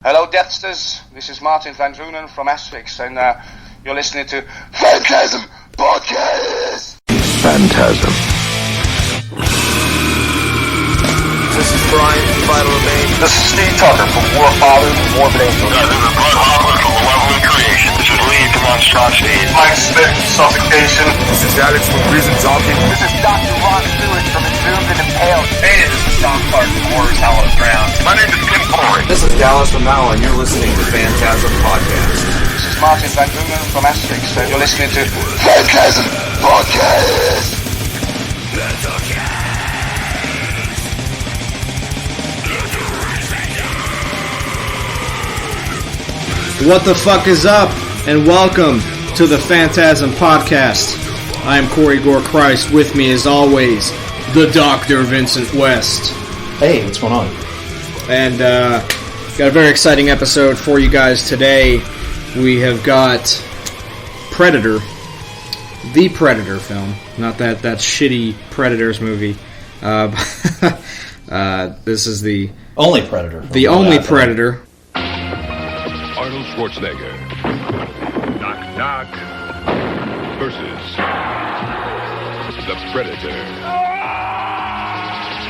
Hello, Deathsters. This is Martin van Drunen from Asphyx, and you're listening to FANTASM Podcast. Phantasm. This is Brian from Vital Remain. This is Steve Tucker from Warfather and Morbid Angel. This is Bud Hopper from Malevolent Creation. This is Lee from Monstrosity. Mike Smith from Suffocation. This is Alex from Prison Talking. This is Dr. Ron Stewart from Entombed and Impaled. Hey, this is Tom Clark from Horror's Hallowed Ground. My name is Kim Corey. This is Dallas from Now, and you're listening to Phantasm Podcast. This is Martin van Drunen from Asphyx, and you're listening to FANTASM Podcast. What the fuck is up, and welcome to the Phantasm Podcast. I am Corey Gore Christ. With me, as always, the Dr. Vincent West. Hey, what's going on? And got a very exciting episode for you guys today. We have got Predator, the Predator film, not that shitty Predators movie. This is the only Predator. The only Predator. Arnold Schwarzenegger. Knock, knock. Versus the Predator.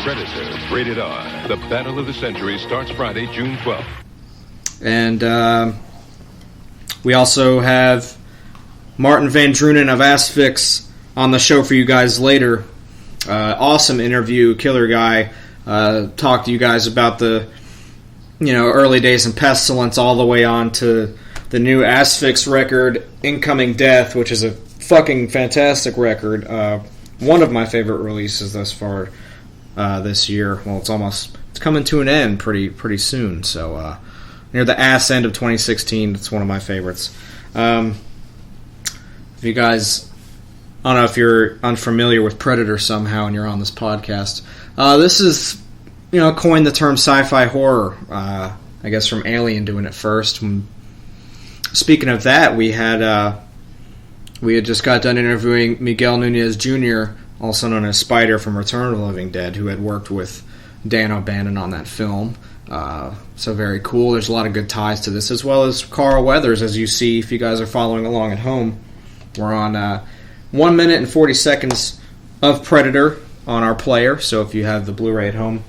Predator, rated R. The Battle of the Century starts Friday, June 12th. And we also have Martin van Drunen of Asphyx on the show for you guys later. Awesome interview, killer guy. Talk to you guys about the early days in Pestilence all the way on to the new Asphyx record, Incoming Death, which is a fucking fantastic record. One of my favorite releases thus far this year. Well, it's coming to an end pretty soon. So near the ass end of 2016, it's one of my favorites. If you guys, I don't know if you're unfamiliar with Predator somehow and you're on this podcast, this is coined the term sci-fi horror, I guess from Alien doing it first. Speaking of that, we had just got done interviewing Miguel Nunez Jr., also known as Spider from Return of the Living Dead, who had worked with Dan O'Bannon on that film. So very cool. There's a lot of good ties to this, as well as Carl Weathers, as you see if you guys are following along at home. We're on 1 minute and 40 seconds of Predator on our player, so if you have the Blu-ray at home,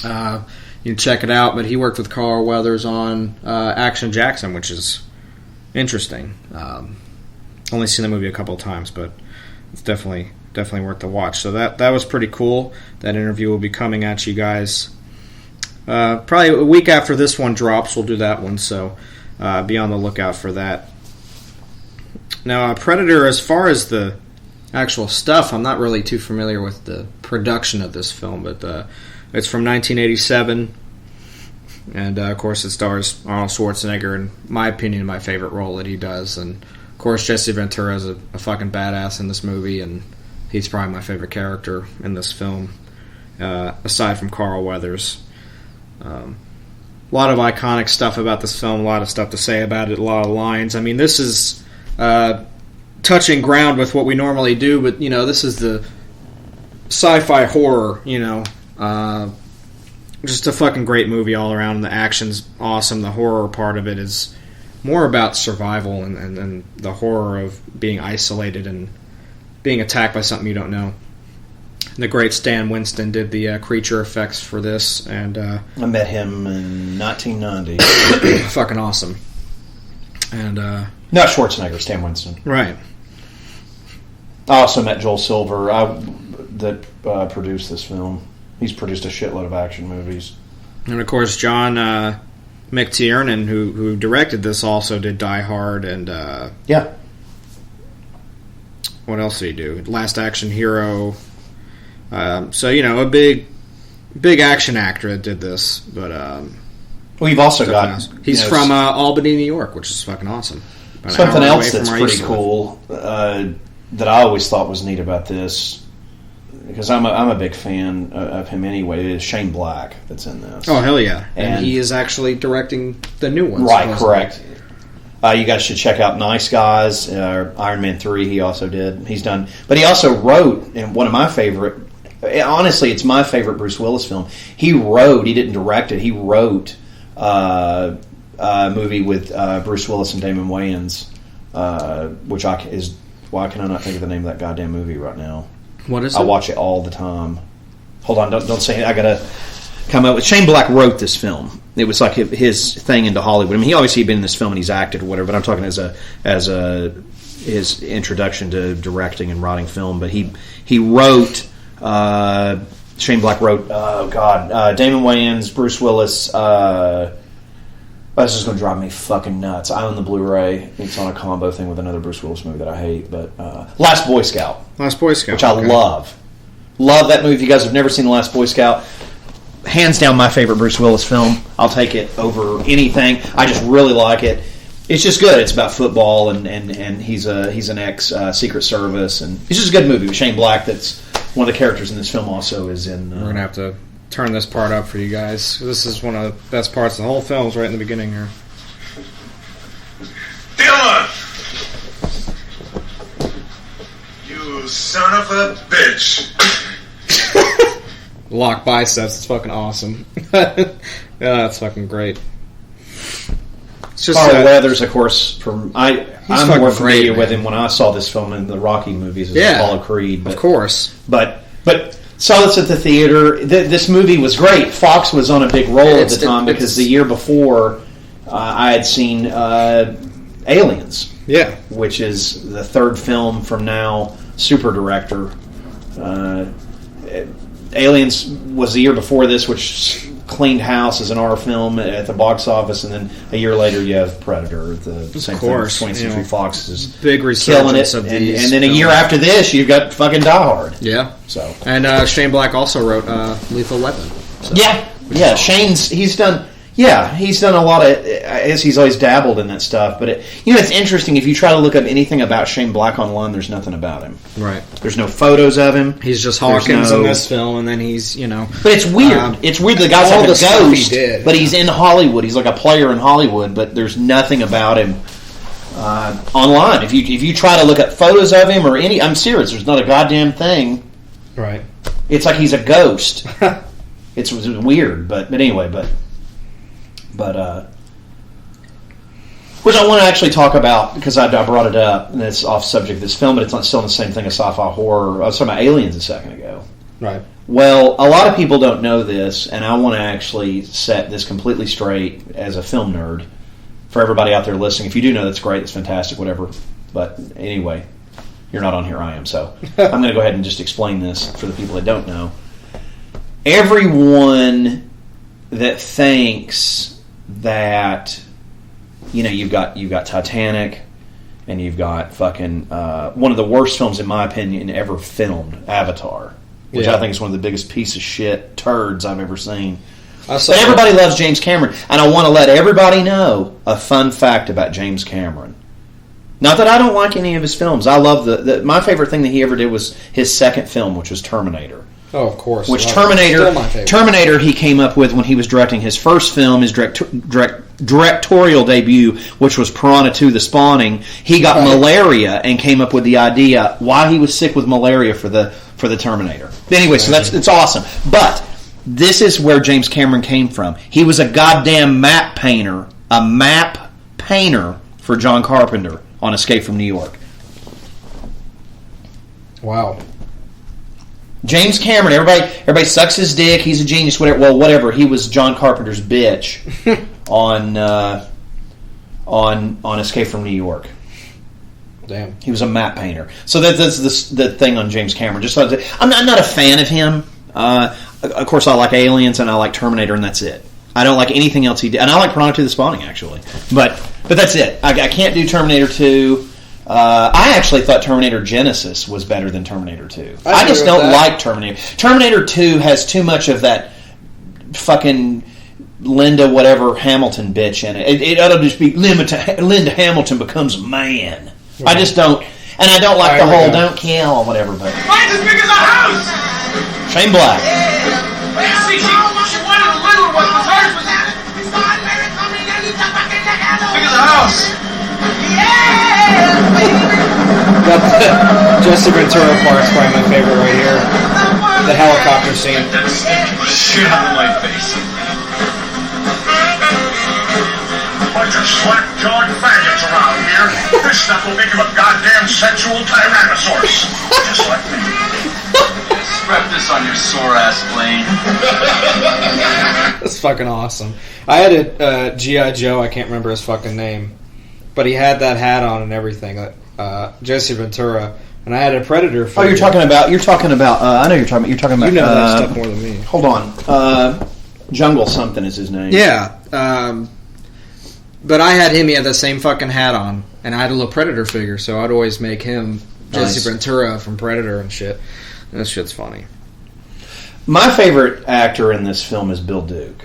you can check it out. But he worked with Carl Weathers on Action Jackson, which is interesting. Only seen the movie a couple of times, but it's definitely worth the watch. So that was pretty cool. That interview will be coming at you guys probably a week after this one drops. We'll do that one, so be on the lookout for that. Now, Predator, as far as the actual stuff, I'm not really too familiar with the production of this film, but it's from 1987, and of course it stars Arnold Schwarzenegger, in my opinion, my favorite role that he does, and of course Jesse Ventura is a fucking badass in this movie, and he's probably my favorite character in this film, aside from Carl Weathers. A lot of iconic stuff about this film, a lot of stuff to say about it, a lot of lines. I mean, this is touching ground with what we normally do, but this is the sci-fi horror, just a fucking great movie all around. The action's awesome. The horror part of it is more about survival and the horror of being isolated and being attacked by something you don't know. The great Stan Winston did the creature effects for this, and I met him in 1990. Fucking awesome. And not Schwarzenegger, Stan Winston. Right. I also met Joel Silver, that produced this film. He's produced a shitload of action movies. And of course, John McTiernan, who directed this, also did Die Hard and yeah. What else did he do? Last Action Hero. So a big action actor that did this. But we've also got he's from Albany, New York, which is fucking awesome. About something else that's pretty cool that I always thought was neat about this, because I'm a big fan of him anyway, is Shane Black that's in this. Oh, hell yeah. And he is actually directing the new ones. Right, correct. You guys should check out Nice Guys, Iron Man 3 he also did. He's done, but he also wrote, and one of my favorite, honestly, it's my favorite Bruce Willis film. He didn't direct it, he wrote movie with Bruce Willis and Damon Wayans, which why can I not think of the name of that goddamn movie right now? What is it? I watch it all the time. Hold on, don't say it. I gotta come up with. Shane Black wrote this film. It was like his thing into Hollywood. I mean, he obviously had been in this film and he's acted or whatever. But I'm talking as his introduction to directing and writing film. But he wrote. Shane Black wrote. Damon Wayans, Bruce Willis. This is going to drive me fucking nuts. I own the Blu-ray. It's on a combo thing with another Bruce Willis movie that I hate. But Last Boy Scout. Last Boy Scout. Which I love. Love that movie. If you guys have never seen The Last Boy Scout, hands down my favorite Bruce Willis film. I'll take it over anything. I just really like it. It's just good. It's about football, and he's an ex-Secret Service. And it's just a good movie with Shane Black. That's one of the characters in this film also is in... We're going to have to turn this part up for you guys. This is one of the best parts of the whole film, is right in the beginning here. Dylan! You son of a bitch! Lock biceps. It's fucking awesome. Yeah, that's fucking great. It's just Carl Weathers, of course. I'm more familiar great, with him when I saw this film in the Rocky movies as Apollo Creed. But, of course. But saw this at the theater. This movie was great. Fox was on a big roll at the time because the year before I had seen Aliens. Yeah. Which is the third film from now super director. Aliens was the year before this, which cleaned house as an R film at the box office, and then a year later you have Predator, the same thing. 20th Century Fox is big killing it, of these and then a year after this you've got fucking Die Hard. Yeah. So and Shane Black also wrote Lethal Weapon. So. Yeah. He's done a lot of. I guess he's always dabbled in that stuff, but it's interesting if you try to look up anything about Shane Black online. There's nothing about him. Right. There's no photos of him. He's just Hawkins in this film, and then he's But it's weird. It's weird. The guy's like a ghost, but he's in Hollywood. He's like a player in Hollywood, but there's nothing about him online. If you try to look up photos of him or I'm serious. There's not a goddamn thing. Right. It's like he's a ghost. It's weird, but anyway, but which I want to actually talk about because I brought it up, and it's off subject of this film, but it's not still the same thing as sci-fi horror. I was talking about Aliens a second ago. Right. Well, a lot of people don't know this, and I want to actually set this completely straight as a film nerd for everybody out there listening. If you do know, that's great, that's fantastic, whatever. But anyway, you're not on here, I am, so I'm going to go ahead and just explain this for the people that don't know. Everyone that thinks that you've got Titanic and you've got fucking one of the worst films in my opinion ever filmed, Avatar, which I think is one of the biggest piece of shit turds I've ever seen. But everybody loves James Cameron, and I want to let everybody know a fun fact about James Cameron. Not that I don't like any of his films. I love my favorite thing that he ever did was his second film, which was Terminator. Oh, of course. Which Terminator he came up with when he was directing his first film, his directorial debut, which was Piranha 2: The Spawning. He got malaria and came up with the idea why he was sick with malaria for the Terminator. Anyway, so it's awesome. But this is where James Cameron came from. He was a goddamn map painter for John Carpenter on Escape from New York. Wow. James Cameron, everybody sucks his dick. He's a genius. Whatever. Well, whatever. He was John Carpenter's bitch on Escape from New York. Damn. He was a map painter. So that's the thing on James Cameron. Just I'm not a fan of him. Of course, I like Aliens and I like Terminator, and that's it. I don't like anything else he did, and I like Piranha 2: The Spawning actually. But that's it. I can't do Terminator 2. I actually thought Terminator Genesis was better than Terminator 2. I just don't like Terminator. Terminator 2 has too much of that fucking Linda whatever Hamilton bitch in it. It ought to just be Linda Hamilton becomes a man. Right. I just don't, and I don't like the whole don't kill or whatever. But mine's as big as a house! Shane Black. See, she wanted a little one, but hers was as big as a house. Got the Jesse Ventura part's probably my favorite right here. The helicopter scene. Shit out of my face. bunch of slack-jawed faggots around here. This stuff will make him a goddamn sexual tyrannosaurus. Just like me. Strap this on your sore-ass plane. That's fucking awesome. I had a G.I. Joe, I can't remember his fucking name, but he had that hat on and everything, Jesse Ventura, and I had a Predator figure. Oh, you're talking about, I know you're talking about, you know that stuff more than me. Hold on. Jungle something is his name. Yeah, but I had him, he had the same fucking hat on, and I had a little Predator figure, so I'd always make him Jesse Ventura from Predator and shit. This shit's funny. My favorite actor in this film is Bill Duke.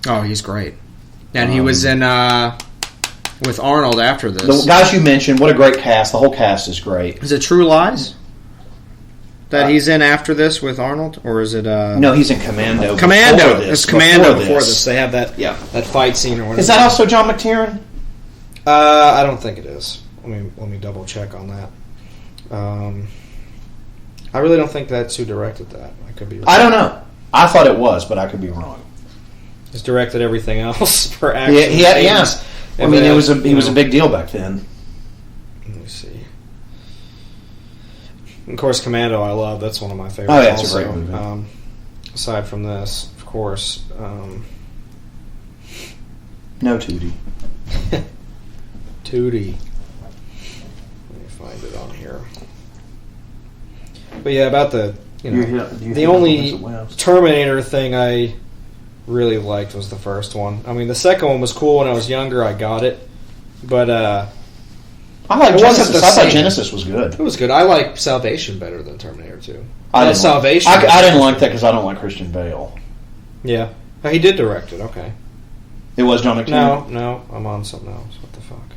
Oh, he's great. And he was in with Arnold after this. The guys you mentioned, what a great cast. The whole cast is great. Is it True Lies that he's in after this with Arnold? Or is it... No, he's in Commando. Commando. It's Commando before this. They have that that fight scene or whatever. Is that also John McTiernan? I don't think it is. Let me double check on that. I really don't think that's who directed that. I could be wrong. I don't know. I thought it was, but I could be wrong. He's directed everything else for action. Yeah. I mean, he was a big deal back then. Let me see. Of course, Commando I love. That's one of my favorites. Oh, yeah, it's a great movie. Aside from this, of course. No Tootie. Tootie. Let me find it on here. But yeah, about the the only Terminator thing I really liked was the first one. I mean, the second one was cool when I was younger. I got it, but I like Genesis. I thought Genesis was good. It was good. I like Salvation better than Terminator 2. Salvation. I didn't like that because I don't like Christian Bale. Yeah, he did direct it. Okay, it was John McTiernan. No, I'm on something else. What the fuck?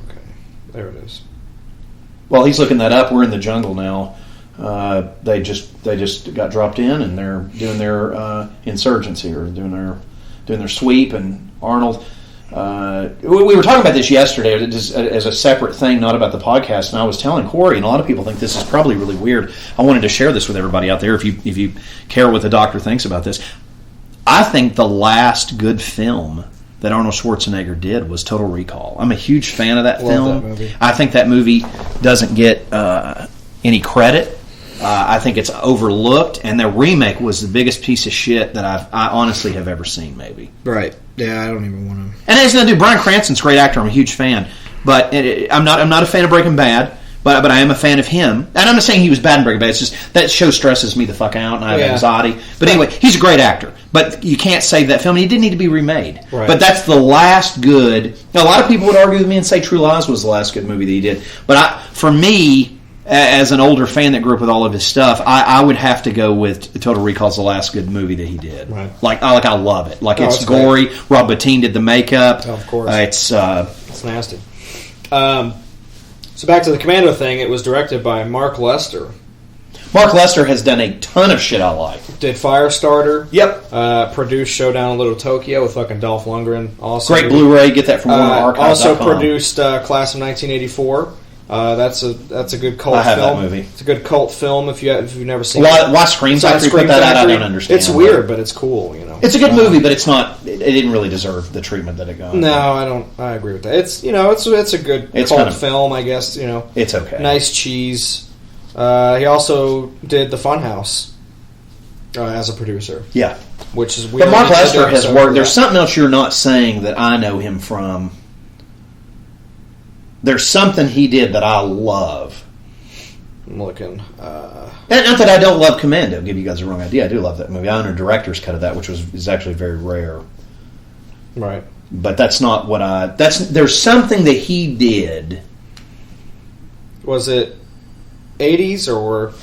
Okay, there it is. Well, he's looking that up. We're in the jungle now. They just got dropped in, and they're doing their insurgency or doing their sweep. And Arnold, we were talking about this yesterday as a separate thing, not about the podcast. And I was telling Corey, and a lot of people think this is probably really weird. I wanted to share this with everybody out there. If you care what the doctor thinks about this, I think the last good film that Arnold Schwarzenegger did was Total Recall. I'm a huge fan of that film. That movie. I think that movie doesn't get any credit. I think it's overlooked, and the remake was the biggest piece of shit that I honestly have ever seen, maybe. Right. Yeah, I don't even want to... And it's going to do... Bryan Cranston's a great actor. I'm a huge fan. But I'm not a fan of Breaking Bad, but I am a fan of him. And I'm not saying he was bad in Breaking Bad. It's just that show stresses me the fuck out, and I have anxiety. But anyway, he's a great actor. But you can't save that film. He didn't need to be remade. Right. But that's the last good... A lot of people would argue with me and say True Lies was the last good movie that he did. But for me, as an older fan that grew up with all of his stuff, I would have to go with Total Recall's the last good movie that he did. Right. I love it. It's gory. Great. Rob Bottin did the makeup. Oh, of course. It's nasty. So back to the Commando thing, it was directed by Mark Lester. Mark Lester has done a ton of shit I like. Did Firestarter. Yep. Produced Showdown in Little Tokyo with fucking Dolph Lundgren. Also, great Blu-ray. Get that from WarnerArchive.com. Also produced Class of 1984. That's a good cult film. I have that movie. It's a good cult film if you've never seen it. Why Scream Factory put that out, I don't understand. It's weird, but it's cool, you know. It's a good movie, but it's not. It didn't really deserve the treatment that it got. No, I don't. I agree with that. It's a good cult film, I guess. You know, it's okay. Nice cheese. He also did The Funhouse as a producer. Yeah, which is weird. But Mark Lester has worked. There's something else you're not saying that I know him from. There's something he did that I love. I'm looking. Not that I don't love Commando. Give you guys the wrong idea. I do love that movie. I own a director's cut of that, which is actually very rare. Right. But that's not what there's something that he did. Was it 80s or?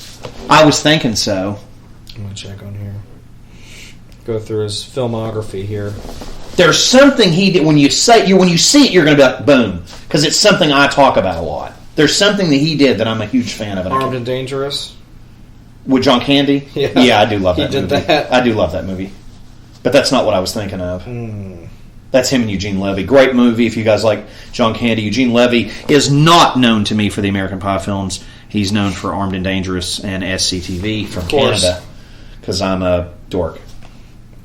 I was thinking so. I'm going to check on here. Go through his filmography here. There's something he did. When you see it, you're going to be like, boom. Because it's something I talk about a lot. There's something that he did that I'm a huge fan of. Armed and Dangerous? With John Candy? Yeah, I do love that movie. He did that. I do love that movie. But that's not what I was thinking of. That's him and Eugene Levy. Great movie if you guys like John Candy. Eugene Levy is not known to me for the American Pie films. He's known for Armed and Dangerous and SCTV from Canada. Because I'm a dork.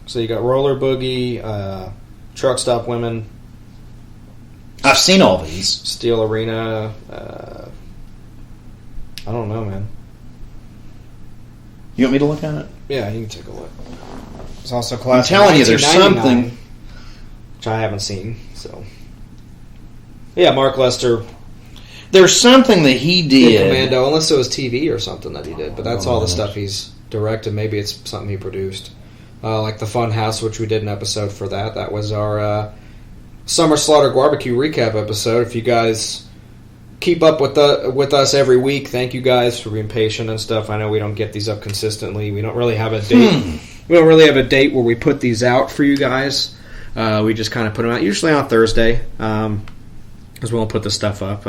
So you got Roller Boogie, Truck Stop Women. I've seen all these. Steel Arena. I don't know, man. You want me to look at it? Yeah, you can take a look. It's also class. I'm telling you, there's something which I haven't seen. So, yeah, Mark Lester. There's something that he did. Commando, unless it was TV or something that he did, but that's all the stuff he's directed. Maybe it's something he produced, like the Fun House, which we did an episode for that. That was our Summer Slaughter Barbecue recap episode. If you guys keep up with us every week, thank you guys for being patient and stuff. I know we don't get these up consistently. We don't really have a date. We don't really have a date where we put these out for you guys. We just kind of put them out usually on Thursday, because we won't put the stuff up.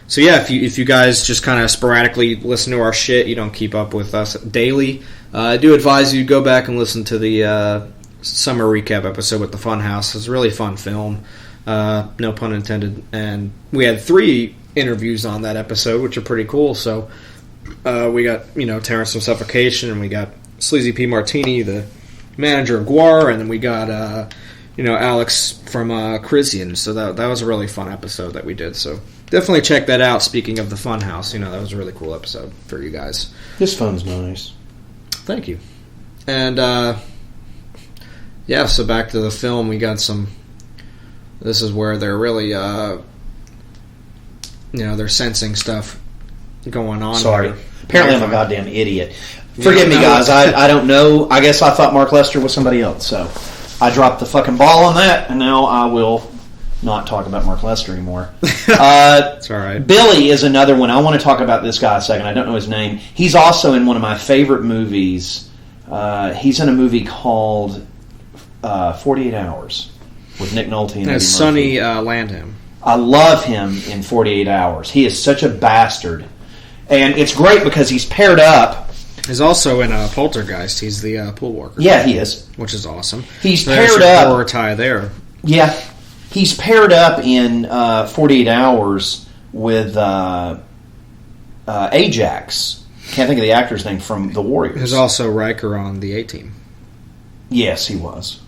So yeah, if you guys just kind of sporadically listen to our shit, you don't keep up with us daily, I do advise you go back and listen to the summer recap episode with the Funhouse. It's a really fun film, no pun intended, and we had 3 interviews on that episode, which are pretty cool. So we got Terrence from Suffocation, and we got Sleazy P. Martini, the manager of Guar, and then we got Alex from Crisian. So that was a really fun episode that we did. So definitely check that out. Speaking of the Funhouse, that was a really cool episode for you guys. This fun's nice. Thank you. And so back to the film, we got some. This is where they're really, they're sensing stuff going on. Sorry. Here. Apparently I'm a goddamn idiot. Forgive me, guys. I don't know. I guess I thought Mark Lester was somebody else, so I dropped the fucking ball on that, and now I will not talk about Mark Lester anymore. It's all right. Billy is another one. I want to talk about this guy a second. I don't know his name. He's also in one of my favorite movies. He's in a movie called 48 Hours with Nick Nolte and Eddie Murphy. Sonny Landham. I love him in 48 Hours. He is such a bastard. And it's great because he's paired up. He's also in Poltergeist. He's the pool worker. Yeah, he is. Which is awesome. He's so paired up. Horror tie there. Yeah. He's paired up in 48 Hours with Ajax. Can't think of the actor's name from The Warriors. There's also Riker on the A-Team. Yes, he was.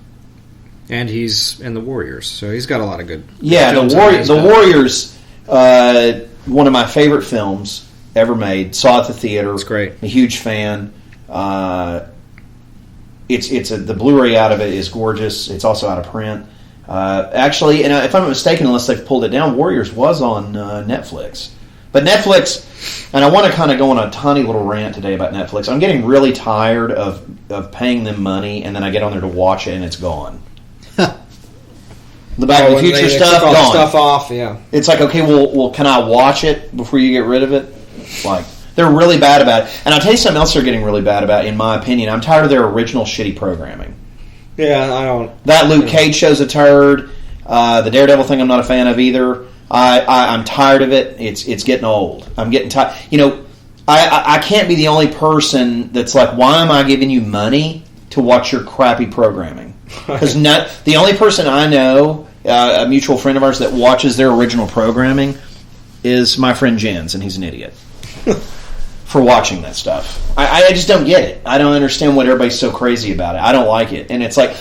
And he's in The Warriors, so he's got a lot of good. Yeah, The Warriors, one of my favorite films ever made. Saw it at the theater. It's great. A huge fan. The Blu-ray out of it is gorgeous. It's also out of print. Actually, and if I'm not mistaken, unless they've pulled it down, Warriors was on Netflix. But Netflix, and I want to kind of go on a tiny little rant today about Netflix. I'm getting really tired of paying them money, and then I get on there to watch it, and it's gone. The Back to the Future stuff, gone. Stuff off, yeah. It's like, okay, well, can I watch it before you get rid of it? Like, they're really bad about it. And I'll tell you something else they're getting really bad about, in my opinion. I'm tired of their original shitty programming. Yeah, I don't... That Luke Cage show's a turd. The Daredevil thing I'm not a fan of either. I'm tired of it. It's getting old. I'm getting tired. I can't be the only person that's like, why am I giving you money to watch your crappy programming? Because the only person I know, a mutual friend of ours, that watches their original programming is my friend Jens, and he's an idiot for watching that stuff. I just don't get it. I don't understand what everybody's so crazy about it. I don't like it. And it's like,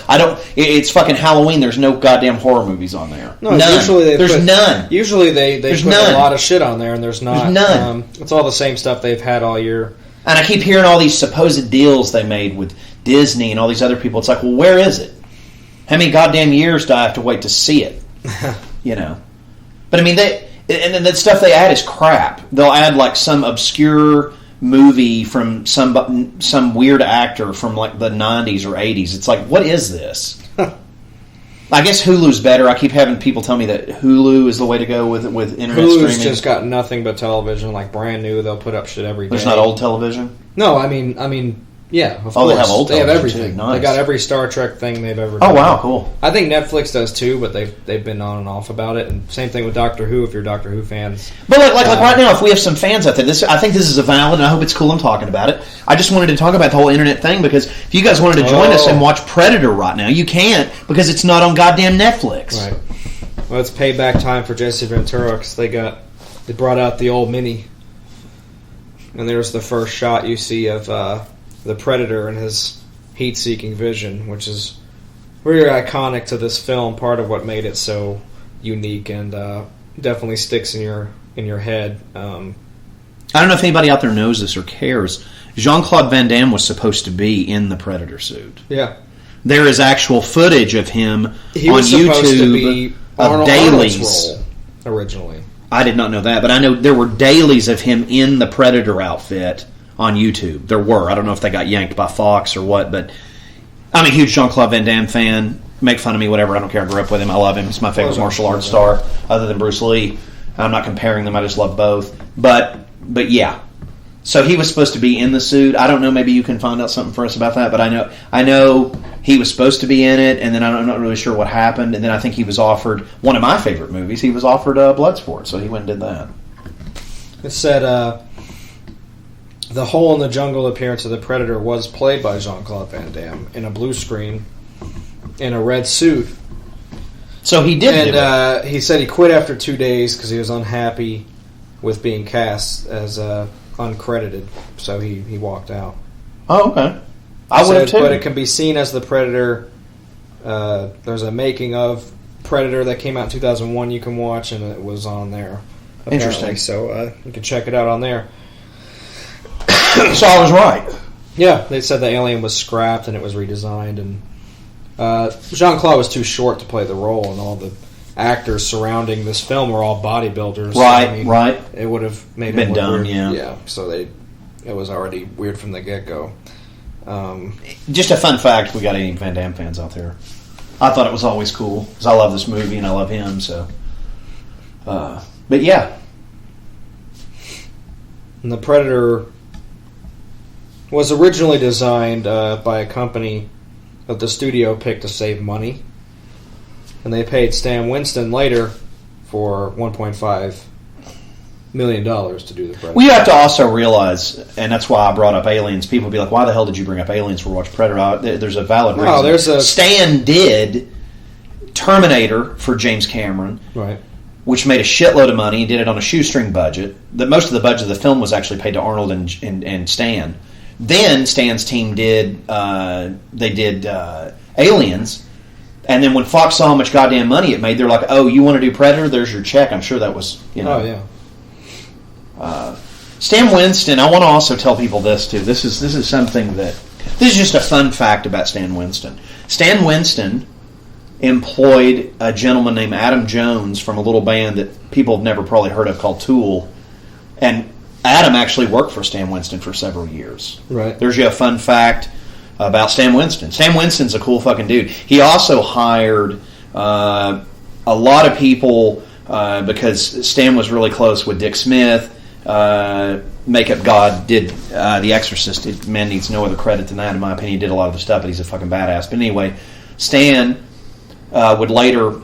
it's fucking Halloween. There's no goddamn horror movies on there. No, none. Usually there's none. Usually they put none. a lot of shit on there, and there's not. There's none. It's all the same stuff they've had all year. And I keep hearing all these supposed deals they made with Disney and all these other people. It's like, well, where is it? How many goddamn years do I have to wait to see it? But I mean, and then the stuff they add is crap. They'll add like some obscure movie from some weird actor from like the 90s or 80s. It's like, what is this? I guess Hulu's better. I keep having people tell me that Hulu is the way to go with internet Hulu's streaming. just got nothing but television, like brand new. They'll put up shit every day. There's not old television? No, I mean, yeah, of course. They have old television. They have everything. Too. Nice. They got every Star Trek thing they've ever done. Oh, wow, cool. I think Netflix does too, but they've been on and off about it. And same thing with Doctor Who, if you're Doctor Who fans. But like right now, if we have some fans out there, I think this is a valid, and I hope it's cool I'm talking about it. I just wanted to talk about the whole internet thing, because if you guys wanted to join us and watch Predator right now, you can't, because it's not on goddamn Netflix. Right. Well, it's payback time for Jesse Ventura, because they brought out the old Mini. And there's the first shot you see of the Predator and his heat-seeking vision, which is very iconic to this film. Part of what made it so unique and definitely sticks in your head. I don't know if anybody out there knows this or cares. Jean-Claude Van Damme was supposed to be in the Predator suit. Yeah. There is actual footage of him on supposed to be YouTube of dailies. Arnold's role originally. I did not know that, but I know there were dailies of him in the Predator outfit on YouTube. There were. I don't know if they got yanked by Fox or what, but I'm a huge Jean-Claude Van Damme fan. Make fun of me, whatever. I don't care. I grew up with him. I love him. He's my favorite martial arts star other than Bruce Lee. I'm not comparing them. I just love both. But yeah. So he was supposed to be in the suit. I don't know. Maybe you can find out something for us about that. But I know he was supposed to be in it, and then I'm not really sure what happened. And then I think he was offered one of my favorite movies. He was offered Bloodsport, so he went and did that. It said the hole in the jungle appearance of the Predator was played by Jean-Claude Van Damme in a blue screen in a red suit. So he did. And he said he quit after 2 days because he was unhappy with being cast as uncredited, so he walked out. Oh, okay. I would have too. But it can be seen as the Predator. There's a making of Predator that came out in 2001 you can watch, and it was on there. Apparently. Interesting. So you can check it out on there. So I was right. Yeah, they said the alien was scrapped and it was redesigned, and Jean-Claude was too short to play the role, and all the actors surrounding this film were all bodybuilders. Right, right. It would have made been it done, weird. yeah. Yeah, so it was already weird from the get-go. Just a fun fact, we got any Van Damme fans out there. I thought it was always cool, because I love this movie and I love him, so. But yeah. And the Predator was originally designed by a company that the studio picked to save money. And they paid Stan Winston later for $1.5 million to do the Predator. Well, you have to also realize, and that's why I brought up Aliens. People will be like, why the hell did you bring up Aliens for Watch Predator? There's a valid reason. Stan did Terminator for James Cameron. Right. Which made a shitload of money and did it on a shoestring budget. Most of the budget of the film was actually paid to Arnold and Stan. Then Stan's team did Aliens, and then when Fox saw how much goddamn money it made, they're like, "Oh, you want to do Predator? There's your check." I'm sure that was, Oh yeah. Stan Winston. I want to also tell people this too. This is something that this is just a fun fact about Stan Winston. Stan Winston employed a gentleman named Adam Jones from a little band that people have never probably heard of called Tool, and Adam actually worked for Stan Winston for several years. Right. There's a fun fact about Stan Winston. Stan Winston's a cool fucking dude. He also hired a lot of people because Stan was really close with Dick Smith. Makeup God did The Exorcist. Man needs no other credit than that, in my opinion. He did a lot of the stuff, but he's a fucking badass. But anyway, Stan would later,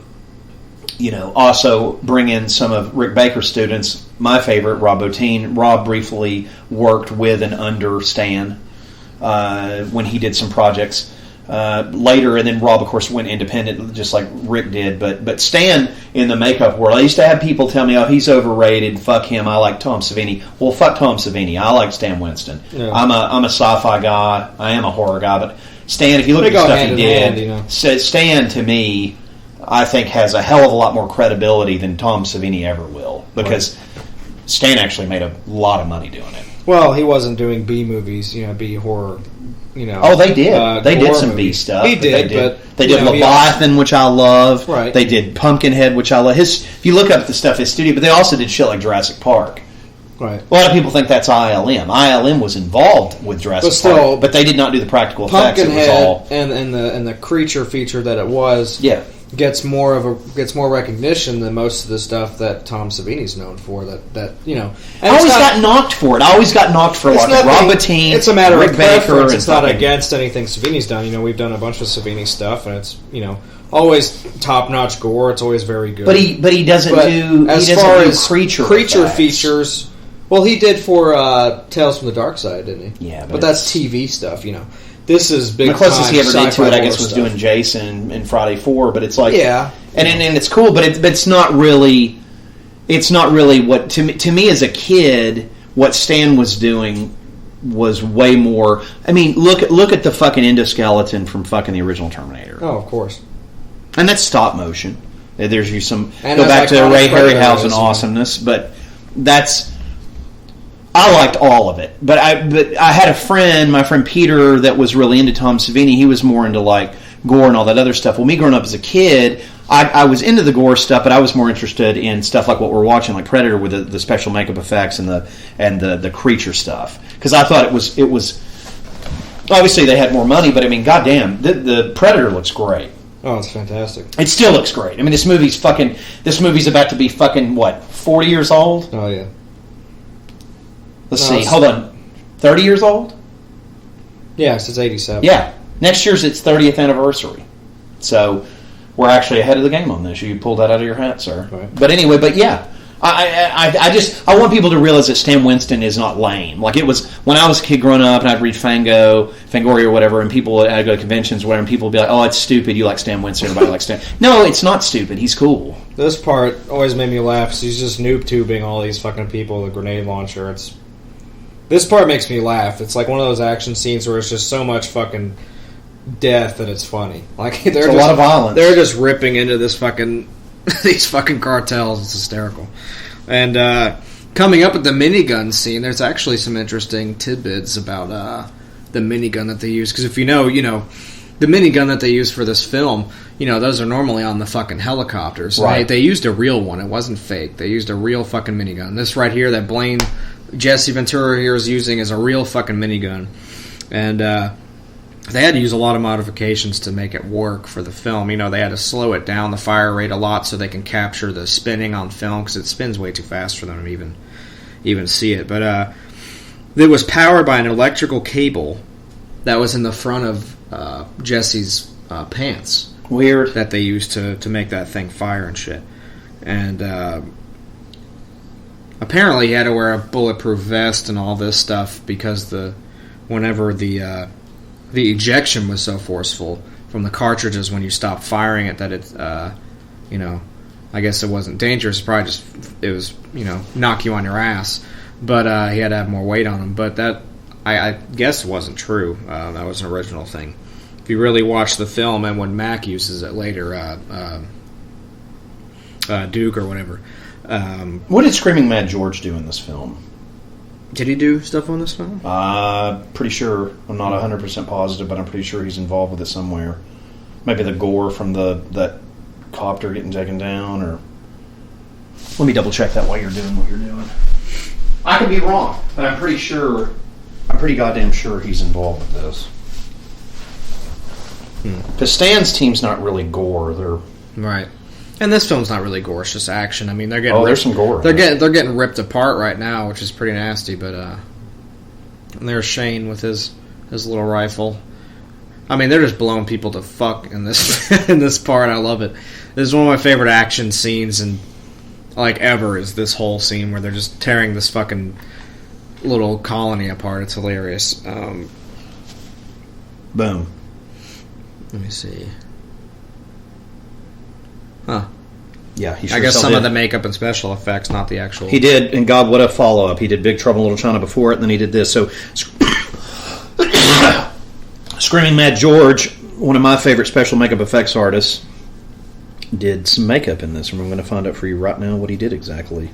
also bring in some of Rick Baker's students. My favorite, Rob Bottin. Rob briefly worked with and under Stan when he did some projects later, and then Rob, of course, went independent, just like Rick did. But Stan, in the makeup world, I used to have people tell me, "Oh, he's overrated. Fuck him. I like Tom Savini." Well, fuck Tom Savini. I like Stan Winston. Yeah. I'm a sci-fi guy. I am a horror guy, but Stan, if you look at the stuff he did, Stan, to me, I think has a hell of a lot more credibility than Tom Savini ever will, because Stan actually made a lot of money doing it. Well, he wasn't doing B movies, B horror, Oh, they did. They did some B stuff. He did, they did Leviathan, which I love. Right. They did Pumpkinhead, which I love. If you look up the stuff, his studio, but they also did shit like Jurassic Park. Right. A lot of people think that's ILM. ILM was involved with Jurassic Park, but they did not do the practical effects. It was all and the creature feature that it was. Yeah. Gets more recognition than most of the stuff that Tom Savini's known for. I always got knocked for it. I always got knocked for Rob Bottin. It's a matter Rick of preference. Baker. It's not against anything Savini's done. We've done a bunch of Savini stuff, and it's always top notch gore. It's always very good. But he doesn't do as far as creature features. Well, he did for Tales from the Dark Side, didn't he? Yeah, but that's TV stuff. This is big. The closest he ever did to it, I guess, was doing Jason and Friday 4. But it's like, and it's cool, but it's not really. It's not really what to me as a kid. What Stan was doing was way more. I mean, look at the fucking endoskeleton from fucking the original Terminator. Oh, of course. And that's stop motion. There's you some And go back that's to like Ray Predator Harryhausen is, awesomeness, but that's. I liked all of it, but I had a friend, my friend Peter, that was really into Tom Savini. He was more into like gore and all that other stuff. Well, me growing up as a kid, I was into the gore stuff, but I was more interested in stuff like what we're watching, like Predator, with the special makeup effects and the creature stuff. Because I thought it was obviously they had more money, but I mean, goddamn, the Predator looks great. Oh, it's fantastic. It still looks great. I mean, this movie's about to be fucking what, 40 years old? Oh yeah. Let's see. Hold on, 30 years old? Yes, it's 87. Yeah, next year's its 30th anniversary. So we're actually ahead of the game on this. You pulled that out of your hat, sir. Right. But anyway, yeah, I want people to realize that Stan Winston is not lame. Like it was when I was a kid growing up, and I'd read Fangoria or whatever, and I'd go to conventions or whatever, and people would be like, "Oh, it's stupid. You like Stan Winston. Everybody likes Stan." No, it's not stupid. He's cool. This part always made me laugh. So he's just noob tubing all these fucking people with a grenade launcher. This part makes me laugh. It's like one of those action scenes where it's just so much fucking death that it's funny. Like It's a lot of violence. They're just ripping into this fucking these fucking cartels. It's hysterical. And coming up at the minigun scene, there's actually some interesting tidbits about the minigun that they use. Because if you know, the minigun that they use for this film, those are normally on the fucking helicopters. Right. They used a real one. It wasn't fake. They used a real fucking minigun. This right here, that Jesse Ventura here is using, is a real fucking minigun. And they had to use a lot of modifications to make it work for the film. They had to slow it down, the fire rate, a lot so they can capture the spinning on film, because it spins way too fast for them to even see it. But it was powered by an electrical cable that was in the front of Jesse's pants. Weird. That they used to make that thing fire and shit. And apparently he had to wear a bulletproof vest and all this stuff because whenever the ejection was so forceful from the cartridges when you stopped firing it, that it, I guess it wasn't dangerous. Probably it was, knock you on your ass. But he had to have more weight on him. But that, I guess, wasn't true. That was an original thing. If you really watch the film, and when Mac uses it later, Duke or whatever. What did Screaming Mad George do in this film? Did he do stuff on this film? Pretty sure. I'm not 100% positive, but I'm pretty sure he's involved with it somewhere. Maybe the gore from that copter getting taken down, or... Let me double check that while you're doing what you're doing. I could be wrong, but I'm pretty goddamn sure he's involved with this. Because Stan's team's not really gore. They're... Right. And this film's not really gore; it's just action. I mean, they're getting there's some gore. They're getting ripped apart right now, which is pretty nasty. But and there's Shane with his little rifle. I mean, they're just blowing people to fuck in this in this part. I love it. This is one of my favorite action scenes and ever. Is this whole scene where they're just tearing this fucking little colony apart? It's hilarious. Boom. Let me see. Huh. Yeah, he sure I guess some did. of the makeup and special effects, not the actual... He did, and God, what a follow-up. He did Big Trouble in Little China before it, and then he did this. So, Screaming Mad George, one of my favorite special makeup effects artists, did some makeup in this, and I'm going to find out for you right now what he did exactly.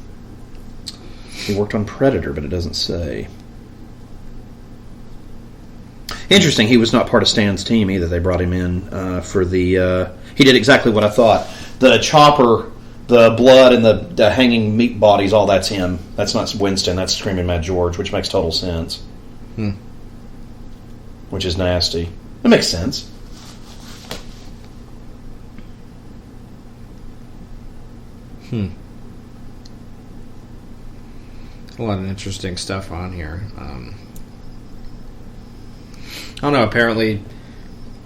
He worked on Predator, but it doesn't say. Interesting, he was not part of Stan's team either. They brought him in for the... he did exactly what I thought. The chopper, the blood, and the hanging meat bodies, all that's him. That's not Winston, that's Screaming Mad George, which makes total sense. Which is nasty. It makes sense. A lot of interesting stuff on here. I don't know, apparently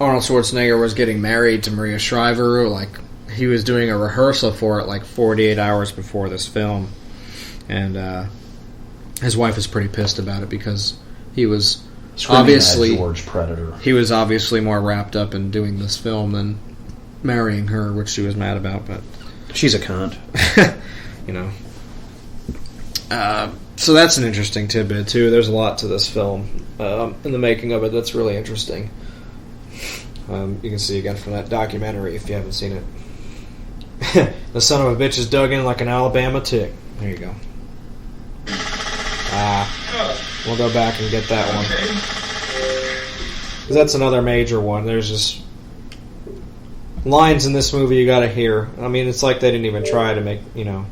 Arnold Schwarzenegger was getting married to Maria Shriver. He was doing a rehearsal for it 48 hours before this film. And his wife was pretty pissed about it because he was obviously... George Predator. He was obviously more wrapped up in doing this film than marrying her, which she was mad about, but... She's a cunt. So that's an interesting tidbit, too. There's a lot to this film in the making of it that's really interesting. You can see again from that documentary if you haven't seen it. The son of a bitch is dug in like an Alabama tick. There you go. We'll go back and get that one. 'Cause that's another major one. There's just lines in this movie you gotta hear. I mean, it's like they didn't even try to make, Looking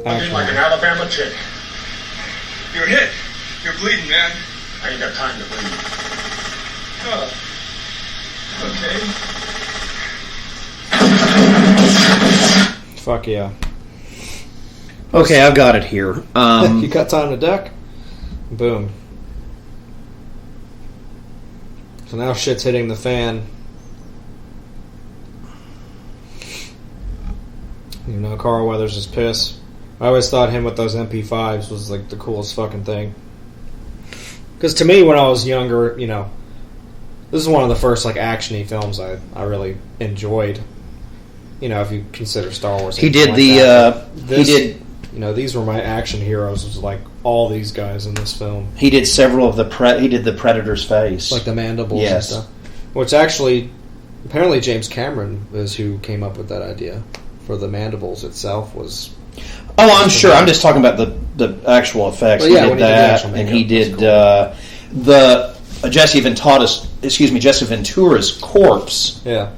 like an Alabama chick. You're hit. You're bleeding, man. I ain't got time to bleed. Oh. Okay. Fuck yeah. Okay, I've got it here. You got time to duck? Boom. So now shit's hitting the fan. Carl Weathers is pissed. I always thought him with those MP5s was like the coolest fucking thing. Because to me, when I was younger, this is one of the first like action-y films I really enjoyed. If you consider Star Wars. He did these were my action heroes. It was like all these guys in this film. He did several of he did the Predator's face, like the mandibles and stuff. Which actually, apparently, James Cameron is who came up with that idea for the mandibles itself. Oh, I'm sure. I'm just talking about the actual effects. Well, yeah, he did that, and he did the Jesse Ventura's corpse. Yeah.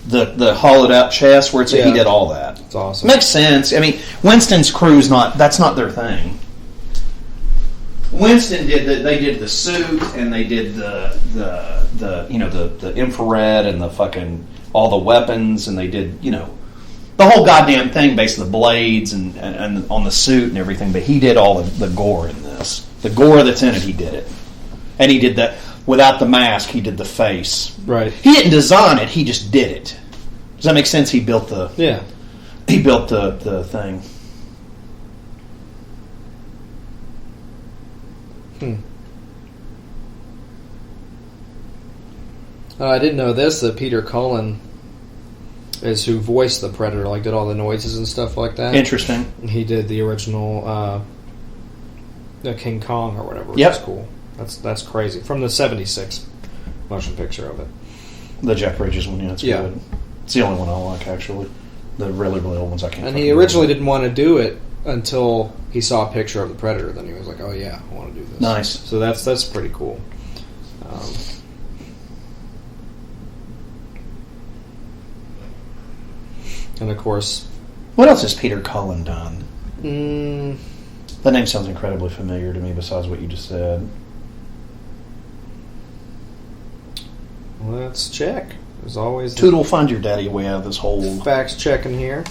The hollowed out chest where he did all that. It's awesome. Makes sense. I mean, Winston's crew's that's not their thing. Winston they did the suit and they did the infrared and the fucking all the weapons and they did the whole goddamn thing based on the blades and on the suit and everything, but he did all the gore in this. The gore that's in it, he did it. And he did that without the mask, he did the face. Right. He didn't design it, he just did it. Does that make sense? He built the He built the thing. I didn't know this, that Peter Cullen is who voiced the Predator, like did all the noises and stuff like that. Interesting. He did the original King Kong or whatever, which is cool. That's crazy. From the 76 motion picture of it. The Jeff Bridges one, it's good. It's the only one I like, actually. The really, really old ones I can't. And he originally didn't want to do it until he saw a picture of the Predator. Then he was like, "Oh yeah, I want to do this." Nice. So that's pretty cool. And of course, what else has Peter Cullen done? That name sounds incredibly familiar to me. Besides what you just said, let's check. There's always Toodle, find your daddy way out of this hole. Facts checking here.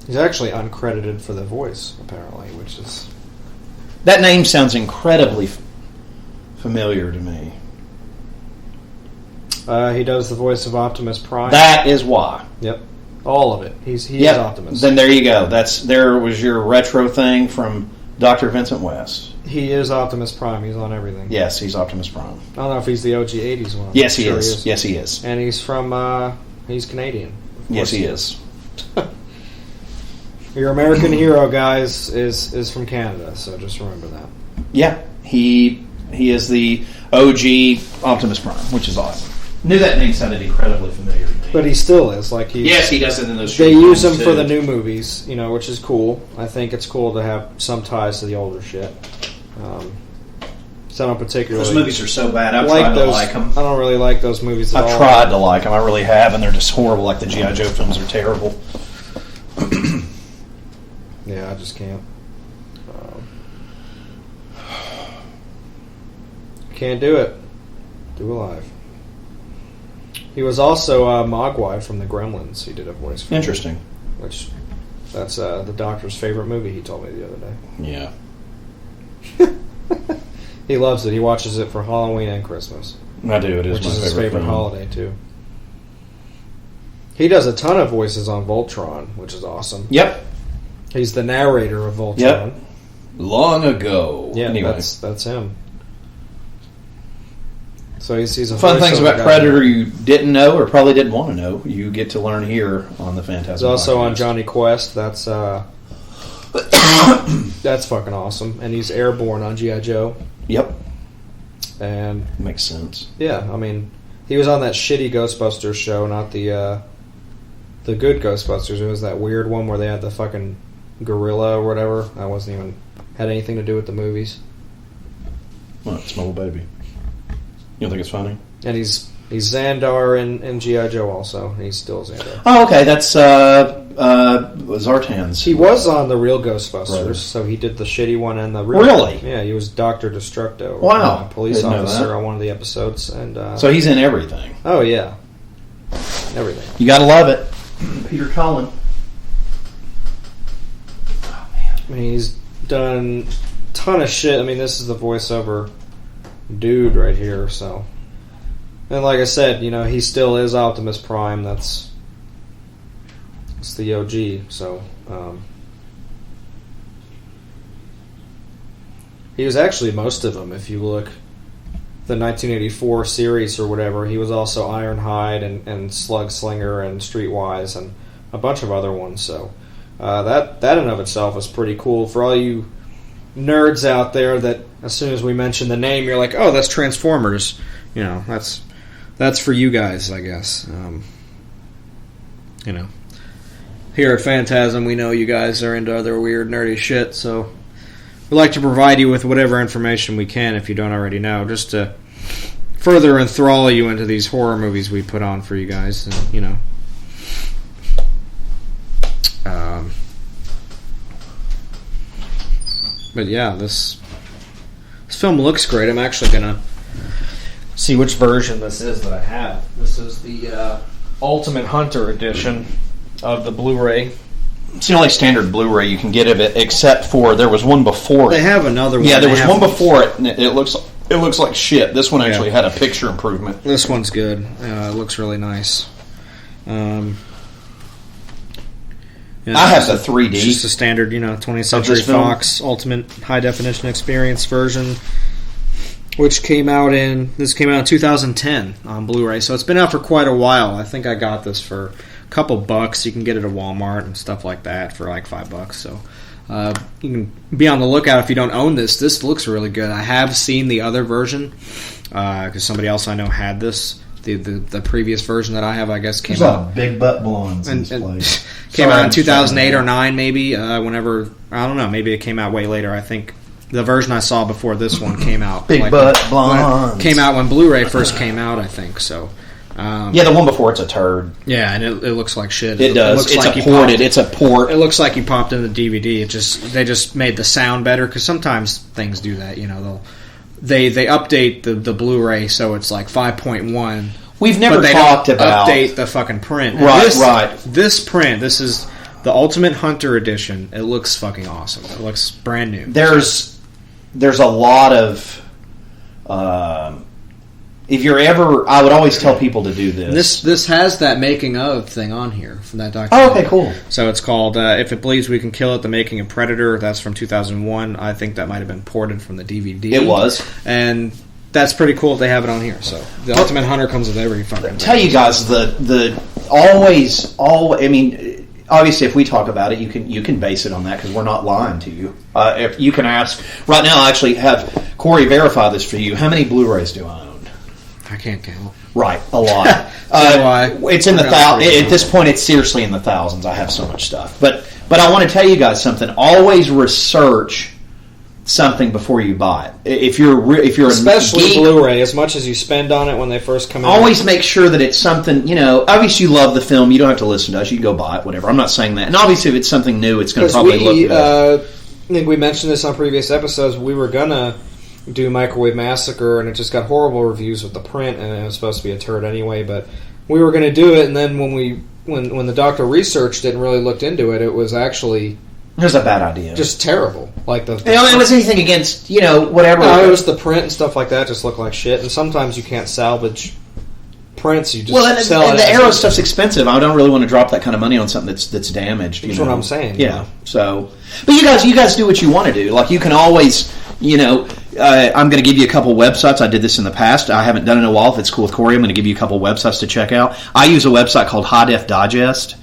He's actually uncredited for the voice, apparently, which is... That name sounds incredibly familiar to me. He does the voice of Optimus Prime. That is why. Yep. All of it. He is Optimus. Then there you go. There was your retro thing from Dr. Vincent West. He is Optimus Prime. He's on everything. Yes, he's Optimus Prime. I don't know if he's the OG 80s one. Yes, he is. Yes, he is. And he's from... he's Canadian. Yes, he is. Your American hero, guys, is from Canada, so just remember that. Yeah, he is the OG Optimus Prime, which is awesome. Knew that name sounded incredibly familiar to me. But he still is. Yes, he does it in those. They use him for the new movies, which is cool. I think it's cool to have some ties to the older shit. So I don't particularly... Those movies are so bad. I've tried to like them. I don't really like those movies at all. I've tried to like them. I really have, and they're just horrible. Like the G.I. Joe films are terrible. Yeah, I just can't. Can't do it. Do alive. He was also Mogwai from the Gremlins. He did a voice for Interesting. him, which that's the doctor's favorite movie. He told me the other day. Yeah. He loves it. He watches it for Halloween and Christmas. I do. It is which my is his favorite film. holiday too. He does a ton of voices on Voltron, which is awesome. Yep. He's the narrator of Voltron. Yep. Long ago. Yeah, anyway. that's him. So he's a fun things about guy. Predator you didn't know or probably didn't want to know. You get to learn here on the Phantasm. He's also Podcast. on Johnny Quest. That's That's fucking awesome. And he's airborne on G.I. Joe. Yep. And makes sense. Yeah, I mean, he was on that shitty Ghostbusters show, not the good Ghostbusters. It was that weird one where they had the fucking gorilla or whatever. That wasn't even had anything to do with the movies. Well, it's my little baby. You don't think it's funny? And he's Xandar in G.I. Joe also. He's still Xandar. Oh, okay. That's Zartan's. He was on the real Ghostbusters, brother. So he did the shitty one and the real Really? one. Yeah, he was Dr. Destructo. Wow. Police Didn't know officer that. on one of the episodes. And So he's in everything. Oh, yeah. Everything. You gotta love it. Peter Cullen. I mean, he's done a ton of shit. I mean, this is the voiceover dude right here, so... And like I said, you know, he still is Optimus Prime. It's the OG, so... he was actually most of them, if you look. The 1984 series or whatever, he was also Ironhide and Slug Slinger and Streetwise and a bunch of other ones, so... that in and of itself is pretty cool. For all you nerds out there that as soon as we mention the name, you're like, oh, that's Transformers. You know, that's for you guys, I guess. You know, here at Phantasm, we know you guys are into other weird, nerdy shit, so we like to provide you with whatever information we can, if you don't already know, just to further enthrall you into these horror movies we put on for you guys, and, you know. But yeah, this film looks great. I'm actually gonna see which version this is that I have. This is the Ultimate Hunter edition of the Blu-ray. It's the only standard Blu-ray you can get of it, except for there was one before it. They have another one. Yeah, there was one before it, and it looks like shit. This one actually had a picture improvement. This one's good. It looks really nice. I have the 3D. It's just a standard, 20th Century Fox Ultimate High Definition Experience version, which came out in 2010 on Blu-ray. So it's been out for quite a while. I think I got this for a couple bucks. You can get it at Walmart and stuff like that for like $5. So you can be on the lookout if you don't own this. This looks really good. I have seen the other version because somebody else I know had this. The previous version that I have, I guess, came out. Big butt blondes in this place. Came out in 2008 or 9, maybe. Whenever, I don't know. Maybe it came out way later. I think the version I saw before this one came out. Big butt blondes. Came out when Blu-ray first came out, I think. So. Yeah, the one before it's a turd. Yeah, and it looks like shit. It does. Looks like It's a port. It looks like you popped in the DVD. They just made the sound better because sometimes things do that. They update the Blu-ray so it's like 5.1. We've never talked about update the fucking print. Right. This print, this is the Ultimate Hunter edition. It looks fucking awesome. It looks brand new. There's a lot of if you're ever, I would always tell people to do this. This has that making of thing on here from that documentary. Oh, okay, cool. So it's called If It Bleeds, We Can Kill It, The Making of Predator. That's from 2001. I think that might have been ported from the DVD. It was. And that's pretty cool if they have it on here. So the Ultimate Hunter comes with every fucking thing. Tell you guys, I mean, obviously if we talk about it, you can base it on that because we're not lying to you. If you can ask, right now I actually have Corey verify this for you. How many Blu-rays do I own? I can't count. Right, a lot. It's in the thousands. At this point, it's seriously in the thousands. I have so much stuff. But I want to tell you guys something. Always research something before you buy it. If you're especially a geek, Blu-ray, as much as you spend on it when they first come out. Always make sure that it's something, obviously you love the film. You don't have to listen to us. You can go buy it, whatever. I'm not saying that. And obviously if it's something new, it's going to probably look good. I think we mentioned this on previous episodes. We were going to do Microwave Massacre, and it just got horrible reviews with the print, and it was supposed to be a turd anyway, but we were going to do it, and then when the doctor researched it and really looked into it, it was actually... It was a bad idea. Just terrible. Like it was anything against, whatever. No, it was the print and stuff like that just looked like shit, and sometimes you can't salvage prints, you just sell it. And the Arrow stuff's expensive. I don't really want to drop that kind of money on something that's damaged. That's what I'm saying. Yeah. So, but you guys do what you want to do. Like you can always, I'm going to give you a couple websites. I did this in the past. I haven't done it in a while. If it's cool with Corey, I'm going to give you a couple websites to check out. I use a website called High Def Digest,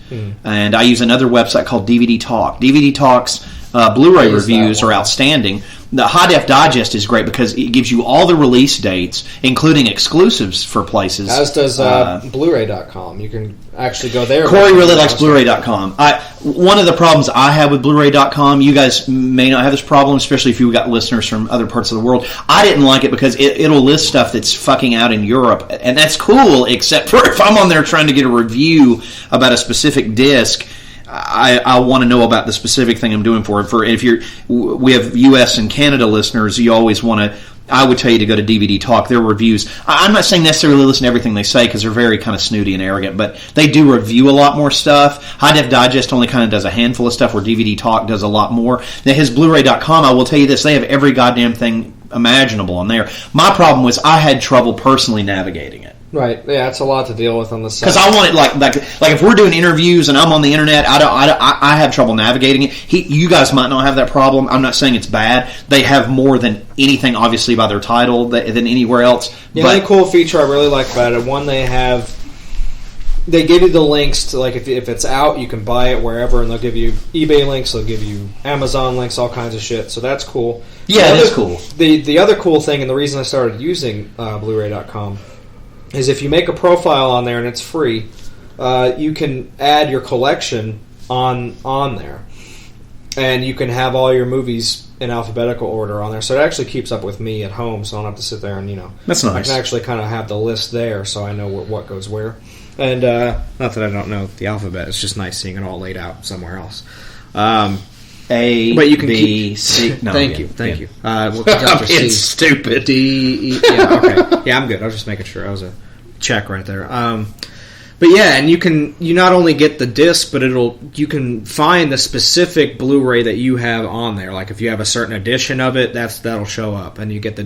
and I use another website called DVD Talk. DVD Talk's Blu-ray reviews are outstanding. The High Def Digest is great because it gives you all the release dates, including exclusives for places. As does Blu-ray.com. You can actually go there. Corey really likes Blu-ray.com. One of the problems I have with Blu-ray.com, you guys may not have this problem, especially if you've got listeners from other parts of the world. I didn't like it because it'll list stuff that's fucking out in Europe, and that's cool, except for if I'm on there trying to get a review about a specific disc. I want to know about the specific thing I'm doing for it. We have U.S. and Canada listeners, you always want to. I would tell you to go to DVD Talk. Their reviews. I'm not saying necessarily listen to everything they say because they're very kind of snooty and arrogant, but they do review a lot more stuff. High Def Digest only kind of does a handful of stuff, where DVD Talk does a lot more. Now, his Blu-ray.com, I will tell you this: they have every goddamn thing imaginable on there. My problem was I had trouble personally navigating it. Right, yeah, it's a lot to deal with on the site. Because I want it like if we're doing interviews and I'm on the internet, I have trouble navigating it. You guys might not have that problem. I'm not saying it's bad. They have more than anything, obviously, by their title than anywhere else. The only cool feature I really like about it, one, they give you the links to, like, if it's out, you can buy it wherever, and they'll give you eBay links, they'll give you Amazon links, all kinds of shit. So that's cool. Yeah, it is cool. The other cool thing, and the reason I started using Blu-ray.com, is if you make a profile on there and it's free, you can add your collection on there, and you can have all your movies in alphabetical order on there. So it actually keeps up with me at home, so I don't have to sit there and That's nice. I can actually kind of have the list there, so I know what goes where. And not that I don't know the alphabet, it's just nice seeing it all laid out somewhere else. A, but you can B, keep, C. No, thank you. It's stupid. D, E. Yeah, okay. Yeah, I'm good. I was just making sure. I was a check right there. But yeah, and you not only get the disc, but you can find the specific Blu-ray that you have on there. Like if you have a certain edition of it, that'll show up, and you get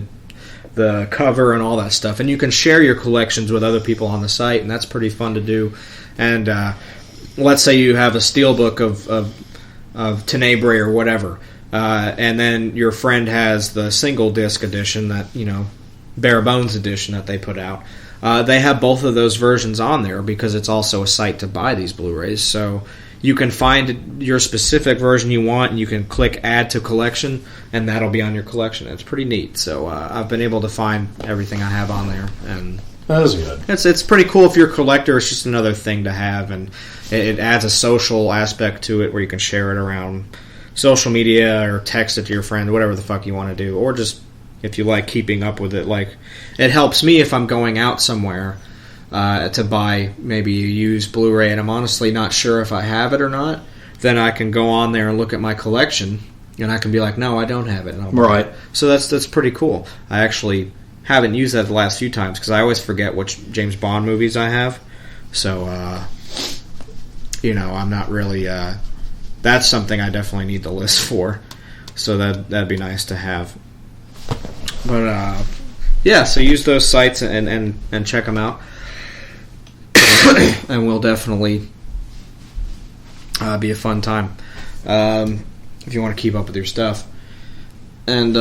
the cover and all that stuff. And you can share your collections with other people on the site, and that's pretty fun to do. And let's say you have a steelbook of Tenebrae or whatever, and then your friend has the single disc edition, that bare bones edition that they put out. They have both of those versions on there because it's also a site to buy these Blu-rays. So you can find your specific version you want, and you can click Add to Collection, and that'll be on your collection. It's pretty neat. So I've been able to find everything I have on there, and that is good. It's pretty cool if you're a collector. It's just another thing to have, and it adds a social aspect to it where you can share it around social media or text it to your friend, whatever the fuck you want to do, or just if you like keeping up with it. Like, it helps me if I'm going out somewhere to buy maybe a used Blu-ray and I'm honestly not sure if I have it or not. Then I can go on there and look at my collection, and I can be like, no, I don't have it. And I'll buy it. So that's pretty cool. I actually haven't used that the last few times because I always forget which James Bond movies I have. So, I'm not really... that's something I definitely need the list for. So that'd be nice to have. But, yeah, so use those sites and check them out. And we'll definitely be a fun time if you want to keep up with your stuff. And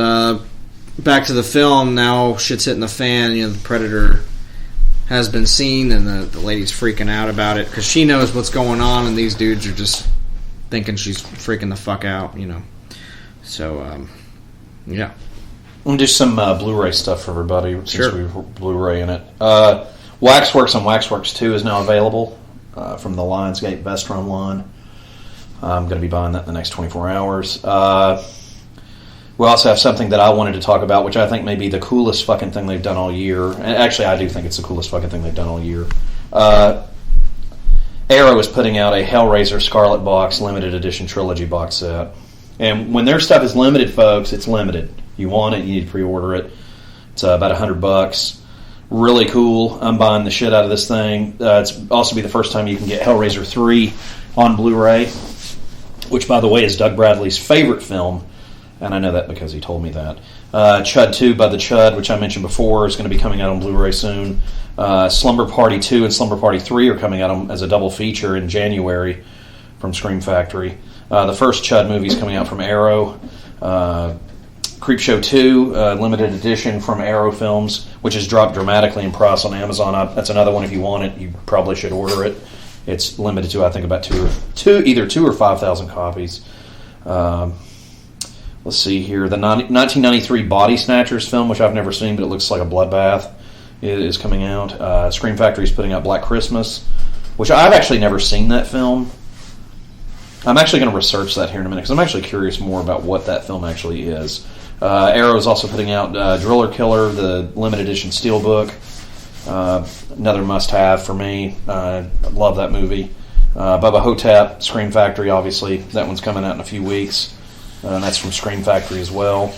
back to the film, now shit's hitting the fan. The Predator has been seen, and the lady's freaking out about it because she knows what's going on, and these dudes are just thinking she's freaking the fuck out, So, yeah. We'll do some Blu-ray stuff for everybody since Sure. we've Blu-ray in it. Waxworks and Waxworks 2 is now available from the Lionsgate Vestron line. I'm going to be buying that in the next 24 hours. We also have something that I wanted to talk about, which I think may be the coolest fucking thing they've done all year. And actually, I do think it's the coolest fucking thing they've done all year. Arrow is putting out a Hellraiser Scarlet Box limited edition trilogy box set. And when their stuff is limited, folks, it's limited. You want it, you need to pre-order it. It's about $100. Really cool. I'm buying the shit out of this thing. It's also be the first time you can get Hellraiser 3 on Blu-ray, which, by the way, is Doug Bradley's favorite film, and I know that because he told me that. Chud 2 by the Chud, which I mentioned before, is going to be coming out on Blu-ray soon. Slumber Party 2 and Slumber Party 3 are coming out as a double feature in January from Scream Factory. The first Chud movie is coming out from Arrow. Creepshow 2, limited edition from Arrow Films, which has dropped dramatically in price on Amazon. That's another one. If you want it, you probably should order it. It's limited to, I think, about either 2 or 5,000 copies. let's see here. The 1993 Body Snatchers film, which I've never seen, but it looks like a bloodbath, is coming out. Scream Factory is putting out Black Christmas, which I've actually never seen that film. I'm actually going to research that here in a minute because I'm actually curious more about what that film actually is. Arrow is also putting out Driller Killer, the limited edition steelbook. Another must-have for me. I love that movie. Bubba Hotep, Scream Factory, obviously. That one's coming out in a few weeks. And that's from Scream Factory as well.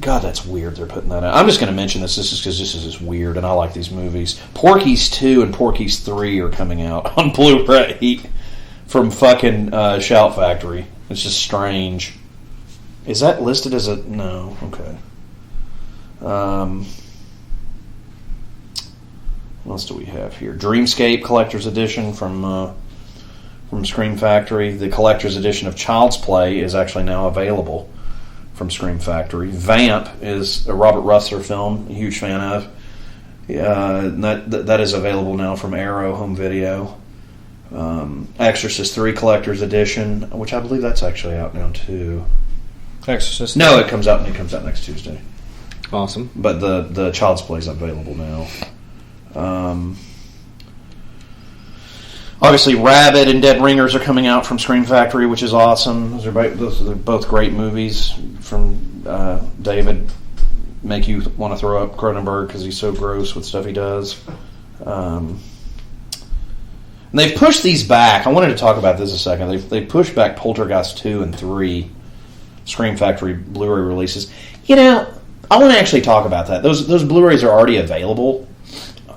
God, that's weird they're putting that out. I'm just going to mention this. This is because this is just weird, and I like these movies. Porky's 2 and Porky's 3 are coming out on Blu-ray from fucking Shout Factory. It's just strange. Is that listed as a... No. Okay. What else do we have here? Dreamscape Collector's Edition from Scream Factory. The Collector's Edition of Child's Play is actually now available from Scream Factory. Vamp is a Robert Russler film, a huge fan of. That is available now from Arrow Home Video. Exorcist 3 Collector's Edition, which I believe that's actually out now too. Exorcist? No, it comes out next Tuesday. Awesome. But the Child's Play is available now. Obviously, Rabid and Dead Ringers are coming out from Scream Factory, which is awesome. Those are both great movies from David. Make you want to throw up Cronenberg because he's so gross with stuff he does. And they've pushed these back. I wanted to talk about this a second. They've pushed back Poltergeist 2 and 3 Scream Factory Blu-ray releases. You know, I want to actually talk about that. Those Blu-rays are already available.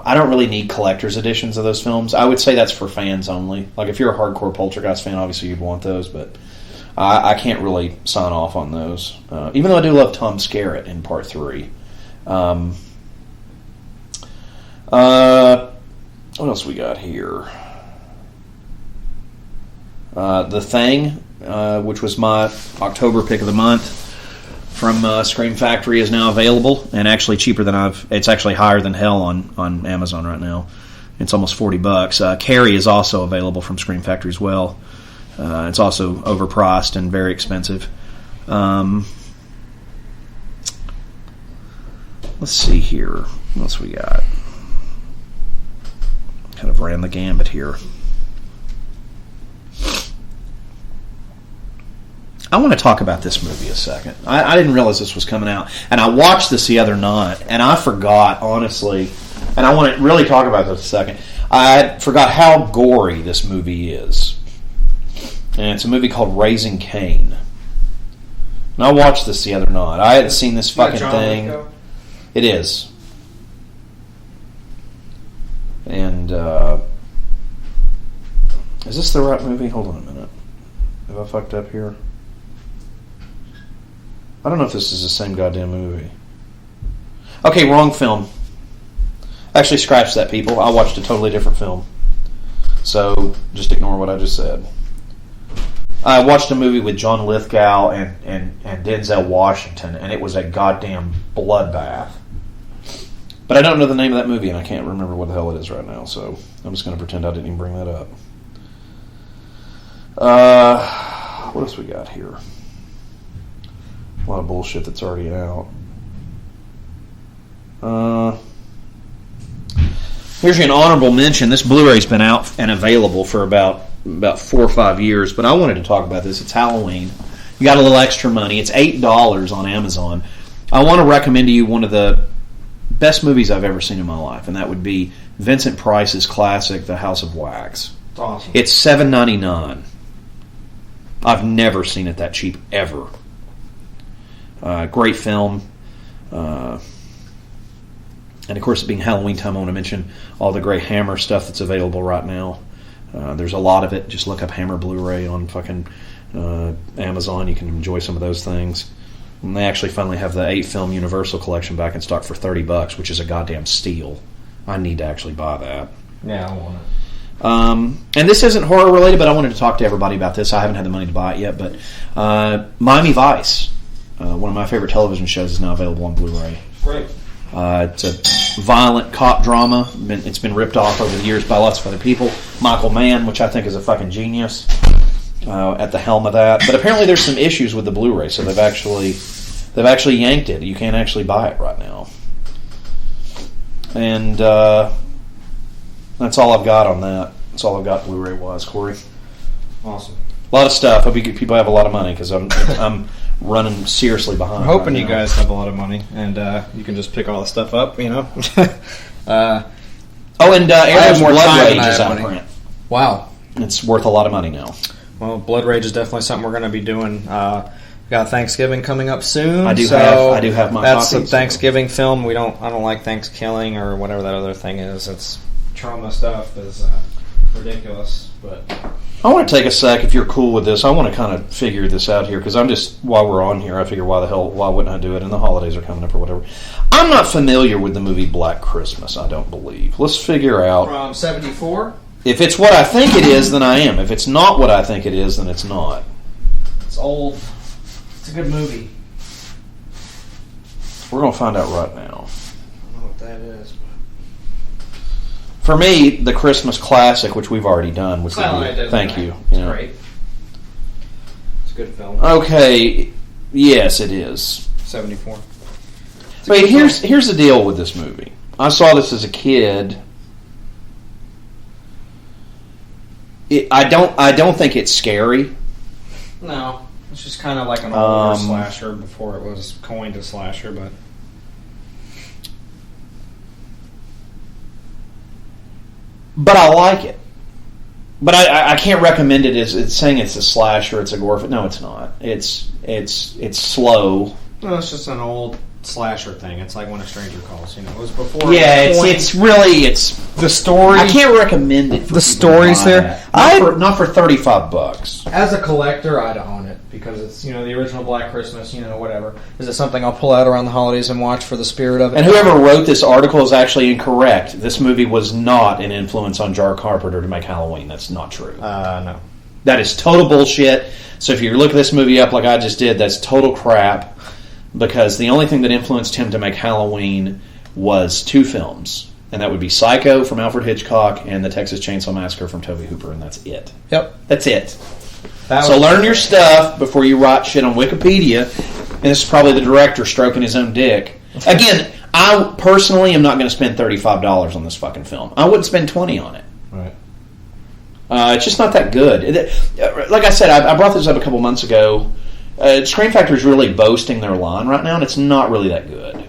I don't really need collector's editions of those films. I would say that's for fans only. Like, if you're a hardcore Poltergeist fan, obviously you'd want those, but I can't really sign off on those. Even though I do love Tom Skerritt in Part 3. What else we got here? The Thing, which was my October pick of the month from Scream Factory, is now available and actually cheaper than it's actually higher than hell on Amazon right now. It's almost $40. Carrie is also available from Scream Factory as well. It's also overpriced and very expensive. Let's see here. What else we got? Kind of ran the gambit here. I want to talk about this movie a second. I didn't realize this was coming out. And I watched this the other night, and I forgot, honestly, and I want to really talk about this a second. I forgot how gory this movie is. And it's a movie called Raising Cain. And I watched this the other night. I hadn't seen this fucking thing. It is. And, is this the right movie? Hold on a minute. Have I fucked up here? I don't know if this is the same goddamn movie. Okay, wrong film. Actually, scratch that, people. I watched a totally different film. So, just ignore what I just said. I watched a movie with John Lithgow and Denzel Washington, and it was a goddamn bloodbath. But I don't know the name of that movie, and I can't remember what the hell it is right now, so I'm just going to pretend I didn't even bring that up. What else we got here? A lot of bullshit that's already out. Here's an honorable mention. This Blu-ray's been out and available for about 4 or 5 years, but I wanted to talk about this. It's Halloween. You got a little extra money. It's $8 on Amazon. I want to recommend to you one of the best movies I've ever seen in my life, and that would be Vincent Price's classic, The House of Wax. It's awesome. It's $7.99. I've never seen it that cheap, ever. Great film. And of course, it being Halloween time, I want to mention all the great Hammer stuff that's available right now. There's a lot of it. Just look up Hammer Blu-ray on fucking Amazon. You can enjoy some of those things. And they actually finally have the 8-film Universal collection back in stock for $30, which is a goddamn steal. I need to actually buy that. Yeah, I want it. And this isn't horror related, but I wanted to talk to everybody about this. I haven't had the money to buy it yet, but Miami Vice, one of my favorite television shows, is now available on Blu-ray. Great. It's violent cop drama. It's been ripped off over the years by lots of other people. Michael Mann, which I think is a fucking genius, at the helm of that. But apparently there's some issues with the Blu-ray, so they've actually yanked it. You can't actually buy it right now. And that's all I've got on that. That's all I've got Blu-ray-wise, Corey. Awesome. A lot of stuff. I hope people have a lot of money, because I'm running seriously behind. I'm hoping right you now. guys have a lot of money, and you can just pick all the stuff up, you know. Arrow's more Blood time Rage than I is have out of money. print. Wow. It's worth a lot of money now. Well, Blood Rage is definitely something we're going to be doing. We got Thanksgiving coming up soon. I do have my That's copy, a Thanksgiving film. I don't like Thanksgiving or whatever that other thing is. It's trauma stuff is ridiculous, but. I want to take a sec, if you're cool with this. I want to kind of figure this out here, because I'm just, while we're on here, I figure why wouldn't I do it, and the holidays are coming up or whatever. I'm not familiar with the movie Black Christmas, I don't believe. Let's figure out. From 74? If it's what I think it is, then I am. If it's not what I think it is, then it's not. It's old. It's a good movie. We're going to find out right now. I don't know what that is, but. For me, the Christmas classic, which we've already done, which thank you. It's great. It's a good film. Okay, yes, it is. 74. But here's the deal with this movie. I saw this as a kid. I don't think it's scary. No, it's just kind of like an older slasher before it was coined a slasher, but. But I like it. But I can't recommend it as it's saying it's a slasher, it's a gore film. No, it's not. It's slow. No, it's just an old slasher thing. It's like When a Stranger Calls. You know, it was before. Yeah, it's the story. I can't recommend it. The story's there. Not for $35. As a collector, I'd own it because it's the original Black Christmas. Whatever. Is it something I'll pull out around the holidays and watch for the spirit of it? And whoever wrote this article is actually incorrect. This movie was not an influence on Jar Carpenter to make Halloween. That's not true. No. That is total bullshit. So if you look this movie up like I just did, that's total crap. Because the only thing that influenced him to make Halloween was two films. And that would be Psycho from Alfred Hitchcock and The Texas Chainsaw Massacre from Tobe Hooper, and that's it. Yep. That's it. So learn your stuff before you write shit on Wikipedia. And this is probably the director stroking his own dick. Again, I personally am not going to spend $35 on this fucking film. I wouldn't spend $20 on it. Right. It's just not that good. Like I said, I brought this up a couple months ago. Scream Factory's really boasting their line right now, and it's not really that good.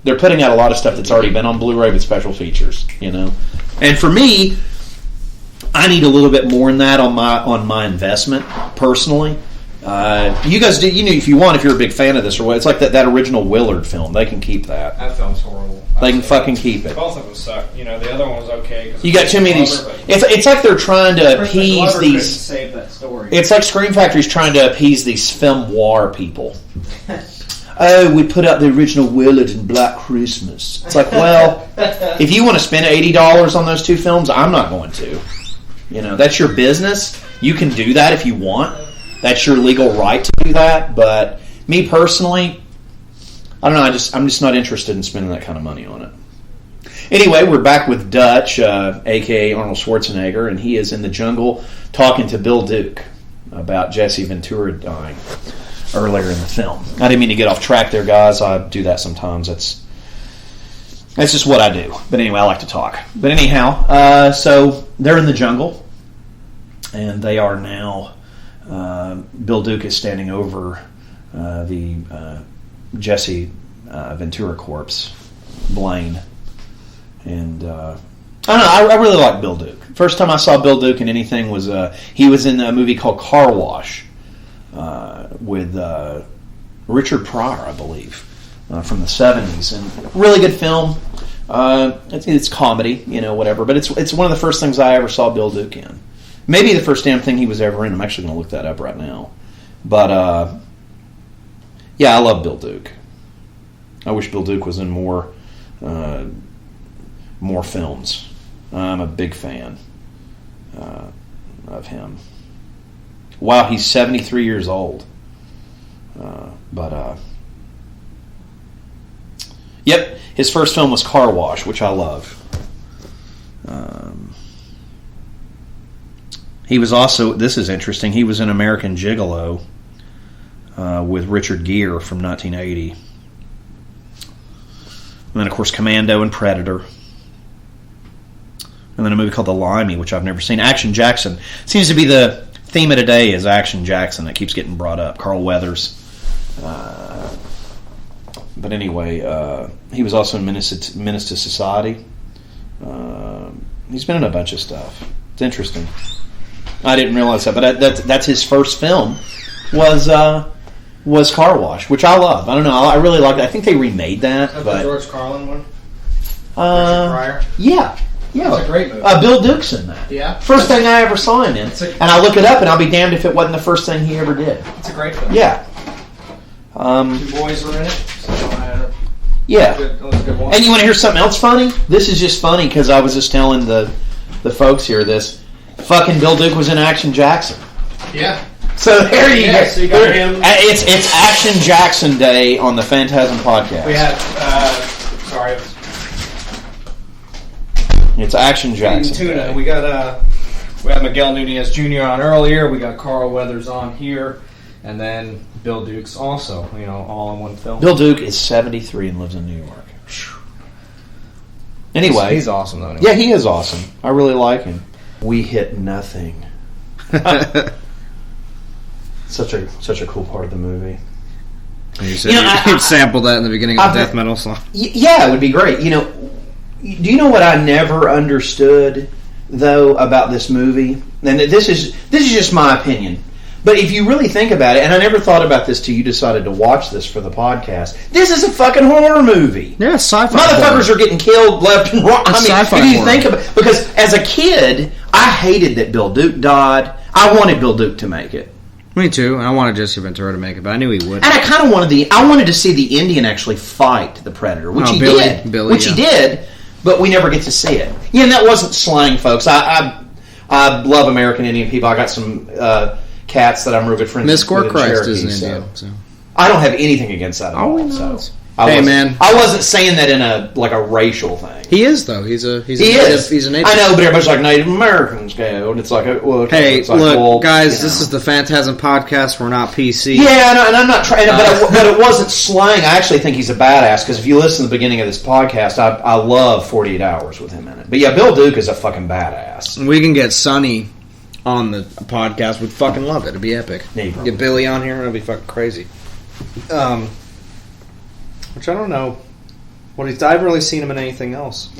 They're putting out a lot of stuff that's already been on Blu-ray with special features, And for me, I need a little bit more than that on my investment personally. You guys do, if you want, if you're a big fan of this or what, it's like that original Willard film. They can keep that. That film's horrible. They can fucking keep it. Both of them suck. The other one was okay. You got too many of these. It's like they're trying to appease these. Save that story. It's like Scream Factory's trying to appease these film noir people. Oh, we put out the original Willard and Black Christmas. It's like, well, if you want to spend $80 on those two films, I'm not going to. That's your business. You can do that if you want. That's your legal right to do that. But me personally, I don't know. I'm just not interested in spending that kind of money on it. Anyway, we're back with Dutch, a.k.a. Arnold Schwarzenegger, and he is in the jungle talking to Bill Duke about Jesse Ventura dying earlier in the film. I didn't mean to get off track there, guys. I do that sometimes. That's just what I do. But anyway, I like to talk. But anyhow, so they're in the jungle, and they are now... Bill Duke is standing over the Jesse Ventura corpse, Blaine. And I don't know, I really like Bill Duke. First time I saw Bill Duke in anything was he was in a movie called Car Wash with Richard Pryor, I believe, from the 70s. And really good film. It's comedy, whatever. But it's one of the first things I ever saw Bill Duke in. Maybe the first damn thing he was ever in. I'm actually going to look that up right now. But, yeah, I love Bill Duke. I wish Bill Duke was in more films. I'm a big fan of him. Wow, he's 73 years old. But Yep, his first film was Car Wash, which I love. He was also, this is interesting, he was in American Gigolo with Richard Gere from 1980. And then, of course, Commando and Predator. And then a movie called The Limey, which I've never seen. Action Jackson. Seems to be the theme of today is Action Jackson. That keeps getting brought up. Carl Weathers. But anyway, he was also in Menace to Society. He's been in a bunch of stuff. It's interesting. I didn't realize that, but that's his first film was Car Wash, which I love. I don't know. I really like it. I think they remade that. Is that but the George Carlin one? Pryor? Yeah. It's a great movie. Bill Duke's in that. Yeah. First thing I ever saw him in. And I look it up, and I'll be damned if it wasn't the first thing he ever did. It's a great film. Yeah. 2 boys were in it. So yeah. Good one. And you want to hear something else funny? This is just funny because I was just telling the folks here this. Fucking Bill Duke was in Action Jackson. Yeah. So there you go. So you got him. It's Action Jackson Day on the Phantasm Podcast. We had, It's Action Jackson Tuna. Day. We got Miguel Nunez Jr. on earlier. We got Carl Weathers on here, and then Bill Duke's also. All in one film. Bill Duke is 73 and lives in New York. Anyway, he's awesome though. Anyway. Yeah, he is awesome. I really like him. We hit nothing. Such a cool part of the movie. You said you'd sample that in the beginning of the death metal song. Yeah, it would be great. Do you know what I never understood though about this movie? And this is just my opinion. But if you really think about it, and I never thought about this till you decided to watch this for the podcast, this is a fucking horror movie. Yeah, sci-fi. Motherfuckers are getting killed left and right. Sci-fi if you horror. think about it, because as a kid, I hated that Bill Duke died. I wanted Bill Duke to make it. Me too, and I wanted Jesse Ventura to make it, but I knew he would. And I kind of wanted to see the Indian actually fight the Predator, which he did. He did, but we never get to see it. Yeah, and that wasn't slang, folks. I love American Indian people. I got some cats that I'm real good friends with. Miss Gore Christ is an Cherokee, Indian. So. I don't have anything against that at all. So. Man, I wasn't saying that in a racial thing. He is though. He's a native. I know, but everybody's like Native Americans go, and it's like, hey, it's like, look, guys, this is the Phantasm Podcast. We're not PC. Yeah, and I'm not trying, but it wasn't slang. I actually think he's a badass because if you listen to the beginning of this podcast, I love 48 Hours with him in it. But yeah, Bill Duke is a fucking badass. We can get Sonny on the podcast. We'd fucking love it. It'd be epic. Get Billy on here. It'd be fucking crazy. Which I don't know. I haven't really seen him in anything else.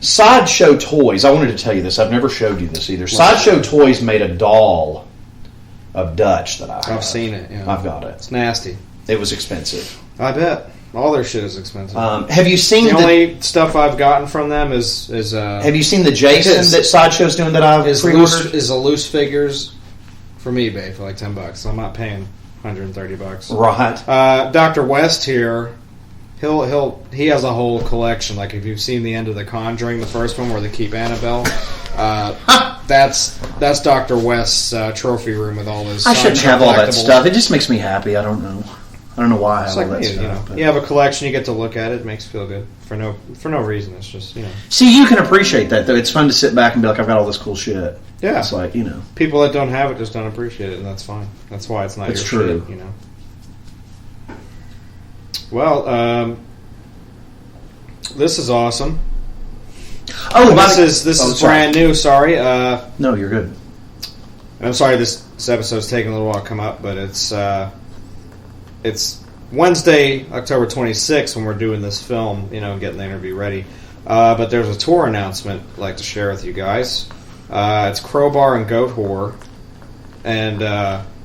Sideshow Toys. I wanted to tell you this. I've never showed you this either. Sideshow Toys made a doll of Dutch that I have. I've seen it. Yeah. I've got it. It's nasty. It was expensive. I bet. All their shit is expensive. Have you seen the only stuff I've gotten from them is have you seen the Jason that Sideshow's doing that I've pre-ordered? Is a loose figures from eBay for like $10. So I'm not paying $130. Right. Dr. West here, he has a whole collection. Like if you've seen the end of The Conjuring, the first one where they keep Annabelle, that's Dr. West's trophy room with all his. I shouldn't have all that stuff. It just makes me happy. I don't know why I have all that stuff. You have a collection, you get to look at it. It makes you feel good for no reason. It's just See, you can appreciate that though. It's fun to sit back and be like, I've got all this cool shit. Yeah, it's like people that don't have it just don't appreciate it, and that's fine. That's why it's not. It's your true. Shit, Well, this is awesome. Oh, this is brand new. Sorry. No, you're good. I'm sorry. This episode's taking a little while to come up, but it's Wednesday, October 26th when we're doing this film. Getting the interview ready. But there's a tour announcement I'd like to share with you guys. It's Crowbar and Goat Whore, and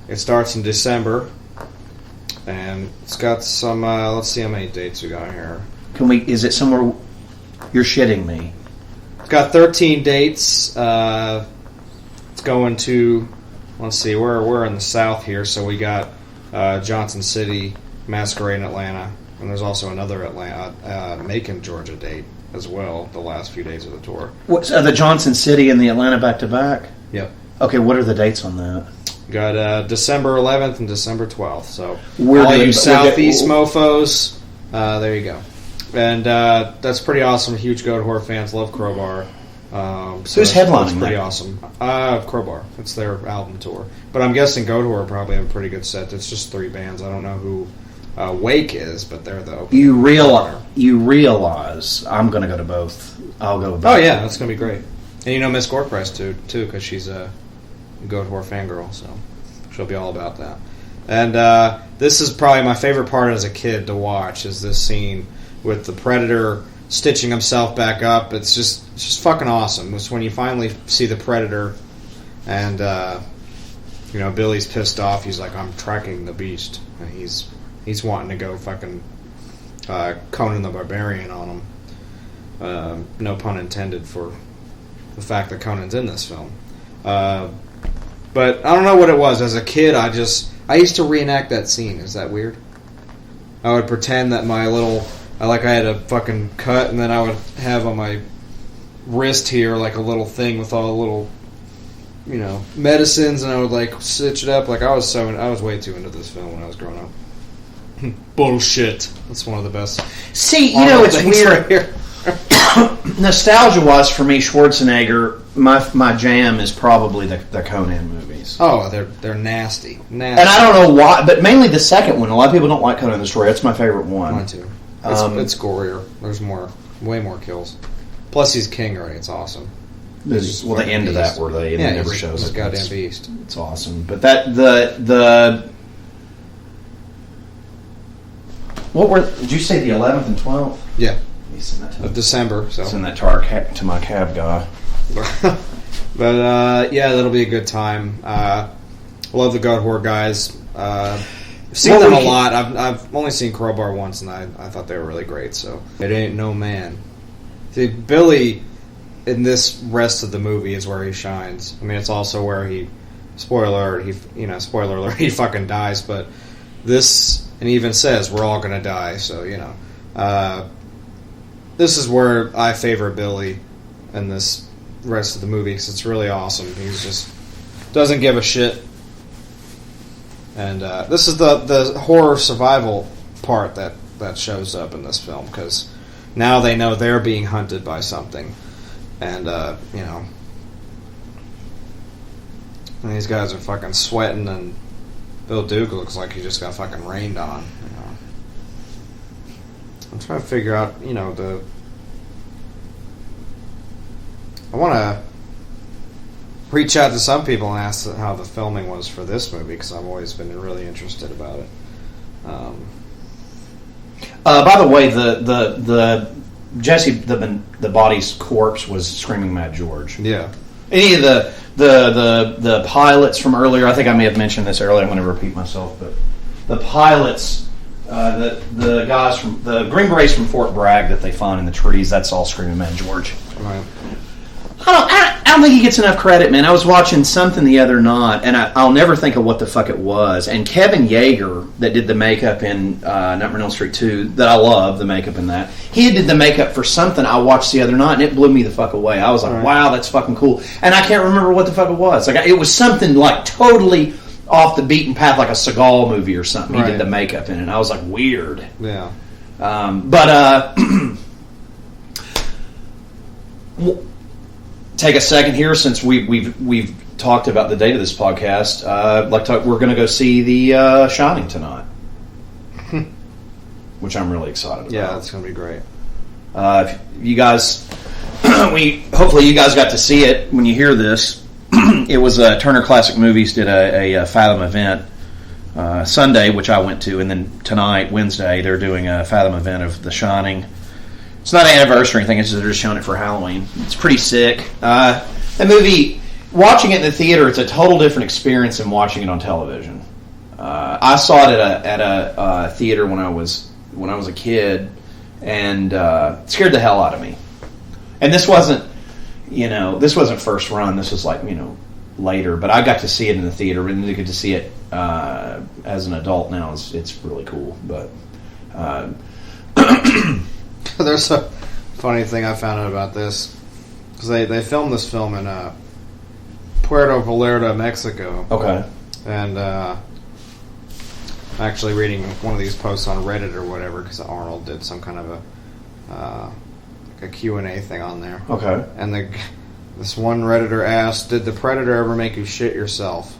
it starts in December. And it's got some. Let's see how many dates we got here. Is it somewhere? You're shitting me. It's got 13 dates. It's going to. Let's see. We're in the South here, so we got Johnson City, Masquerade in Atlanta, and there's also another Macon, Georgia date as well. The last few days of the tour. What's the Johnson City and the Atlanta back to back? Yep. Okay, what are the dates on that? Got December 11th and December 12th. So all you Southeast mofos, there you go. And that's pretty awesome. Huge Goat Horror fans love Crowbar. So who's headlining? That's pretty that? awesome. Crowbar. It's their album tour. But I'm guessing Goat Horror probably have a pretty good set. It's just 3 bands. I don't know who Wake is, but they're the opening. You realize I'm going to go to both. I'll go with both. Oh yeah, that's going to be great. And you know Miss Gorprice too, because she's a Goat Horror fangirl, so she'll be all about that. And this is probably my favorite part as a kid to watch, is this scene with the Predator stitching himself back up. It's just fucking awesome. It's when you finally see the Predator, and Billy's pissed off. He's like, I'm tracking the beast. And he's wanting to go fucking Conan the Barbarian on him. No pun intended for the fact that Conan's in this film. But I don't know what it was. As a kid, I used to reenact that scene. Is that weird? I would pretend that I had a fucking cut, and then I would have on my wrist here like a little thing with all the little, medicines, and I would like stitch it up. Like I was way too into this film when I was growing up. Bullshit. That's one of the best. See, it's weird. Right here. Nostalgia-wise, for me, Schwarzenegger, my jam is probably the Conan movies. Oh, they're nasty. And I don't know why, but mainly the second one. A lot of people don't like Conan the Destroyer. That's my favorite one. Mine too. It's gorier. There's way more kills. Plus, he's king, right? It's awesome. The end of that where they never shows he's it. Goddamn beast. It's awesome. But did you say the 11th and 12th? Yeah. Send that of December. So send that to my cab guy. But that'll be a good time. Love the Goat Horror guys. I've seen them a lot. I've only seen Crowbar once, and I thought they were really great. So it ain't no man. See, Billy in this rest of the movie is where he shines. I mean, it's also where spoiler alert, he fucking dies. But this, and he even says we're all gonna die. So this is where I favor Billy in this rest of the movie, because it's really awesome. He's just doesn't give a shit. And this is the horror survival part that shows up in this film, because now they know they're being hunted by something. And, and these guys are fucking sweating, and Bill Duke looks like he just got fucking rained on. I'm trying to figure out, I want to reach out to some people and ask how the filming was for this movie, because I've always been really interested about it. By the way, the Jesse the body's corpse was Screaming Mad George. Yeah. Any of the pilots from earlier, I think I may have mentioned this earlier, I'm going to repeat myself, but the pilots, the guys from the Green Berets from Fort Bragg that they find in the trees, that's all Screaming Mad George. Right. I don't think he gets enough credit, man. I was watching something the other night, and I'll never think of what the fuck it was. And Kevin Yeager, that did the makeup in Nightmare on Elm Street 2, that I love, the makeup in that, he did the makeup for something I watched the other night, and it blew me the fuck away. I was like, wow, that's fucking cool. And I can't remember what the fuck it was. Like, it was something like totally off the beaten path, like a Seagal movie or something. He did the makeup in it, and I was like, weird. Yeah. Take a second here, since we've talked about the date of this podcast. We're going to go see The Shining tonight, which I'm really excited about. Yeah, it's going to be great. You guys, hopefully you guys got to see it when you hear this. It was Turner Classic Movies did a Fathom event Sunday, which I went to, and then tonight, Wednesday, they're doing a Fathom event of The Shining. It's not an anniversary or anything, it's just they're just showing it for Halloween. It's pretty sick. The movie, watching it in the theater, it's a total different experience than watching it on television. I saw it at a theater when I was a kid, and it scared the hell out of me. And this wasn't first run. This was later. But I got to see it in the theater, and to get to see it as an adult now it's really cool. But there's a funny thing I found out about this, because they filmed this film in Puerto Vallarta, Mexico. Okay. And actually reading one of these posts on Reddit or whatever, because Arnold did some kind of a a Q&A thing on there. Okay. And this one Redditor asked, "Did the Predator ever make you shit yourself?"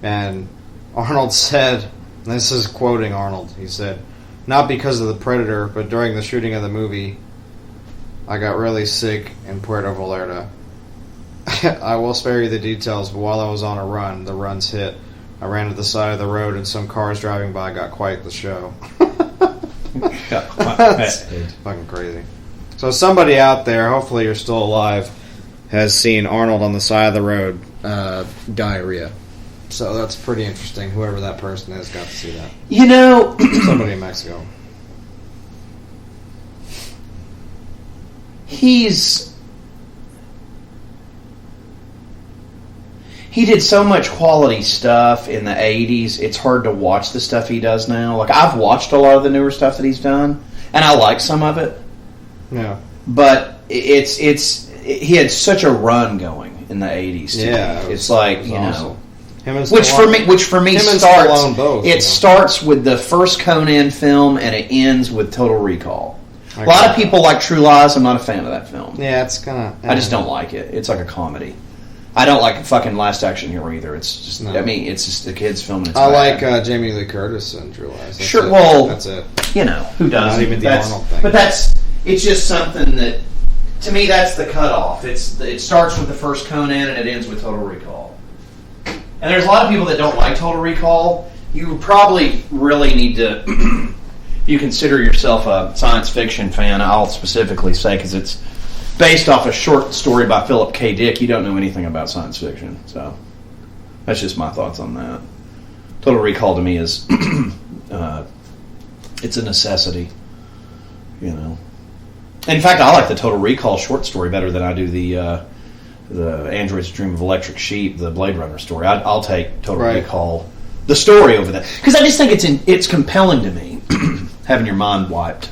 And Arnold said, and this is quoting Arnold, he said, "Not because of the Predator, but during the shooting of the movie, I got really sick in Puerto Vallarta. I will spare you the details, but while I was on a run, the runs hit. I ran to the side of the road and some cars driving by got quite the show." That's fucking crazy. So somebody out there, hopefully you're still alive, has seen Arnold on the side of the road, diarrhea. So that's pretty interesting. Whoever that person is got to see that. You know... Somebody in Mexico. He did so much quality stuff in the 80s, it's hard to watch the stuff he does now. Like, I've watched a lot of the newer stuff that he's done, and I like some of it. Yeah. But he had such a run going in the 80s. Yeah. It's like, it you awesome. know... Him and Which for me starts... both, it starts with the first Conan film, and it ends with Total Recall. A lot of people like True Lies. I'm not a fan of that film. Yeah, it's kind of... I just don't like it. It's like a comedy. I don't like fucking Last Action Hero either. It's just, I mean, it's just a kid's film. And it's I bad. like Jamie Lee Curtis in True Lies. Sure, well, that's it. You know, who doesn't? Not even the Arnold thing. But it's just something that, to me, that's the cutoff. It starts with the first Conan and it ends with Total Recall. And there's a lot of people that don't like Total Recall. You probably really need to, if you consider yourself a science fiction fan, I'll specifically say, because it's based off a short story by Philip K. Dick, you don't know anything about science fiction. So that's just my thoughts on that. Total Recall to me is it's a necessity, you know. In fact, I like the Total Recall short story better than I do the Android's Dream of Electric Sheep, the Blade Runner story. I'll take Total Recall, the story, over that, because I just think it's compelling to me, having your mind wiped.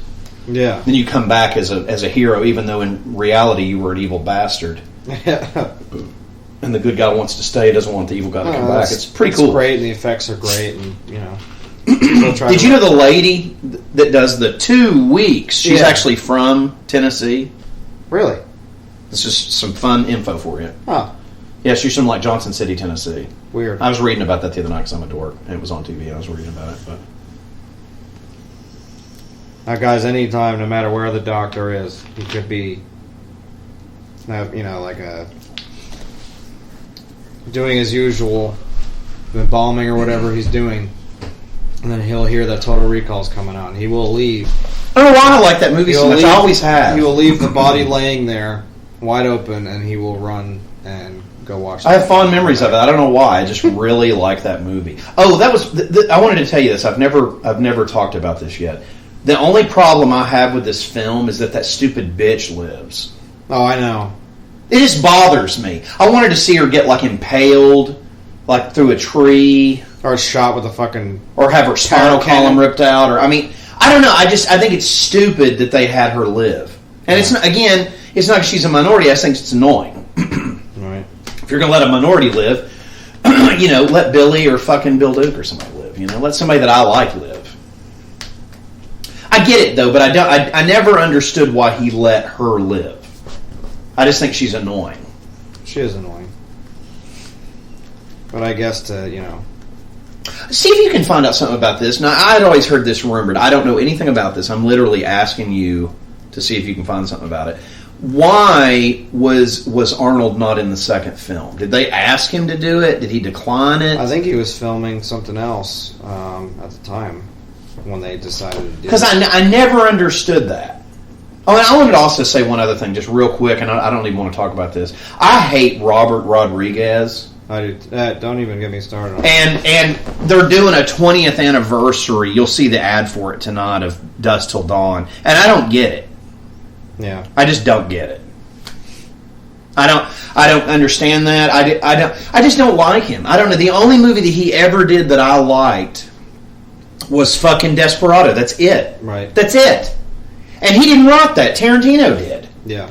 Yeah. Then you come back as a hero, even though in reality you were an evil bastard. And the good guy wants to stay, doesn't want the evil guy to come back. It's pretty cool. It's great, and the effects are great, and, you know. Did you know the lady that does the 2 weeks, she's actually from Tennessee? Really? This is some fun info for you. Oh. Yeah, she's from, like, Johnson City, Tennessee. Weird. I was reading about that the other night because I'm a dork, and it was on TV. I was reading about it, but... Now, guys, anytime, no matter where the doctor is, he could be, you know, like doing his usual, embalming or whatever he's doing, and then he'll hear that Total Recall's coming out, and he will leave. I don't know why I like that movie so much. I always have. He will leave the body laying there, wide open, and he will run and go watch. I have fond memories of it. I don't know why. I just really like that movie. Oh, that was. I wanted to tell you this. I've never talked about this yet. The only problem I have with this film is that stupid bitch lives. Oh, I know. It just bothers me. I wanted to see her get, like, impaled, like, through a tree. Or shot with a fucking... Or have her spinal column ripped out. Or, I mean, I don't know. I think it's stupid that they had her live. And it's not, again, it's not because she's a minority. I think it's annoying. Right. If you're going to let a minority live, you know, let Billy or fucking Bill Duke or somebody live. You know, let somebody that I like live. I get it, though, but I never understood why he let her live. I just think she's annoying. She is annoying. But I guess you know... See if you can find out something about this. Now, I'd always heard this rumored. I don't know anything about this. I'm literally asking you to see if you can find something about it. Why was Arnold not in the second film? Did they ask him to do it? Did he decline it? I think he was filming something else at the time when they decided to do it. Because I never understood that. Oh, and I wanted to also say one other thing, just real quick, and I don't even want to talk about this. I hate Robert Rodriguez. I do. Don't even get me started on and they're doing a 20th anniversary. You'll see the ad for it tonight of Dusk Till Dawn, and I don't get it. Yeah, I just don't get it. I don't understand that. I just don't like him. I don't know. The only movie that he ever did that I liked was fucking Desperado. That's it. Right. That's it. And he didn't write that. Tarantino did. Yeah.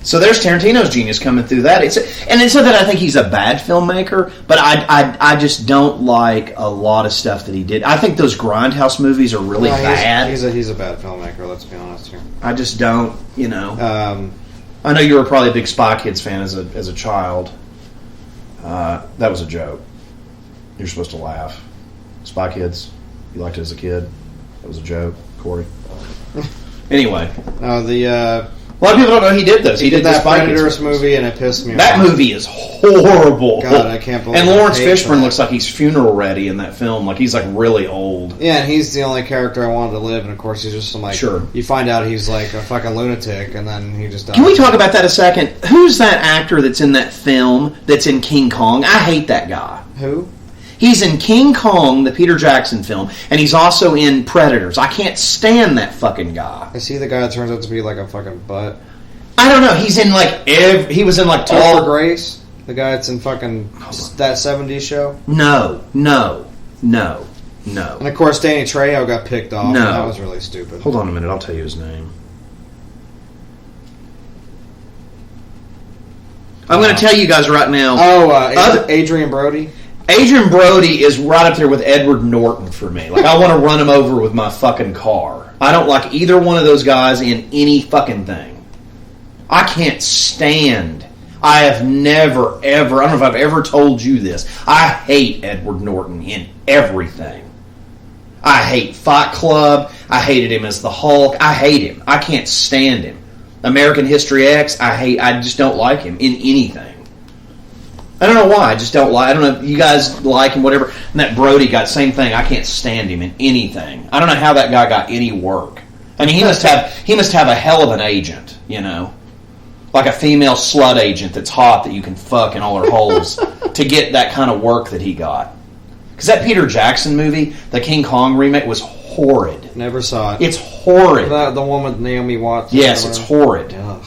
So there's Tarantino's genius coming through that. And it's not that I think he's a bad filmmaker, but I just don't like a lot of stuff that he did. I think those Grindhouse movies are really bad. He's a bad filmmaker, let's be honest here. I just don't, I know you were probably a big Spy Kids fan as a child. That was a joke. You're supposed to laugh. Spy Kids, you liked it as a kid. That was a joke, Corey. Anyway. A lot of people don't know he did this. He did that Predators movie, and it pissed me off. That movie is horrible. God, I can't believe. And Lawrence Fishburne looks like he's funeral ready in that film. Like he's like really old. Yeah, and he's the only character I wanted to live, and of course he's just like. Sure. You find out he's like a fucking lunatic, and then he just dies. Can we talk about that a second? Who's that actor that's in that film that's in King Kong? I hate that guy. Who? He's in King Kong, the Peter Jackson film, and he's also in Predators. I can't stand that fucking guy. Is he the guy that turns out to be like a fucking butt? I don't know. He's in like he was in like Topher Grace, the guy that's in fucking that '70s show. No. And of course, Danny Trejo got picked off. No, that was really stupid. Hold on a minute. I'll tell you his name. I'm going to tell you guys right now. Oh, Adrian Brody. Adrian Brody is right up there with Edward Norton for me. Like, I want to run him over with my fucking car. I don't like either one of those guys in any fucking thing. I can't stand. I have never, ever, I don't know if I've ever told you this, I hate Edward Norton in everything. I hate Fight Club. I hated him as the Hulk. I hate him. I can't stand him. American History X, I just don't like him in anything. I don't know why. I just don't like. I don't know if you guys like him, whatever. And that Brody got same thing. I can't stand him in anything. I don't know how that guy got any work. I mean, he must have a hell of an agent, like a female slut agent that's hot that you can fuck in all her holes to get that kind of work that he got. Because that Peter Jackson movie, the King Kong remake, was horrid. Never saw it. It's horrid. The one with Naomi Watts. Yes, it's horrid. Ugh.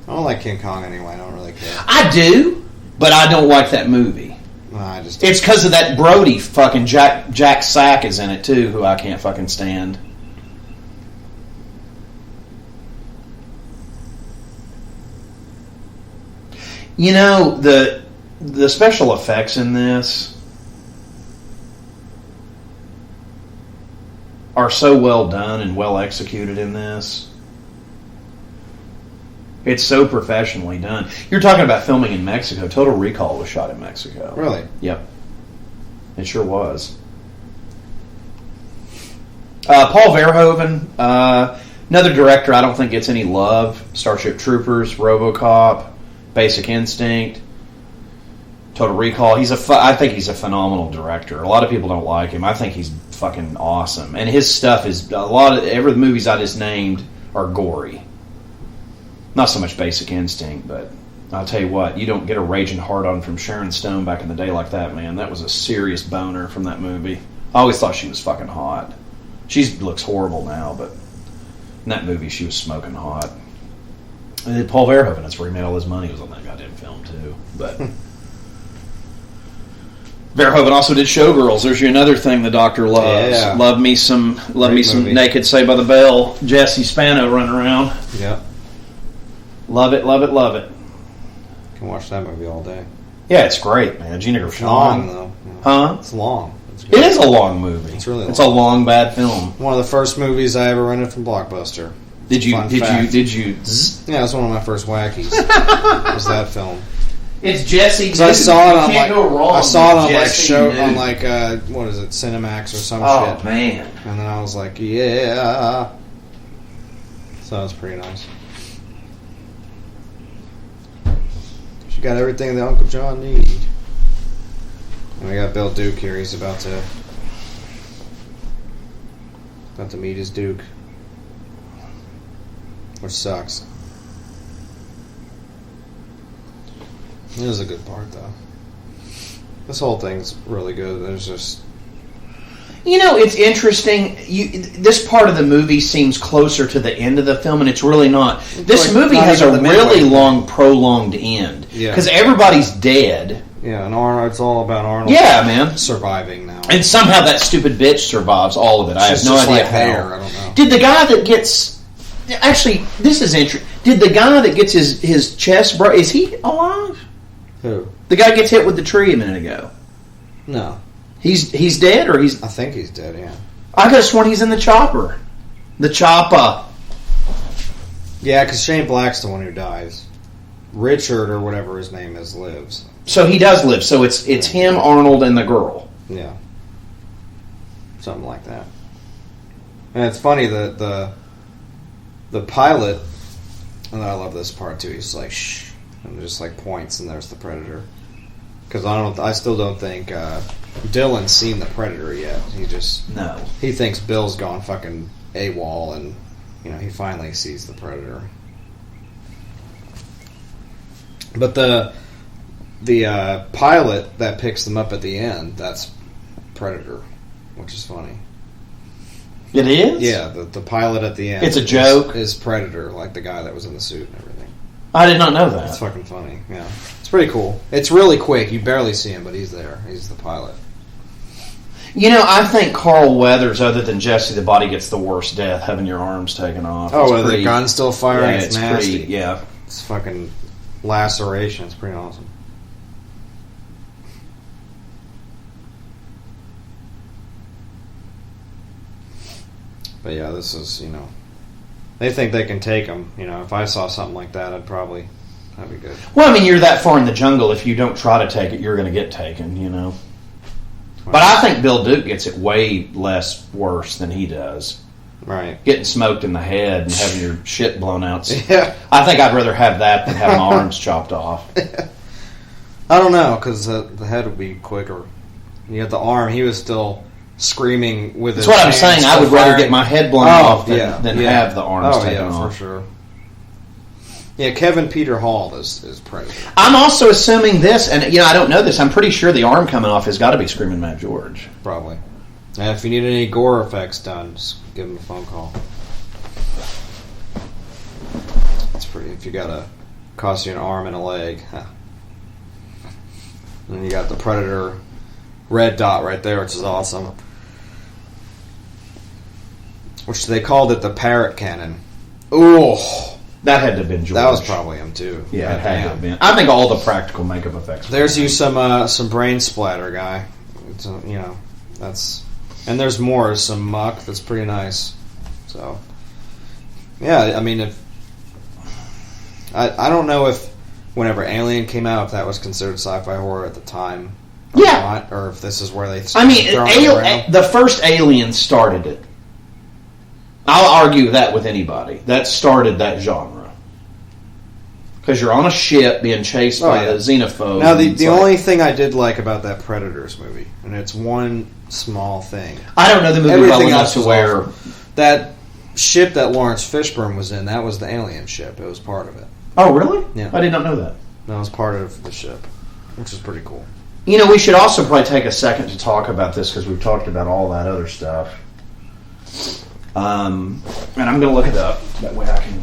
I don't like King Kong anyway. I don't really care. I do. But I don't like that movie. It's because of that Brody fucking Jack Sack is in it too, who I can't fucking stand. The special effects in this are so well done and well executed in this. It's so professionally done. You're talking about filming in Mexico. Total Recall was shot in Mexico. Really? Yep. It sure was. Paul Verhoeven, another director I don't think gets any love. Starship Troopers, RoboCop, Basic Instinct, Total Recall. I think he's a phenomenal director. A lot of people don't like him. I think he's fucking awesome. And his stuff is every movies I just named are gory. Not so much Basic Instinct, but I'll tell you what, you don't get a raging hard-on from Sharon Stone back in the day like that, man. That was a serious boner from that movie. I always thought she was fucking hot. She looks horrible now, but in that movie she was smoking hot. And then Paul Verhoeven, that's where he made all his money, was on that goddamn film too. But Verhoeven also did Showgirls. There's another thing the Doctor loves. Yeah. Love me some Naked Saved by the Bell. Jesse Spano running around. Yeah. Love it, love it, love it. Can watch that movie all day. Yeah, it's great, man. Gina Gershon. It's long, though. Huh? It's long. It is a long movie. It's really long. It's a long, bad film. One of the first movies I ever rented from Blockbuster. Did you? Yeah, it was one of my first wackies. Was that film? It's Jesse. Because I saw it on can't go wrong. I saw it on Jesse on what is it, Cinemax or some shit. Oh man! And then I was like, yeah. So that was pretty nice. She got everything that Uncle John needed. And we got Bill Duke here. He's about to meet his Duke, which sucks. It was a good part, though. This whole thing's really good. There's just... it's interesting. This part of the movie seems closer to the end of the film, and it's really not. This movie has a really long, prolonged end. Yeah. Because everybody's dead. Yeah, and it's all about Arnold. Yeah, man. Surviving now. And somehow that stupid bitch survives all of it. I have no idea how. I don't know. Did the guy that gets Actually, this is interesting. Did the guy that gets his chest broke, is he alive? Who? The guy gets hit with the tree a minute ago. No. He's dead, or he's... I think he's dead, yeah. I could have sworn he's in the chopper. The chopper. Yeah, because Shane Black's the one who dies. Richard, or whatever his name is, lives. So he does live. So it's him, Arnold, and the girl. Yeah. Something like that. And it's funny that the pilot, and I love this part too, he's like, shh, and just like points, and there's the Predator. Because I still don't think Dylan's seen the Predator yet. He thinks Bill's gone fucking AWOL, and he finally sees the Predator. But the pilot that picks them up at the end, that's Predator, which is funny. It is? Yeah, the pilot at the end. It's a joke? Is Predator, like the guy that was in the suit and everything. I did not know that. It's fucking funny, yeah. It's pretty cool. It's really quick. You barely see him, but he's there. He's the pilot. I think Carl Weathers, other than Jesse the Body, gets the worst death, having your arms taken off. Oh, the gun's still firing? Yeah, it's nasty. Pretty, yeah. It's fucking laceration. It's pretty awesome. But yeah, this is, they think they can take them. If I saw something like that, that'd be good. Well, I mean, you're that far in the jungle. If you don't try to take it, you're going to get taken, But I think Bill Duke gets it way less worse than he does. Right. Getting smoked in the head and having your shit blown out. Yeah. I think I'd rather have that than have my arms chopped off. I don't know, because the head would be quicker. You had the arm, he was still screaming with his That's what I'm saying. I would rather get my head blown off than have the arms taken off. For sure. Yeah, Kevin Peter Hall is Predator. I'm also assuming this, and I don't know this, I'm pretty sure the arm coming off has got to be Screaming Mad George. Probably. And if you need any gore effects done, just give him a phone call. It's pretty, if you gotta cost you an arm and a leg. Huh. And you got the Predator red dot right there, which is awesome. Which they called it the parrot cannon. Ooh. That had to have been George. That was probably him too. Yeah, it had to have been. I think all the practical makeup effects. There's you some brain splatter, guy. It's, that's, and there's more, some muck that's pretty nice. So, yeah, I mean, if I don't know if whenever Alien came out, if that was considered sci-fi horror at the time, or not, or if this is where they. I mean, the first Alien started it. I'll argue that with anybody. That started that genre. Because you're on a ship being chased by a xenophobe. Now, the only thing I did like about that Predators movie, and it's one small thing. I don't know the movie well enough to where... That ship that Lawrence Fishburne was in, that was the alien ship. It was part of it. Oh, really? Yeah. I did not know that. That was part of the ship, which is pretty cool. We should also probably take a second to talk about this because we've talked about all that other stuff. And I'm going to look it up. That way I can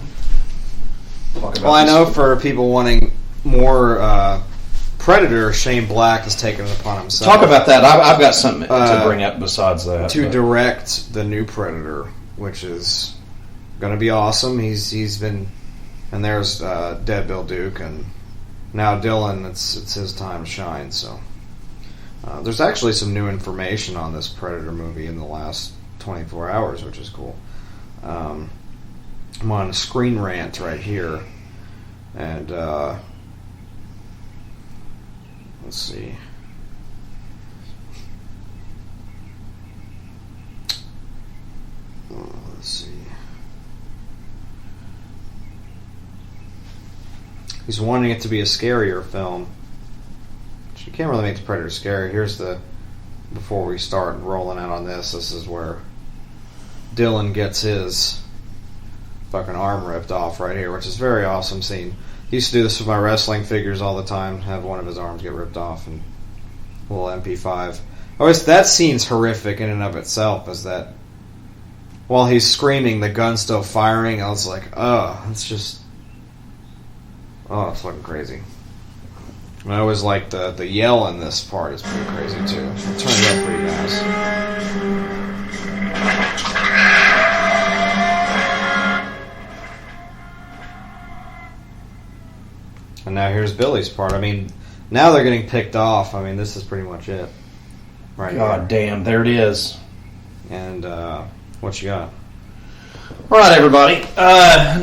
talk about I know for people wanting more Predator, Shane Black has taken it upon himself. Talk about that. I've got something to bring up besides that. To direct the new Predator, which is going to be awesome. He's been... And there's Dead Bill Duke, and now Dylan, it's his time to shine. So there's actually some new information on this Predator movie in the last 24 hours, which is cool. I'm on Screen Rant right here, and let's see. Let's see. He's wanting it to be a scarier film. You can't really make the Predator scary. Here's before we start rolling out on this is where Dylan gets his fucking arm ripped off right here, which is a very awesome scene. He used to do this with my wrestling figures all the time, have one of his arms get ripped off, and a little MP5. That scene's horrific in and of itself, is that while he's screaming, the gun's still firing. I was like, it's just... Oh, it's fucking crazy. And I always like the yell in this part is pretty crazy too. I'll turn it up for you guys. And now here's Billy's part. I mean, now they're getting picked off. I mean, this is pretty much it. Right. God damn, there it is. And what you got? All right, everybody.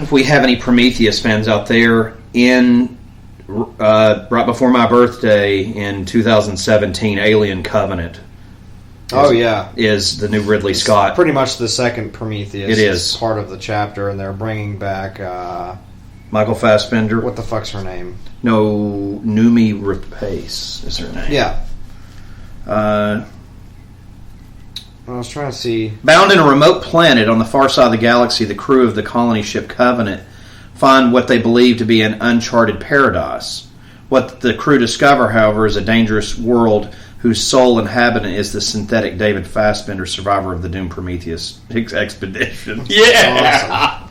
If we have any Prometheus fans out there, right before my birthday in 2017, Alien Covenant. Is the new Ridley Scott. Pretty much the second Prometheus. It is. Part of the chapter, and they're bringing back... Michael Fassbender. What the fuck's her name? No, Noomi Rapace is her name. Yeah. I was trying to see... Bound in a remote planet on the far side of the galaxy, the crew of the colony ship Covenant find what they believe to be an uncharted paradise. What the crew discover, however, is a dangerous world whose sole inhabitant is the synthetic David Fassbender, survivor of the doomed Prometheus expedition. Yeah! Awesome.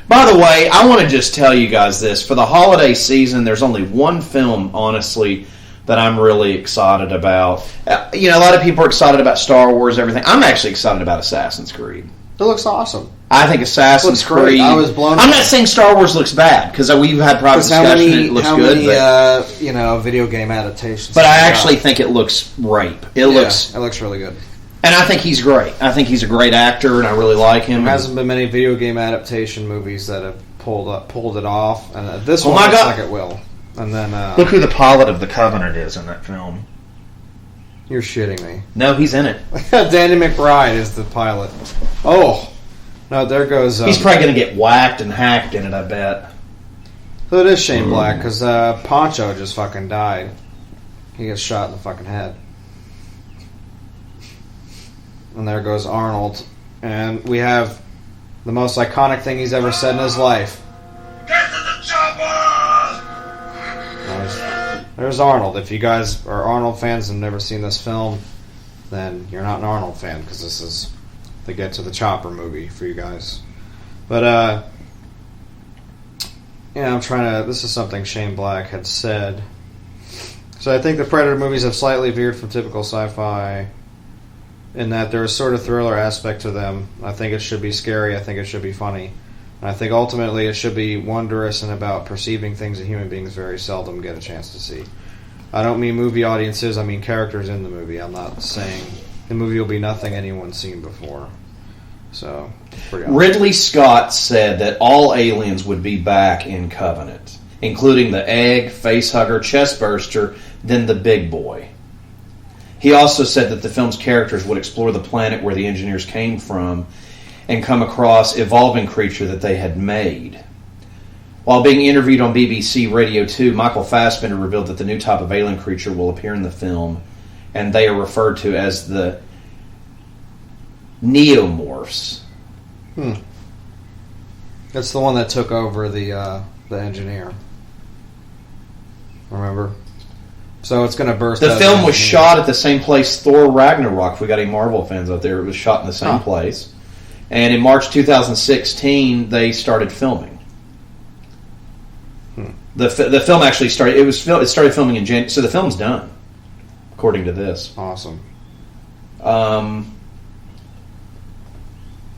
By the way, I want to just tell you guys this. For the holiday season, there's only one film, honestly, that I'm really excited about. A lot of people are excited about Star Wars, everything. I'm actually excited about Assassin's Creed. It looks awesome. I think Assassin's Creed... I was blown I'm not saying Star Wars looks bad, because we've had private discussion and it looks good. Video game adaptations. But I actually think it looks rape. It looks really good. And I think he's great. I think he's a great actor, and I really like him. There hasn't been many video game adaptation movies that have pulled it off, and this one looks like it will. And then look who the pilot of the Covenant is in that film. You're shitting me. No, he's in it. Danny McBride is the pilot. Oh no, there goes. He's probably going to get whacked and hacked in it, I bet. So it is Shane Black, because Poncho just fucking died. He gets shot in the fucking head. And there goes Arnold. And we have the most iconic thing he's ever said in his life. Get to the chopper! There's Arnold. If you guys are Arnold fans and never seen this film, then you're not an Arnold fan, because this is the Get to the Chopper movie for you guys. But, I'm trying to... This is something Shane Black had said. So I think the Predator movies have slightly veered from typical sci-fi in that there's sort of thriller aspect to them. I think it should be scary. I think it should be funny. And I think ultimately it should be wondrous and about perceiving things that human beings very seldom get a chance to see. I don't mean movie audiences. I mean characters in the movie. I'm not saying the movie will be nothing anyone's seen before. So, pretty awesome. Ridley Scott said that all aliens would be back in Covenant, including the egg, facehugger, chestburster, then the big boy. He also said that the film's characters would explore the planet where the engineers came from and come across evolving creature that they had made. While being interviewed on BBC Radio 2, Michael Fassbender revealed that the new type of alien creature will appear in the film, and they are referred to as the Neomorphs. That's the one that took over the engineer. Remember? So it's going to burst. The film was shot at the same place Thor Ragnarok. If we got any Marvel fans out there, it was shot in the same place. And in March 2016, they started filming. The film actually started. It started filming in January. So the film's done, according to this. Awesome.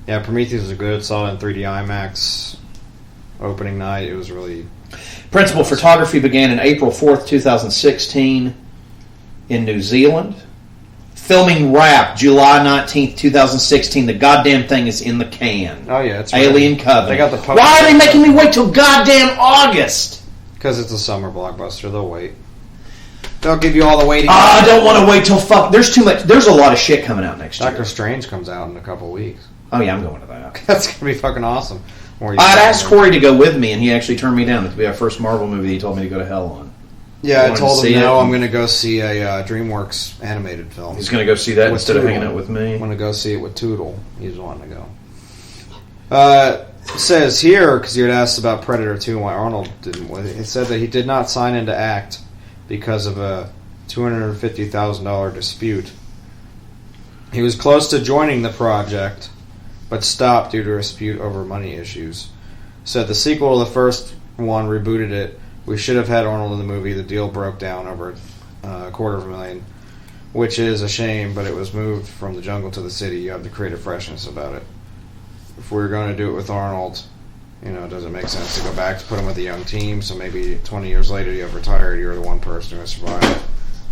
Yeah, Prometheus was good. Saw it in 3D IMAX opening night. It was really... Principal photography began in April 4th, 2016 in New Zealand. Filming wrapped July 19th, 2016. The goddamn thing is in the can. Oh, yeah. It's Alien Covenant. They got the poster. Why are they making me wait till goddamn August? Because it's a summer blockbuster. They'll wait. They'll give you all the waiting. I don't want to wait till fuck. There's too much. There's a lot of shit coming out next year. Doctor Strange comes out in a couple weeks. Oh, yeah, I'm going to that. That's going to be fucking awesome. I'd asked Corey to go with me, and he actually turned me down. It would be our first Marvel movie he told me to go to hell on. Yeah, I told him no, I'm going to go see a DreamWorks animated film. He's going to go see that instead of hanging out with me. I'm going to go see it with Tootle. He's wanting to go. It says here, because you had asked about Predator 2 and why Arnold didn't. It said that he did not sign into ACT because of a $250,000 dispute. He was close to joining the project, but stopped due to a dispute over money issues. Said the sequel to the first one rebooted it. We should have had Arnold in the movie. The deal broke down over $250,000, which is a shame, but it was moved from the jungle to the city. You have the creative freshness about it. If we were going to do it with Arnold, You know, it doesn't make sense to go back to put him with a young team. So maybe 20 years later, you have retired. You're the one person who has survived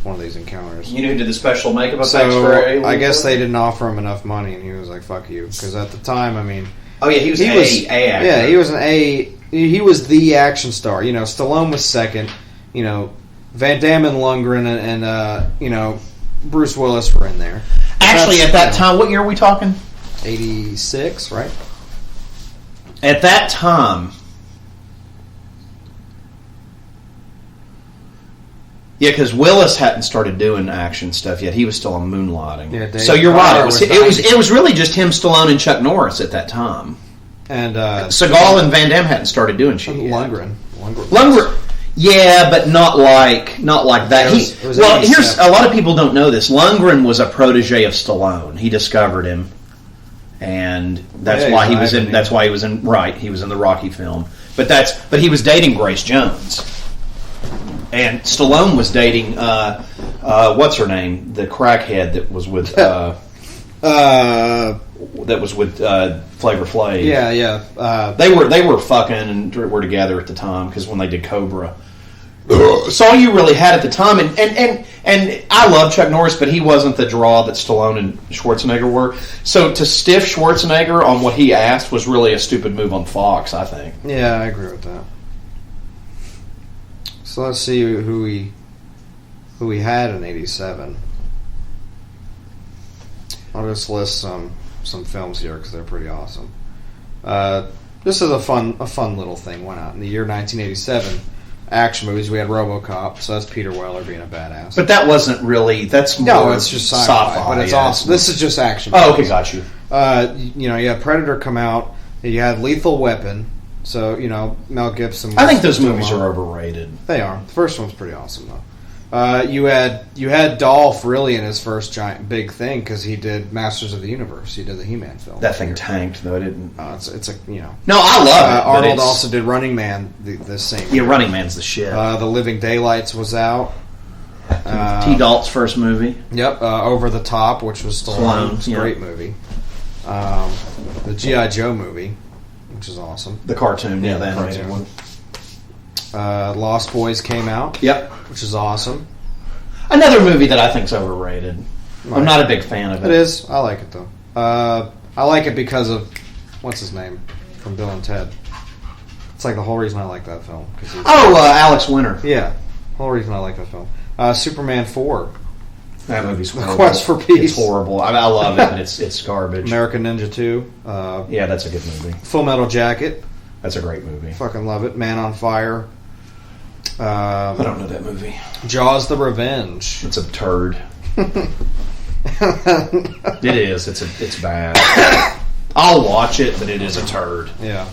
one of these encounters. You know who did the special makeup effects So for Alien? I guess they didn't offer him enough money, and he was like, "Fuck you," because at the time, I mean, oh yeah, he was A actor. Yeah, he was an A. He was the action star. You know, Stallone was second. You know, Van Damme and Lundgren and you know, Bruce Willis were in there. Actually, at that time, what year are we talking? 86, right? At that time, yeah, because Willis hadn't started doing action stuff yet. He was still on moonlighting. Yeah, so you're right. It was really just him, Stallone, and Chuck Norris at that time. And Seagal and Van Damme hadn't started doing shit yet. Lundgren. Yeah, but not like that. Here's a lot of people don't know this. Lundgren was a protege of Stallone. He discovered him, and that's why he was in. That's why he was in. Right, he was in the Rocky film. But he was dating Grace Jones, and Stallone was dating what's her name, the crackhead that was with Flavor Flav. Yeah. They were fucking and were together at the time because when they did Cobra. So all you really had at the time, and I love Chuck Norris, but he wasn't the draw that Stallone and Schwarzenegger were. So to stiff Schwarzenegger on what he asked was really a stupid move on Fox, I think. Yeah, I agree with that. So let's see who we had in '87. I'll just list some films here because they're pretty awesome. This is a fun little thing. Went out in the year 1987. Action movies. We had RoboCop, so that's Peter Weller being a badass. But that wasn't really. That's more it's just sci-fi, but it's awesome. This is just action. Oh, okay, got you. You know, you had Predator come out. You had Lethal Weapon. So you know, Mel Gibson. I think those movies are overrated. They are. The first one's pretty awesome though. You had Dolph really in his first giant big thing because he did Masters of the Universe. He did the He-Man film. That thing tanked though. It didn't. It's a you know. No, I love it. Arnold also did Running Man the same. Yeah, Running Man's the shit. The Living Daylights was out. T. Dalt's first movie. Yep. Over the Top, which was Stallone's great movie. The G.I. Joe movie, which is awesome. The cartoon, the animated one. Lost Boys came out. Yep. Which is awesome. Another movie that I think is overrated. Right. I'm not a big fan of it. It is. I like it, though. I like it because of... What's his name? From Bill and Ted. It's like the whole reason I like that film. Alex Winter. Yeah. The whole reason I like that film. Superman 4. That movie's horrible. Quest for Peace. It's horrible. I love it, but it's garbage. American Ninja 2. Yeah, that's a good movie. Full Metal Jacket. That's a great movie. Fucking love it. Man on Fire. I don't know that movie. Jaws: The Revenge. It's a turd. It is. It's bad. I'll watch it, but it is a turd. Yeah.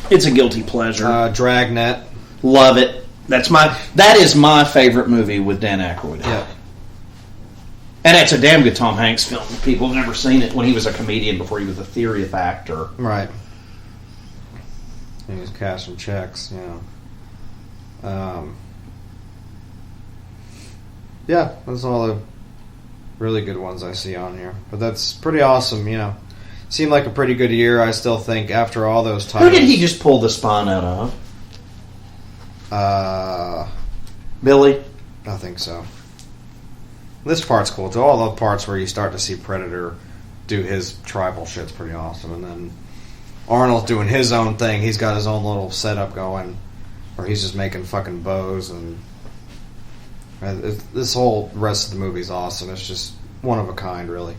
It's a guilty pleasure. Dragnet. Love it. That is my favorite movie with Dan Aykroyd. Yeah. And it's a damn good Tom Hanks film. People have never seen it when he was a comedian before he was a theory actor. Right. He was cashing checks, you know. Yeah, that's all the really good ones I see on here. But that's pretty awesome, you know. Seemed like a pretty good year, I still think, after all those titles. Who did he just pull the spine out of? Billy? I think so. This part's cool, too. All the parts where you start to see Predator do his tribal shit's pretty awesome. And then Arnold's doing his own thing. He's got his own little setup going. Or he's just making fucking bows, and this whole rest of the movie's awesome. It's just one of a kind, really.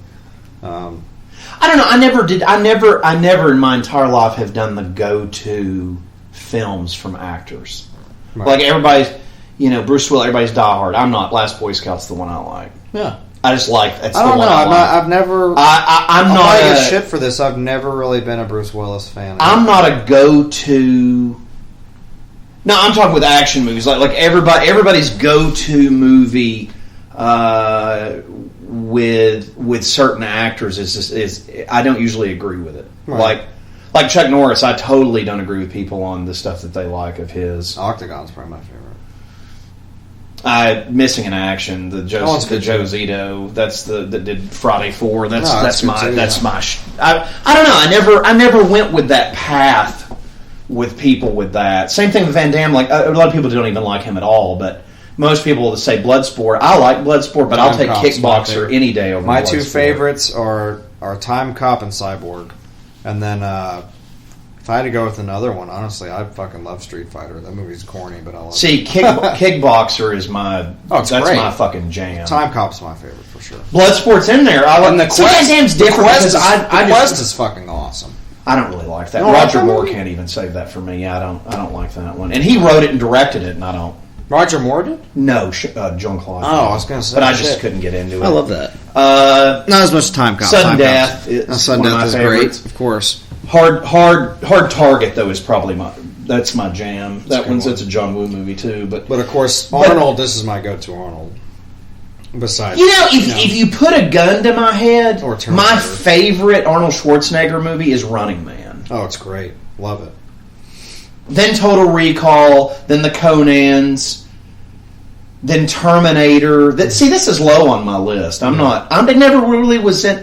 I don't know. I never in my entire life have done the go-to films from actors. Right. Like everybody's, you know, Bruce Willis. Everybody's Die Hard. I'm not. Last Boy Scout's the one I like. Yeah. I just like that's I don't the one know. I like. I've never. I'm not. I get shit for this. I've never really been a Bruce Willis fan. I'm not a go-to. No, I'm talking with action movies. Like everybody's go-to movie with certain actors is I don't usually agree with it. Right. Like Chuck Norris, I totally don't agree with people on the stuff that they like of his. Octagon's probably my favorite. Missing in Action, the Joe Zito. That's that did Friday 4. That's my. I don't know. I never went with that path with people with that. Same thing with Van Damme. Like a lot of people don't even like him at all, but most people will say Bloodsport. I like Bloodsport, but I'll take Kickboxer any day over my Bloodsport. 2 favorites are Time Cop and Cyborg, and then if I had to go with another one, honestly, I fucking love Street Fighter. That movie's corny, but I love it. Kickboxer is my that's great. my fucking jam. Time Cop's my favorite for sure. Bloodsport's in there. And the Quest, Van Damme's different because the Quest is fucking awesome. I don't really like that. Roger Moore can't even save that for me. I don't like that one. And he wrote it and directed it, and I don't. Roger Moore did? No, Jean-Claude. Oh, I was going to say. But I just couldn't get into it. I love that. Not as much as Time Cop. Sudden Death is great, of course. Hard Target though is probably that's my jam. That's a John Woo movie too. But of course, Arnold. This is my go-to Arnold. Besides, if you put a gun to my head, or my favorite Arnold Schwarzenegger movie is Running Man. Oh, it's great. Love it. Then Total Recall. Then the Conans. Then Terminator. This is low on my list. I never really was in.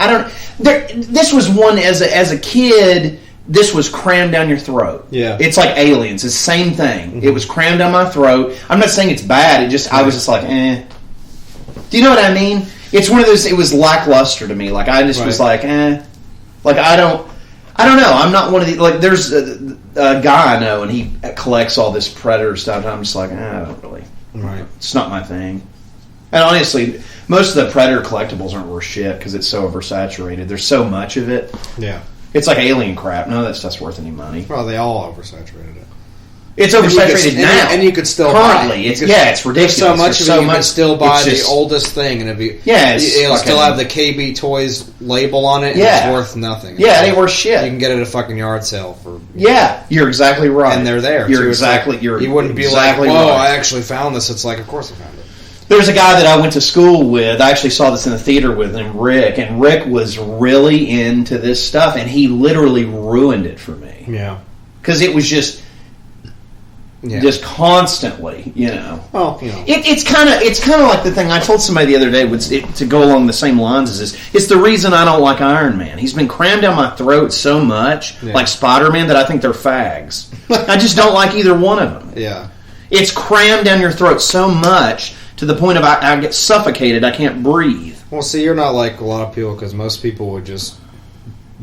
This was one as a kid. This was crammed down your throat. Yeah, it's like Aliens. It's the same thing. Mm-hmm. It was crammed down my throat. I'm not saying it's bad. I was just like, eh. Do you know what I mean? It's one of those. It was lackluster to me. Like I just was like, eh. Like I don't know. I'm not one of these. Like there's a guy I know, and he collects all this Predator stuff. And I'm just like, I don't really. Right. It's not my thing. And honestly, most of the Predator collectibles aren't worth shit because it's so oversaturated. There's so much of it. Yeah. It's like alien crap. None of that stuff's worth any money. Well, they all oversaturated it. It's oversaturated now. And you could still currently. It's ridiculous. There's so much of it, you can still buy the oldest thing, and it'll still have the KB Toys label on it, and it's worth nothing. Yeah, it ain't worth shit. You can get it at a fucking yard sale for... Yeah, you're exactly right. And they're there. You wouldn't be like, whoa, I actually found this. It's like, of course I found it. There's a guy that I went to school with. I actually saw this in the theater with him, Rick, and Rick was really into this stuff, and he literally ruined it for me. Yeah. Because it was just constantly, Well, it's kind of like the thing I told somebody the other day to go along the same lines as this. It's the reason I don't like Iron Man. He's been crammed down my throat so much, like Spider-Man, that I think they're fags. I just don't like either one of them. Yeah. It's crammed down your throat so much to the point of I get suffocated. I can't breathe. Well, see, you're not like a lot of people because most people would just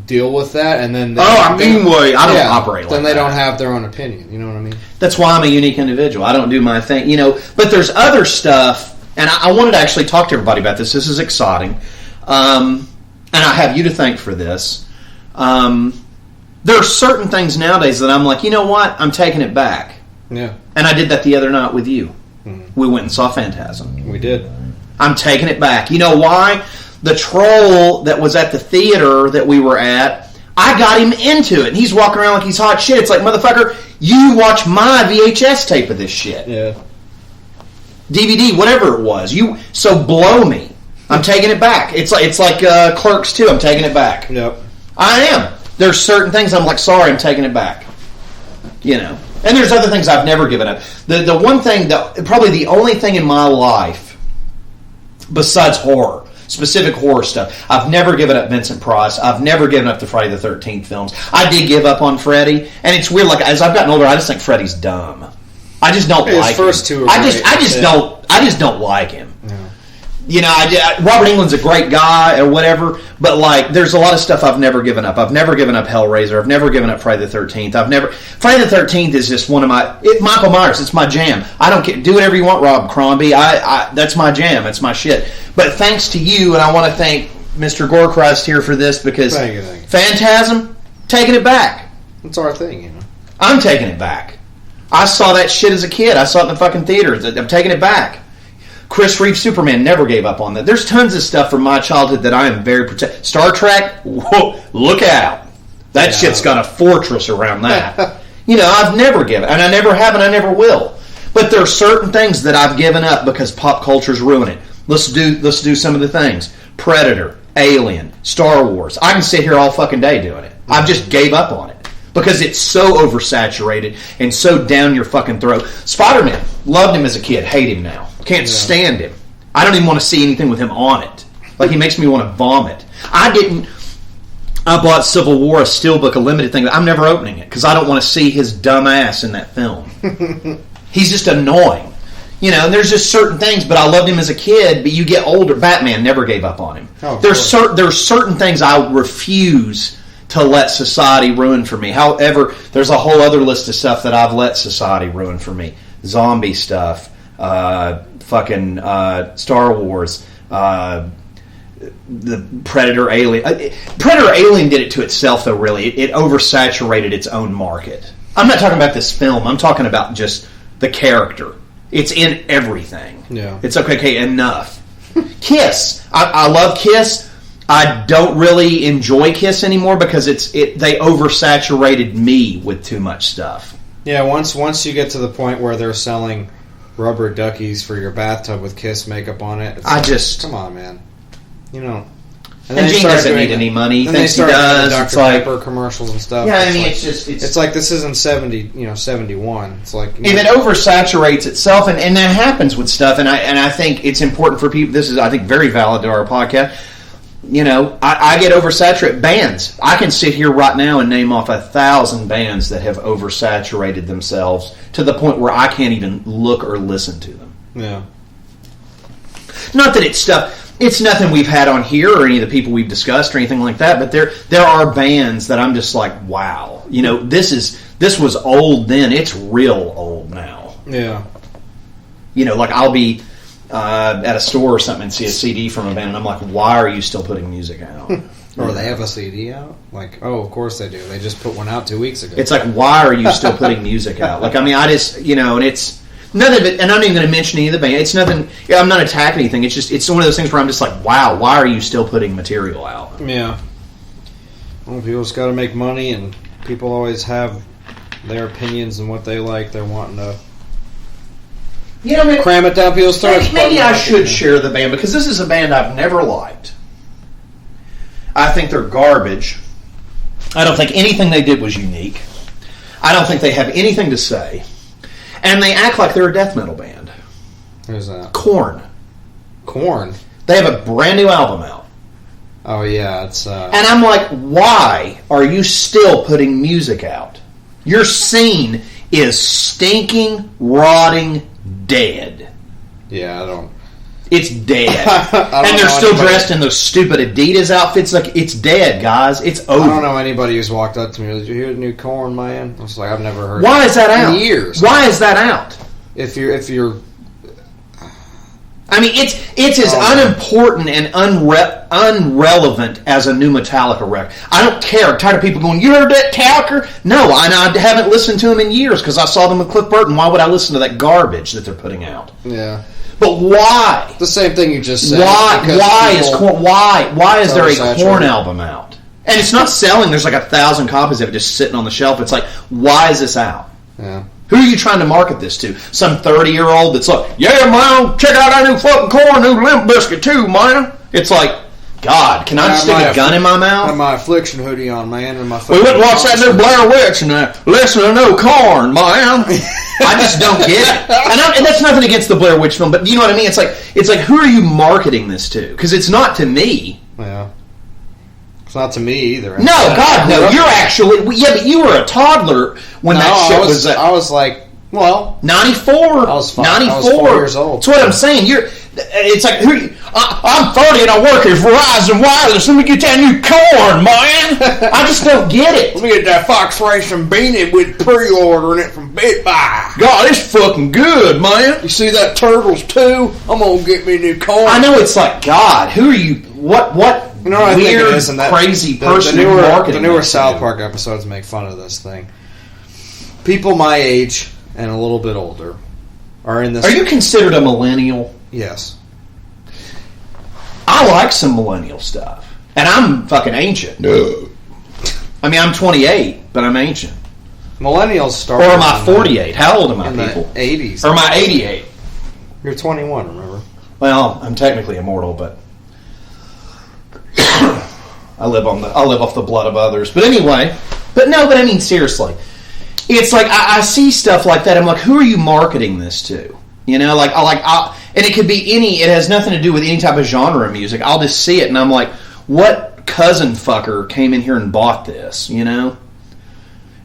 deal with that, and then I don't operate like that. Then they don't have their own opinion. You know what I mean? That's why I'm a unique individual. I don't do my thing, But there's other stuff, and I wanted to actually talk to everybody about this. This is exciting, and I have you to thank for this. There are certain things nowadays that I'm like, you know what? I'm taking it back. Yeah. And I did that the other night with you. Mm-hmm. We went and saw Phantasm. We did. I'm taking it back. You know why? The troll that was at the theater that we were at, I got him into it. And he's walking around like he's hot shit. It's like, motherfucker, you watch my VHS tape of this shit. Yeah. DVD, whatever it was. So blow me. I'm taking it back. It's like Clerks 2. I'm taking it back. Yep. I am. There's certain things I'm like, sorry, I'm taking it back. And there's other things I've never given up. The one thing, probably the only thing in my life, besides horror, specific horror stuff, I've never given up Vincent Price. I've never given up the Friday the 13th films. I did give up on Freddy, and it's weird. Like as I've gotten older, I just think Freddy's dumb. I just don't like his first him. two. I just don't like him. Yeah. Robert Englund's a great guy or whatever, but like, there's a lot of stuff I've never given up. I've never given up Hellraiser. I've never given up Friday the 13th. Friday the 13th is just one of Michael Myers. It's my jam. I don't care. Do whatever you want, Rob Crombie. That's my jam. That's my shit. But thanks to you, and I want to thank Mr. Gorechrist here for this because thank you. Phantasm, taking it back. It's our thing, I'm taking it back. I saw that shit as a kid. I saw it in the fucking theater. I'm taking it back. Chris Reeve Superman never gave up on that. There's tons of stuff from my childhood that I am very protective. Star Trek, whoa, look out. That shit's got a fortress around that. I've never given, and I never have, and I never will. But there are certain things that I've given up because pop culture's ruining it. Let's do some of the things. Predator, Alien, Star Wars. I can sit here all fucking day doing it. I've just gave up on it. Because it's so oversaturated and so down your fucking throat. Spider-Man, loved him as a kid, hate him now. Can't stand him. I don't even want to see anything with him on it. Like, he makes me want to vomit. I bought Civil War, a steelbook, a limited thing. I'm never opening it because I don't want to see his dumb ass in that film. He's just annoying. You know, and there's just certain things, but I loved him as a kid, but you get older. Batman never gave up on him. Oh, there's certain things I refuse to let society ruin for me. However, there's a whole other list of stuff that I've let society ruin for me. Zombie stuff, fucking Star Wars, the Predator Alien. Predator Alien did it to itself, though, really. It oversaturated its own market. I'm not talking about this film. I'm talking about just the character. It's in everything. Yeah. It's okay, enough. Kiss. I love Kiss. I don't really enjoy Kiss anymore because they oversaturated me with too much stuff. Yeah, once you get to the point where they're selling rubber duckies for your bathtub with Kiss makeup on it, come on, man. You know. And Gene doesn't need any money. He thinks he does. Dr. Pepper commercials and stuff. Yeah, I mean, it's like this isn't 71. It's like, if it oversaturates itself, and that happens with stuff, and I think it's important for people. This is, I think, very valid to our podcast. You know, I get oversaturated. Bands. I can sit here right now and name off 1,000 bands that have oversaturated themselves to the point where I can't even look or listen to them. Yeah. Not that it's stuff. It's nothing we've had on here or any of the people we've discussed or anything like that, but there are bands that I'm just like, wow. You know, this was old then. It's real old now. Yeah. You know, like I'll be at a store or something and see a CD from a band, and I'm like, why are you still putting music out? Or they have a CD out? Like, oh, of course they do. They just put one out 2 weeks ago. It's like, why are you still putting music out? Like, I mean, I just, you know, and it's... None of it, and I'm not even going to mention any of the band. It's nothing. I'm not attacking anything. It's just, it's one of those things where I'm just like, wow, why are you still putting material out? Yeah. Well, people just got to make money, and people always have their opinions and what they like. They're wanting to, cram it down people's throats. Maybe I should share the band because this is a band I've never liked. I think they're garbage. I don't think anything they did was unique. I don't think they have anything to say. And they act like they're a death metal band. Who's that? Korn. Korn? They have a brand new album out. Oh, yeah. It's. And I'm like, why are you still putting music out? Your scene is stinking, rotting, dead. Yeah, I don't... It's dead. And they're still dressed in those stupid Adidas outfits. Like, it's dead, guys. It's over. I don't know anybody who's walked up to me. Did you hear the new Korn, man? I was like, I've never heard. Why is that out? In years. Why is that out? If you're. I mean, it's as unimportant and unrelevant as a new Metallica record. I don't care. I'm tired of people going, you heard that Talker? No, I haven't listened to them in years because I saw them with Cliff Burton. Why would I listen to that garbage that they're putting out? Yeah. But why? The same thing you just said. Why is there a Korn album out? And it's not selling. There's like 1,000 copies of it just sitting on the shelf. It's like, why is this out? Yeah. Who are you trying to market this to? Some 30-year-old that's like, yeah, man, check out that new fucking Korn, new Limp Bizkit too, man. It's like, God, can I just stick a gun in my mouth? I have my Affliction hoodie on, man. And my we went and watched that new Blair Witch and listen to no Korn, man. I just don't get it. And that's nothing against the Blair Witch film, but you know what I mean? It's like who are you marketing this to? Because it's not to me. Yeah. It's not to me either. No, God, no. You're actually... Yeah, but you were a toddler when that shit was... I was like, well... 94. I was 4 years old. That's what I'm saying. It's like, I'm 30 and I work at Verizon Wireless. Let me get that new Korn, man. I just don't get it. Let me get that Fox Racing beanie with pre-ordering it from Bit Buy. God, it's fucking good, man. You see that Turtles 2? I'm going to get me a new Korn. I know, it's like, God, who are you... What you know what I weird, think it is, and that, crazy person in marketing? The newer South Park episodes make fun of this thing. People my age and a little bit older are in this... Are you considered a millennial? Yes. I like some millennial stuff. And I'm fucking ancient. No. I mean, I'm 28, but I'm ancient. Millennials start... Or am I 48? How old am I, people? The 80s. Or am I 88? You're 21, remember? Well, I'm technically immortal, but... I live off the blood of others. But anyway, but I mean, seriously. It's like, I see stuff like that. I'm like, who are you marketing this to? You know, And it could be it has nothing to do with any type of genre of music. I'll just see it and I'm like, what cousin fucker came in here and bought this, you know?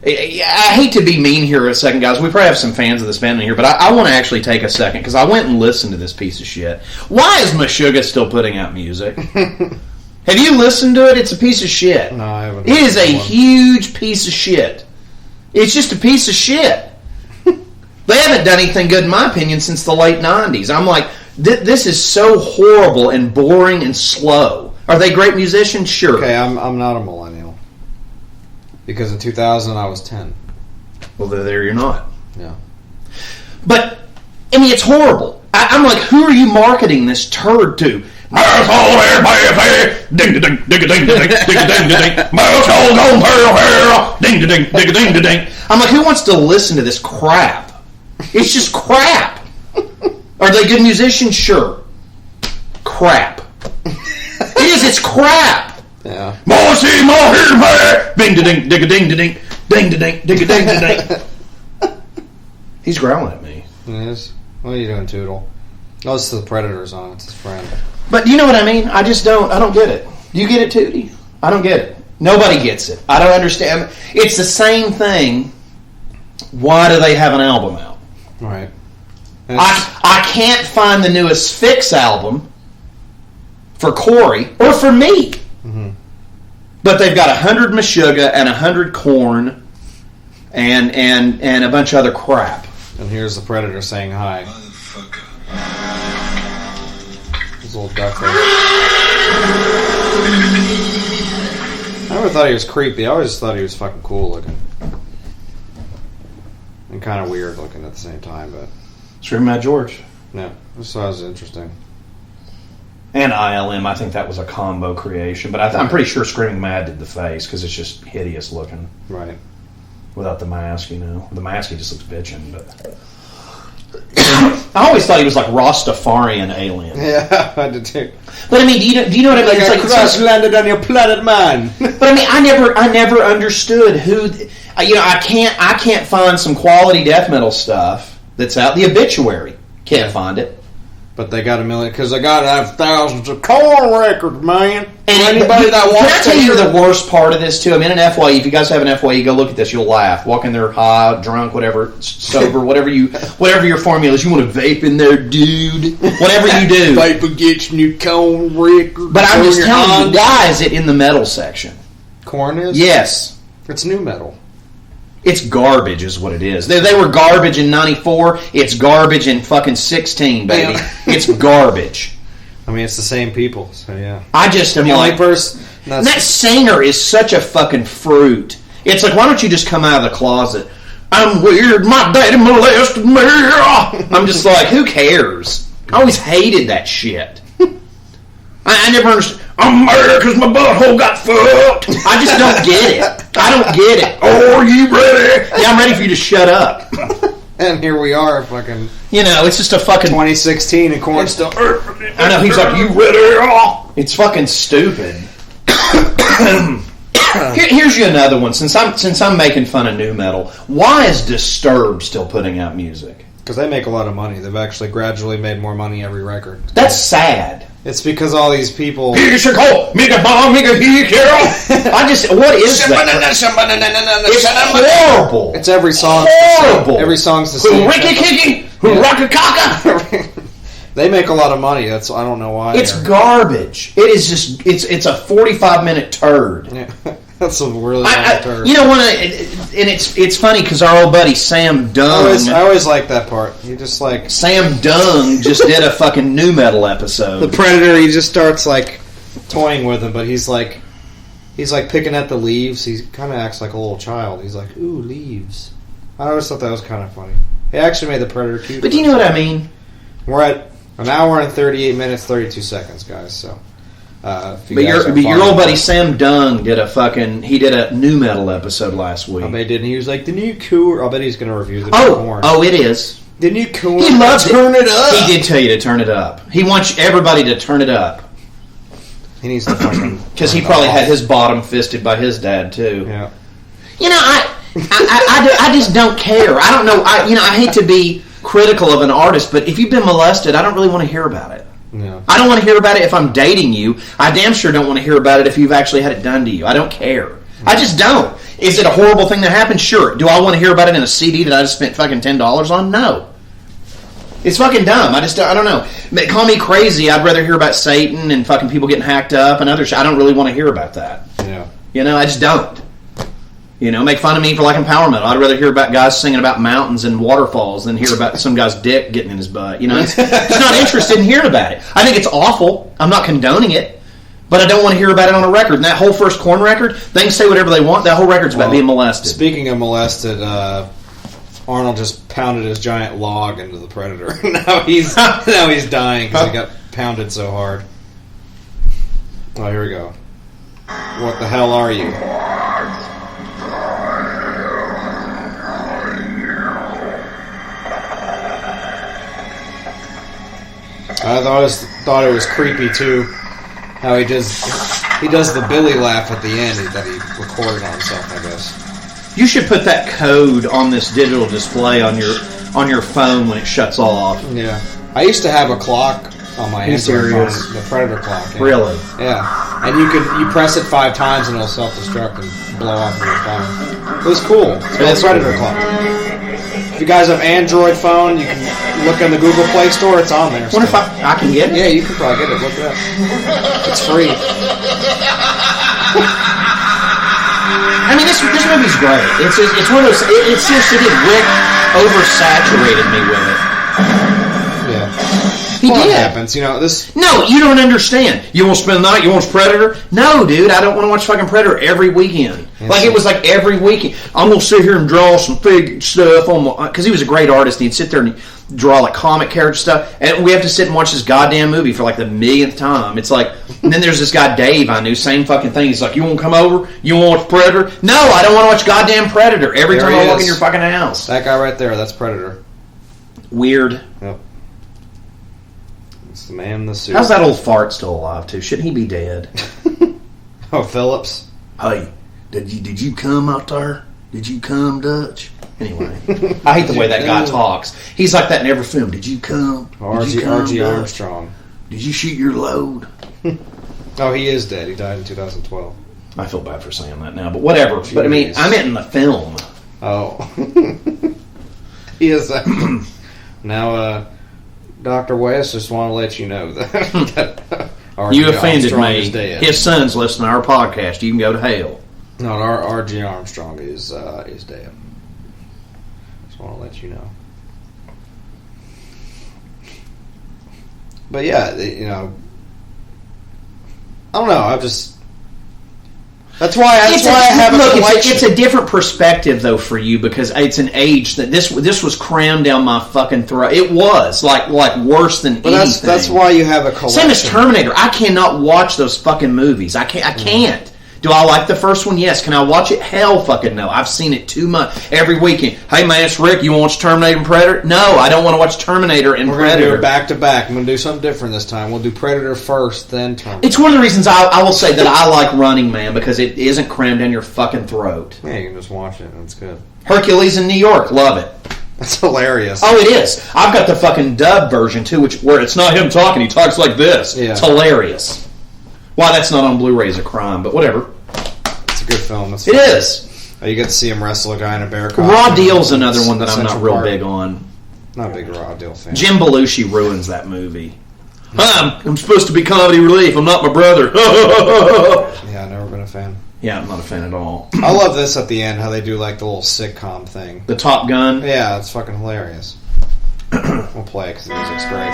I hate to be mean here a second, guys. We probably have some fans of this band in here, but I want to actually take a second because I went and listened to this piece of shit. Why is Meshuggah still putting out music? Have you listened to it? It's a piece of shit. No, I haven't. It is a huge piece of shit. It's just a piece of shit. They haven't done anything good, in my opinion, since the late 90s. I'm like, this is so horrible and boring and slow. Are they great musicians? Sure. Okay, I'm not a millennial. Because in 2000 I was 10. Well, there you're not. Yeah. But, I mean, it's horrible. I'm like, who are you marketing this turd to? I'm like, who wants to listen to this crap? It's just crap. Are they good musicians? Sure. Crap. It's crap. Yeah. He's growling at me. It is. What are you doing, Toodle? Oh, it's the Predator's on. It's his friend. But you know what I mean? I don't get it. Do you get it, Tootie? I don't get it. Nobody gets it. I don't understand. It's the same thing. Why do they have an album out? Right. I can't find the new Asphyx album for Corey or for me. Mm-hmm. But they've got 100 Meshuggah and 100 Korn and a bunch of other crap. And here's the Predator saying hi. His little duck face. I never thought he was creepy. I always thought he was fucking cool looking. And kind of weird looking at the same time, but... Screaming Mad George. Yeah, this was interesting. And ILM, I think that was a combo creation, but I'm pretty sure Screaming Mad did the face, because it's just hideous looking. Right. Without the mask, you know. The mask, he just looks bitchin', but... I always thought he was like Rastafarian alien. Yeah, I did too. But I mean, do you know what I mean? It's like crash landed on your planet, man. But I mean, I never understood who. You know, I can't find some quality death metal stuff that's out. The Obituary, can't find it. But they got 1 million because they got to have thousands of Korn records, man. And anybody that wants can I tell you the worst part of this too? I mean, an FYE. If you guys have an FYE, go look at this. You'll laugh. Walk in there high, drunk, whatever, sober, whatever your formula is. You want to vape in there, dude. Whatever you do. Vape gets new Korn records. But I'm just telling you, why is it in the metal section? Korn is? Yes. It's new metal. It's garbage is what it is. They were garbage in 94. It's garbage in fucking 16, baby. It's garbage. I mean, it's the same people, so yeah. I just am like... that singer is such a fucking fruit. It's like, why don't you just come out of the closet? I'm weird, my daddy molested me. I'm just like, who cares? I always hated that shit. I never understood. I'm mad because my butthole got fucked. I just don't get it. I don't get it. Oh, are you ready? Yeah, I'm ready for you to shut up. And here we are, fucking... You know, it's just a fucking... 2016 and Korn still... I know, he's like, you ready? It's fucking stupid. Here's you another one. Since I'm making fun of new metal, why is Disturbed still putting out music? Because they make a lot of money. They've actually gradually made more money every record. That's sad. It's because all these people... I just... What is that? It's horrible. It's every song. Horrible. Every song's the same. Ricki-kicki. They make a lot of money. I don't know why. It's garbage. It is just... It's a 45-minute turd. Yeah. That's a really long turd. You know, and it's funny because our old buddy Sam Dung... I always like that part. You just like... Sam Dung just did a fucking new metal episode. The Predator, he just starts like toying with him, but he's like picking at the leaves. He kind of acts like a little child. He's like, ooh, leaves. I always thought that was kind of funny. He actually made the Predator cute. But do you know what I mean? We're at an hour and 38 minutes, 32 seconds, guys, so... But your old buddy Sam Dung did a new metal episode last week. I bet he did, and he was like, the new Korn. I bet he's going to review the new Korn. Oh, it is. The new Korn. He loves turn it up. He did tell you to turn it up. He wants everybody to turn it up. He needs to fucking... Because he probably had his bottom fisted by his dad, too. Yeah. You know, I just don't care. I don't know. I hate to be... critical of an artist, but if you've been molested, I don't really want to hear about it. Yeah. I don't want to hear about it if I'm dating you. I damn sure don't want to hear about it if you've actually had it done to you. I don't care. I just don't. Is it a horrible thing that happened? Sure. Do I want to hear about it in a CD that I just spent fucking $10 on? No. It's fucking dumb. I don't know. Call me crazy. I'd rather hear about Satan and fucking people getting hacked up and other shit. I don't really want to hear about that. Yeah. You know, I just don't. You know, make fun of me for liking power metal. I'd rather hear about guys singing about mountains and waterfalls than hear about some guy's dick getting in his butt. You know, just not interested in hearing about it. I think it's awful. I'm not condoning it. But I don't want to hear about it on a record. And that whole first Korn record, they can say whatever they want. That whole record's about being molested. Speaking of molested, Arnold just pounded his giant log into the Predator. now he's dying because he got pounded so hard. Oh, here we go. What the hell are you? I thought it was creepy too. How he does the Billy laugh at the end that he recorded on himself, I guess. You should put that code on this digital display on your phone when it shuts off. Yeah. I used to have a clock on my Android phone, the Predator clock. Yeah. Really? Yeah. And you press it 5 times and it'll self-destruct and blow off your phone. It was cool. It's called Predator clock. If you guys have Android phone, you can look in the Google Play Store. It's on there. I wonder if I can get it. Yeah, you can probably get it. Look it up. It's free. I mean, this movie's great. It's one of those. It seems to get Rick oversaturated me with it. Yeah. He did. It happens, you know. This. No, you don't understand. You want to spend the night? You want Predator? No, dude. I don't want to watch fucking Predator every weekend. Like it was like every weekend. I'm gonna sit here and draw some fig stuff on my, because he was a great artist. He'd sit there and draw like comic character stuff, and we have to sit and watch this goddamn movie for like the millionth time. It's like, and then there's this guy Dave I knew, same fucking thing. He's like, you want to come over? You want to watch Predator? No, I don't want to watch goddamn Predator every time I walk in your fucking house. That guy right there, that's Predator. Weird. Yep. It's the man in the suit. How's that old fart still alive too? Shouldn't he be dead? Oh, Phillips. Hey, did you come out there? Did you come, Dutch? Anyway, I hate the way that guy talks. He's like that in every film. Did you come? R.G. Armstrong. Did you shoot your load? Oh, he is dead. He died in 2012. I feel bad for saying that now, but whatever. Jeez. But I mean, I meant in the film. Oh. He is that. Now, Dr. West, just want to let you know that you offended me. His son's listening to our podcast. You can go to hell. No, R.G. Armstrong is dead. Just want to let you know. But yeah, you know, I don't know. That's why I have a collection. It's a different perspective though for you because it's an age that this was crammed down my fucking throat. It was like worse than anything. That's why you have a collection. Same as Terminator. I cannot watch those fucking movies. I can't. Do I like the first one? Yes. Can I watch it? Hell fucking no. I've seen it too much. Every weekend. Hey man, it's Rick. You want to watch Terminator and Predator? No, I don't want to watch Terminator and Predator. We're going to do it back to back. I'm going to do something different this time. We'll do Predator first, then Terminator. It's one of the reasons I will say that I like Running Man because it isn't crammed down your fucking throat. Yeah, you can just watch it. That's good. Hercules in New York. Love it. That's hilarious. Oh, it is. I've got the fucking dub version too, where it's not him talking. He talks like this. Yeah. It's hilarious. Why that's not on Blu-ray is a crime, but whatever. It's a good film. It is. You get to see him wrestle a guy in a bear costume. Raw Deal's another one that I'm not real big on. Not a big Raw Deal fan. Jim Belushi ruins that movie. I'm supposed to be comedy relief. I'm not my brother. Yeah, I've never been a fan. Yeah, I'm not a fan at all. I love this at the end, how they do like the little sitcom thing. The Top Gun? Yeah, it's fucking hilarious. We'll play it because the music's great.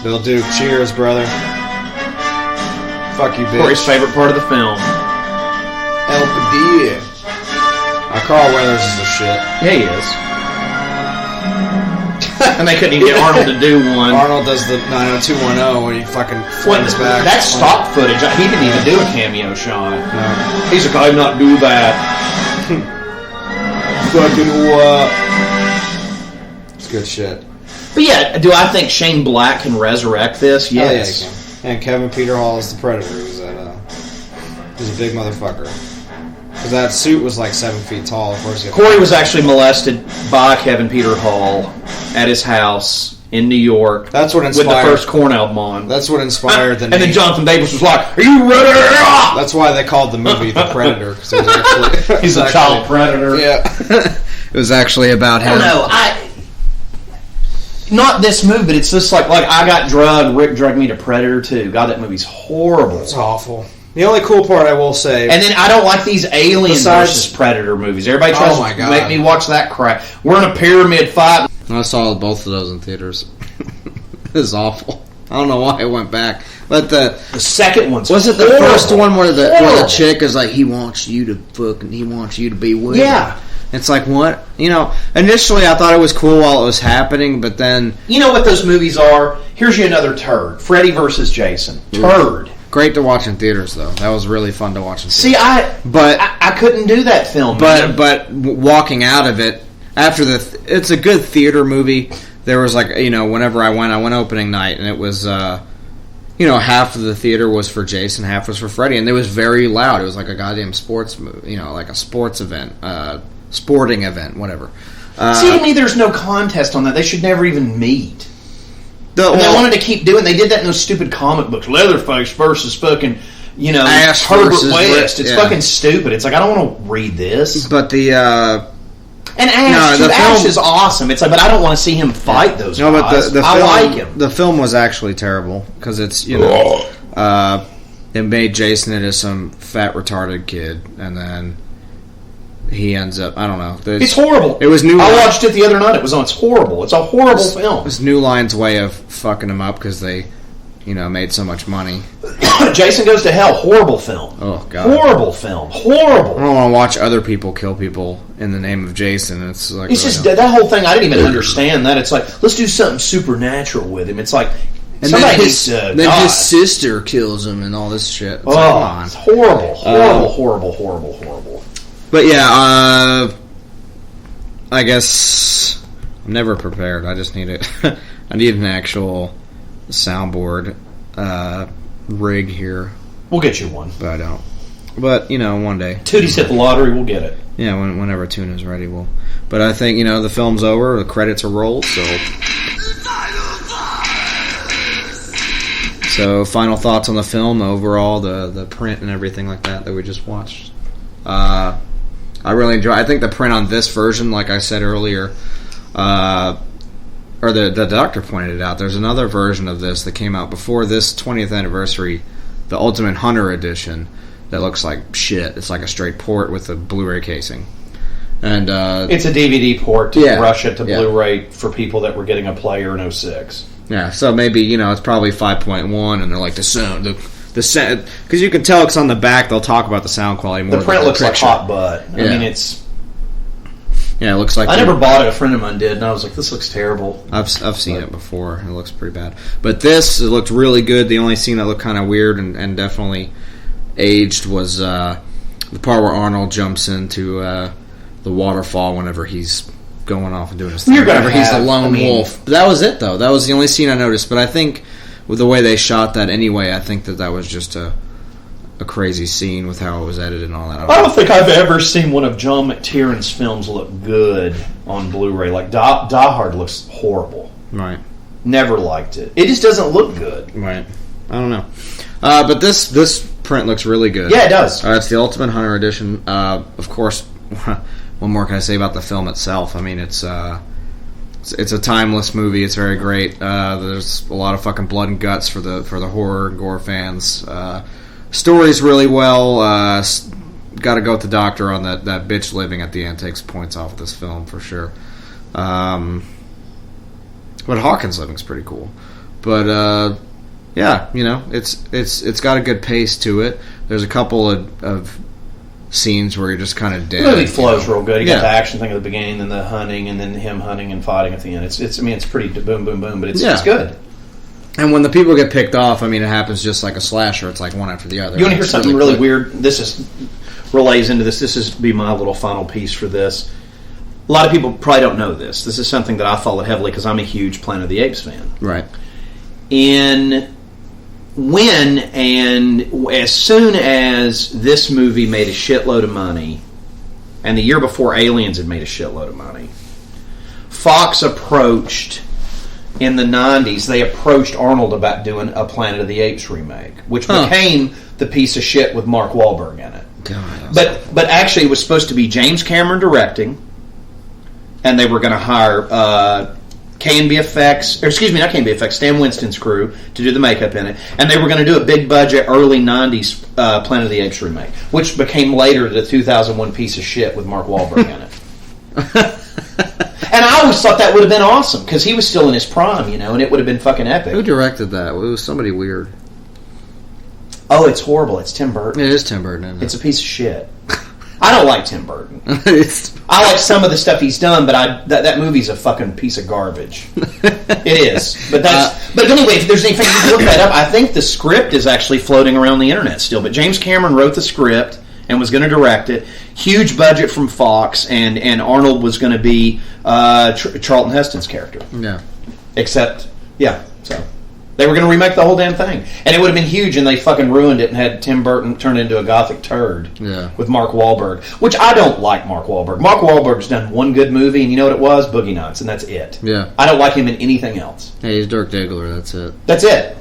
Bill Duke, cheers, brother. Fuck you, bitch. Corey's favorite part of the film. El Padilla. Carl Weathers is the shit. Yeah, he is. And they couldn't even get Arnold to do one. Arnold does the 90210 when he fucking flies back. That's stock footage. He didn't even do a cameo shot. No. He's like, I'm not do that. Fucking what? It's good shit. But yeah, do I think Shane Black can resurrect this? Yes. Oh, yeah, he can. And Kevin Peter Hall is the Predator. He's a big motherfucker. Because that suit was like 7 feet tall. Of course, Corey was actually molested by Kevin Peter Hall at his house in New York. That's what inspired with the first Korn album on. That's what inspired the name. And then Jonathan Davis was like, "Are you ready?" That's why they called the movie The Predator. It was actually, he's a child predator. Yeah, it was actually about him. I don't know. Not this movie, but it's just like I got drugged. Rick drugged me to Predator 2. God, that movie's horrible. It's awful. The only cool part I will say... And then I don't like these Alien versus Predator movies. Everybody tries to make me watch that crap. We're in a pyramid fight. I saw both of those in theaters. It was awful. I don't know why I went back. But the second one's Was it the first one where the chick is like, he wants you to be with him? Yeah. It's like, what? You know, initially I thought it was cool while it was happening, but then... You know what those movies are? Here's you another turd. Freddy versus Jason. Turd. Great to watch in theaters, though. That was really fun to watch in theaters. See, I couldn't do that film. But walking out of it, after it's a good theater movie. There was whenever I went opening night, and it was, half of the theater was for Jason, half was for Freddy, and it was very loud. It was like a goddamn sports movie, like a sports event, sporting event, whatever. See, to me, there's no contest on that. They should never even meet. They wanted to keep doing. They did that in those stupid comic books, Leatherface versus fucking, Ash Herbert versus West. It's yeah. fucking stupid. It's like I don't want to read this. But the and Ash, Ash is awesome. It's like, but I don't want to see him fight those guys. But I like him. The film was actually terrible because it's it made Jason into some fat retarded kid, and then he ends up, I don't know. It's horrible. It was New I watched it the other night. It was on. It's horrible. It's a horrible film. It was New Line's way of fucking him up because they, made so much money. Jason Goes to Hell. Horrible film. Oh, God. Horrible film. Horrible. I don't want to watch other people kill people in the name of Jason. It's like... It's just, that whole thing, I didn't even understand that. It's like, let's do something supernatural with him. It's like... And then his sister kills him and all this shit. It's it's horrible. Horrible. But yeah, I guess I'm never prepared. I just need it. I need an actual soundboard rig here. We'll get you one. But I don't. But, one day. Tootie's hit the lottery, we'll get it. Yeah, whenever Tuna's ready, we'll. But I think, the film's over, the credits are rolled, so... So, final thoughts on the film, overall, the print and everything like that we just watched. I really enjoy. I think the print on this version, like I said earlier, or the doctor pointed it out. There's another version of this that came out before this 20th anniversary, the Ultimate Hunter edition, that looks like shit. It's like a straight port with a Blu-ray casing, and it's a DVD port to rush it to Blu-ray for people that were getting a player in 06. Yeah, so maybe it's probably 5.1, and they're like the sound. The sound, because you can tell it's on the back. They'll talk about the sound quality more. The print looks like hot butt. I mean, it's. Yeah, it looks like. I never bought it. A friend of mine did, and I was like, "This looks terrible." I've seen it before. It looks pretty bad, but it looked really good. The only scene that looked kind of weird and definitely aged was the part where Arnold jumps into the waterfall whenever he's going off and doing his thing. Whenever he's the lone wolf. But that was it, though. That was the only scene I noticed. But I think with the way they shot that anyway, I think that was just a crazy scene with how it was edited and all that. I don't think I've ever seen one of John McTiernan films look good on Blu-ray. Like Die Hard looks horrible. Right. Never liked it. It just doesn't look good. Right. I don't know. But this print looks really good. Yeah, it does. It's the Ultimate Hunter edition. Of course, what more can I say about the film itself? I mean, it's a timeless movie. It's very great. There's a lot of fucking blood and guts for the horror and gore fans. Story's really well. Got to go with the doctor on that bitch living at the end takes points off this film for sure. But Hawkins living's pretty cool. But yeah, it's got a good pace to it. There's a couple of scenes where you're just kind of dead. The movie flows real good. You got the action thing at the beginning, then the hunting, and then him hunting and fighting at the end. It's pretty boom, boom, boom, but it's good. And when the people get picked off, I mean, it happens just like a slasher. It's like one after the other. You want to hear something really weird? This relays into this. This is be my little final piece for this. A lot of people probably don't know this. This is something that I followed heavily because I'm a huge Planet of the Apes fan. Right. As soon as this movie made a shitload of money, and the year before Aliens had made a shitload of money, Fox approached, in the 90s, they approached Arnold about doing a Planet of the Apes remake, which became the piece of shit with Mark Wahlberg in it. God, but actually, it was supposed to be James Cameron directing, and they were going to hire K&B Effects, or excuse me, not K&B Effects, Stan Winston's crew to do the makeup in it, and they were going to do a big budget early 90s Planet of the Apes remake, which became later the 2001 piece of shit with Mark Wahlberg in it. And I always thought that would have been awesome, because he was still in his prime, you know, and it would have been fucking epic. Who directed that? It was somebody weird. Oh, it's horrible. It's Tim Burton. It is Tim Burton, isn't it? It's a piece of shit. I don't like Tim Burton. I like some of the stuff he's done, but that movie's a fucking piece of garbage. It is. But but anyway, if there's anything you can look that up, I think the script is actually floating around the internet still. But James Cameron wrote the script and was going to direct it. Huge budget from Fox, and Arnold was going to be Charlton Heston's character. Yeah. Except, so they were going to remake the whole damn thing, and it would have been huge, and they fucking ruined it and had Tim Burton turn into a gothic turd with Mark Wahlberg, which I don't like. Mark Wahlberg. Mark Wahlberg's done one good movie, and you know what it was? Boogie Nights, and that's it. Yeah, I don't like him in anything else. Hey, he's Dirk Diggler. That's it. That's it.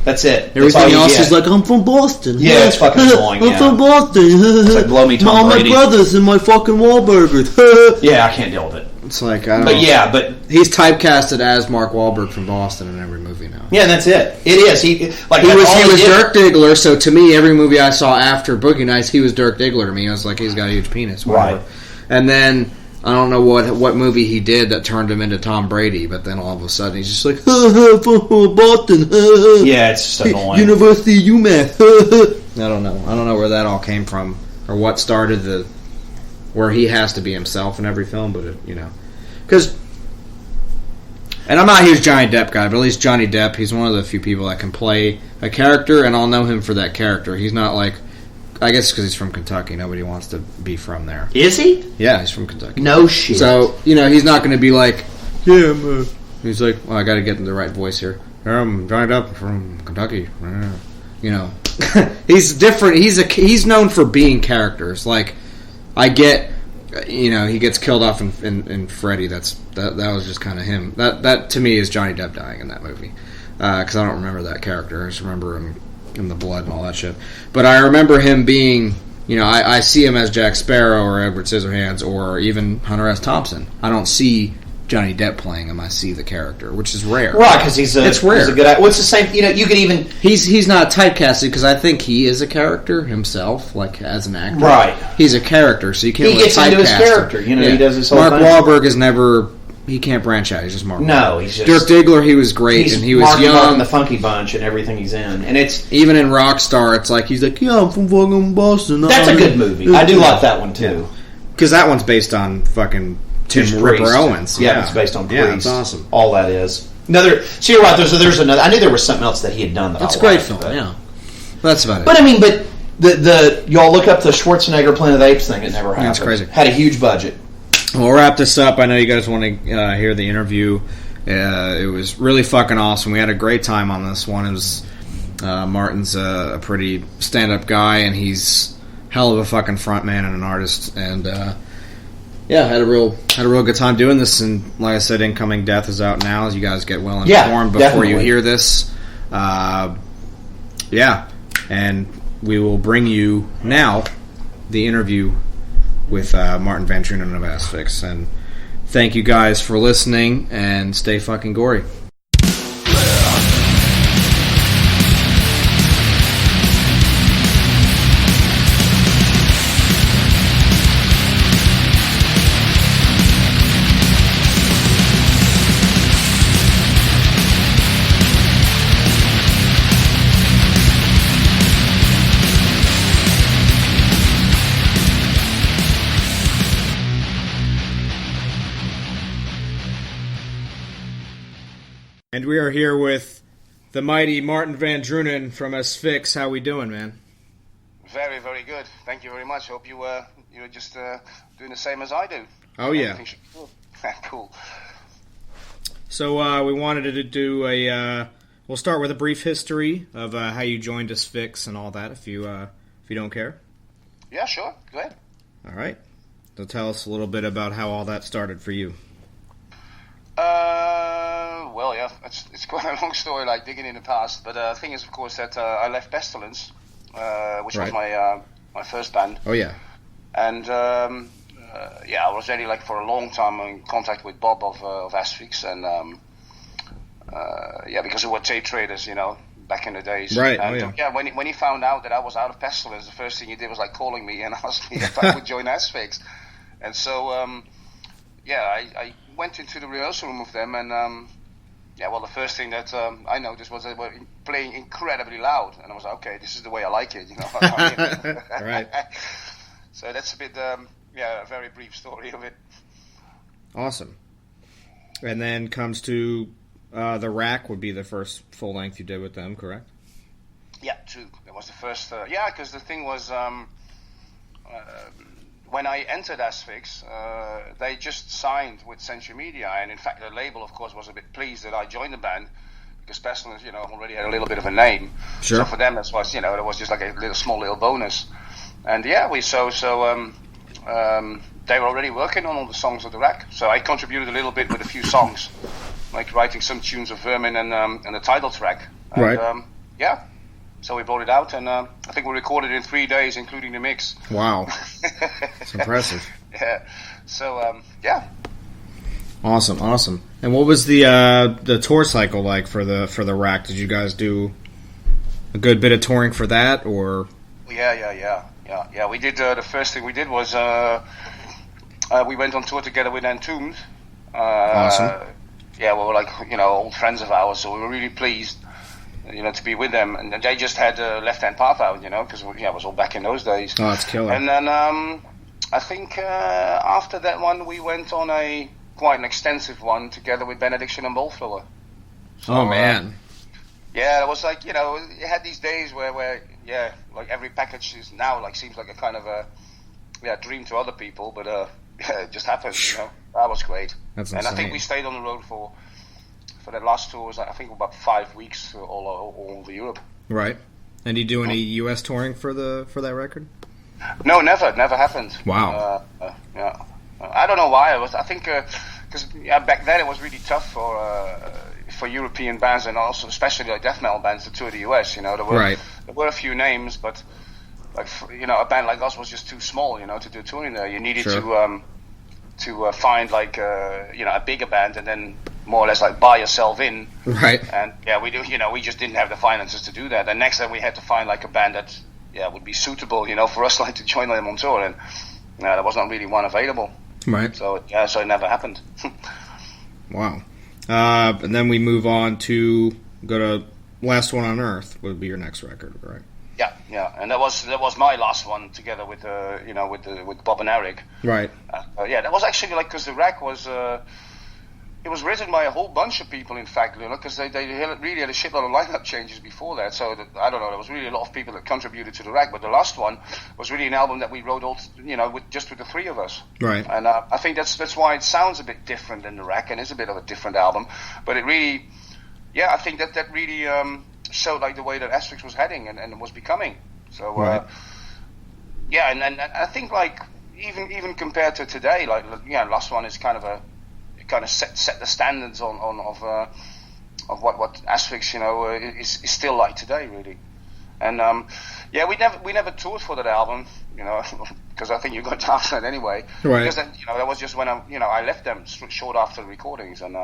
That's it. Everything else is like, I'm from Boston. Yeah, it's fucking annoying. I'm from Boston. It's like blow me Tom Brady. My brothers and my fucking Wahlburgers. Yeah, I can't deal with it. It's like, I don't know. But he's typecasted as Mark Wahlberg from Boston in every movie now. Yeah, and that's it. It is. He was Dirk Diggler, so to me, every movie I saw after Boogie Nights, he was Dirk Diggler to me. I was like, he's got a huge penis. Whatever. Right. And then, I don't know what movie he did that turned him into Tom Brady, but then all of a sudden he's just like, Boston. Yeah, it's just annoying. University of UMass. I don't know where that all came from, or what started where he has to be himself in every film, but because, and I'm not a huge Johnny Depp guy, but at least Johnny Depp, he's one of the few people that can play a character, and I'll know him for that character. He's not like, I guess because he's from Kentucky, nobody wants to be from there. Is he? Yeah, he's from Kentucky. No shit. So, he's not going to be like, he's like, well, I got to get in the right voice here. I'm Johnny Depp from Kentucky. He's different. He's known for being characters. Like, I get, he gets killed off in Freddy. That was just kind of him. That to me is Johnny Depp dying in that movie, because I don't remember that character. I just remember him in the blood and all that shit. But I remember him being, I see him as Jack Sparrow or Edward Scissorhands or even Hunter S. Thompson. I don't see Johnny Depp playing him. I see the character, which is rare. Right, because it's rare. He's a good actor. What's the same? You could even he's not typecasted because I think he is a character himself, like as an actor. Right, he's a character, so you can't. He gets into his character. He does his whole Mark thing. Wahlberg is never. He can't branch out. He's just Mark. No, he's just Dirk Diggler. He was great, and he was young. In the Funky Bunch and everything he's in, and it's even in Rockstar. It's like he's like, I'm from fucking Boston. That's a good movie. I do like that one too, because that one's based on fucking Tim Ripper Owens. Yeah, it's based on Priest. Yeah, it's awesome. All that is another. So you're right. There's another. I knew there was something else that he had done. That's a great film. Yeah, that's about it. But I mean, the y'all look up the Schwarzenegger Planet of the Apes thing. It never happened. That's crazy. Had a huge budget. We'll wrap this up. I know you guys want to hear the interview. It was really fucking awesome. We had a great time on this one. It was Martin's a pretty stand-up guy, and he's hell of a fucking front man and an artist. And had a real good time doing this. And like I said, Incoming Death is out now. As you guys get well informed before you hear this. And we will bring you now the interview with Martin Van Drunen of Asphyx. And thank you guys for listening, and stay fucking gory. And we are here with the mighty Martin Van Drunen from Asphyx. How we doing, man? Very, very good. Thank you very much. Hope you were just doing the same as I do. Oh, yeah. Cool. So we wanted to do we'll start with a brief history of how you joined Asphyx and all that, if you don't care. Yeah, sure. Go ahead. All right. So tell us a little bit about how all that started for you. it's quite a long story, like digging in the past. But the thing is, of course, that I left Pestilence, which was my first band. Oh yeah. And I was already like for a long time in contact with Bob of Asphyx, and because we were tape traders, back in the days. Right. And, when he found out that I was out of Pestilence, the first thing he did was like calling me and asked me if I would join Asphyx. And so I went into the rehearsal room with them, and the first thing that I noticed was they were playing incredibly loud, and I was like, okay, this is the way I like it, Right. So that's a bit, a very brief story of it. Awesome. And then comes to The Rack would be the first full length you did with them, correct? Yeah, true. That was the first. Because the thing was, when I entered Asphyx, they just signed with Century Media, and in fact, the label, of course, was a bit pleased that I joined the band because Pestilence, already had a little bit of a name. Sure. So for them, that was, it was just like a small little bonus. And they were already working on all the songs of The Rack, so I contributed a little bit with a few songs, like writing some tunes of Vermin and the title track. And, right. So we brought it out, and I think we recorded it in 3 days, including the mix. Wow, it's impressive. Yeah. So Awesome. And what was the tour cycle like for the Rack? Did you guys do a good bit of touring for that, or? Yeah. We did. The first thing we did was we went on tour together with Entombed. Awesome. We were like old friends of ours, so we were really pleased. To be with them, and they just had Left Hand Path out, because it was all back in those days. Oh, it's killer. And then I think after that one, we went on quite an extensive one together with Benediction and Bullflower. So, oh man. It was like you had these days where like every package is now like seems like a kind of a dream to other people, but it just happened. That was great. That's and insane. I think we stayed on the road for that last tour was I think about 5 weeks all over Europe. Right. And do you do any U.S. touring for that record? No, never happened. Wow. I don't know why. I think because back then it was really tough for European bands and also especially like death metal bands to tour the US. There were a few names, but like a band like us was just too small. To do touring there. You needed to find like a bigger band and then more or less like buy yourself in. Right. And we just didn't have the finances to do that. And next time we had to find like a band that would be suitable, for us like to join them on tour, and there was not really one available. Right. So so it never happened. Wow. And then we move on to go to Last One on Earth would be your next record, right? Yeah, and that was my last one together with with Bob and Eric. Right. That was actually like because the Rack was it was written by a whole bunch of people, in fact, because they really had a shitload of lineup changes before that. So I don't know, there was really a lot of people that contributed to the Rack, but the last one was really an album that we wrote all with the three of us. Right. And I think that's why it sounds a bit different than the Rack, and it's a bit of a different album. But it really, I think that really showed like the way that Asphyx was heading and was becoming. So right. And I think like even compared to today, like Last One is kind of set the standards of what Asphyx is still like today, really. And we never toured for that album, because I think you got down that anyway. Right. Because that was just when I left them short after the recordings, and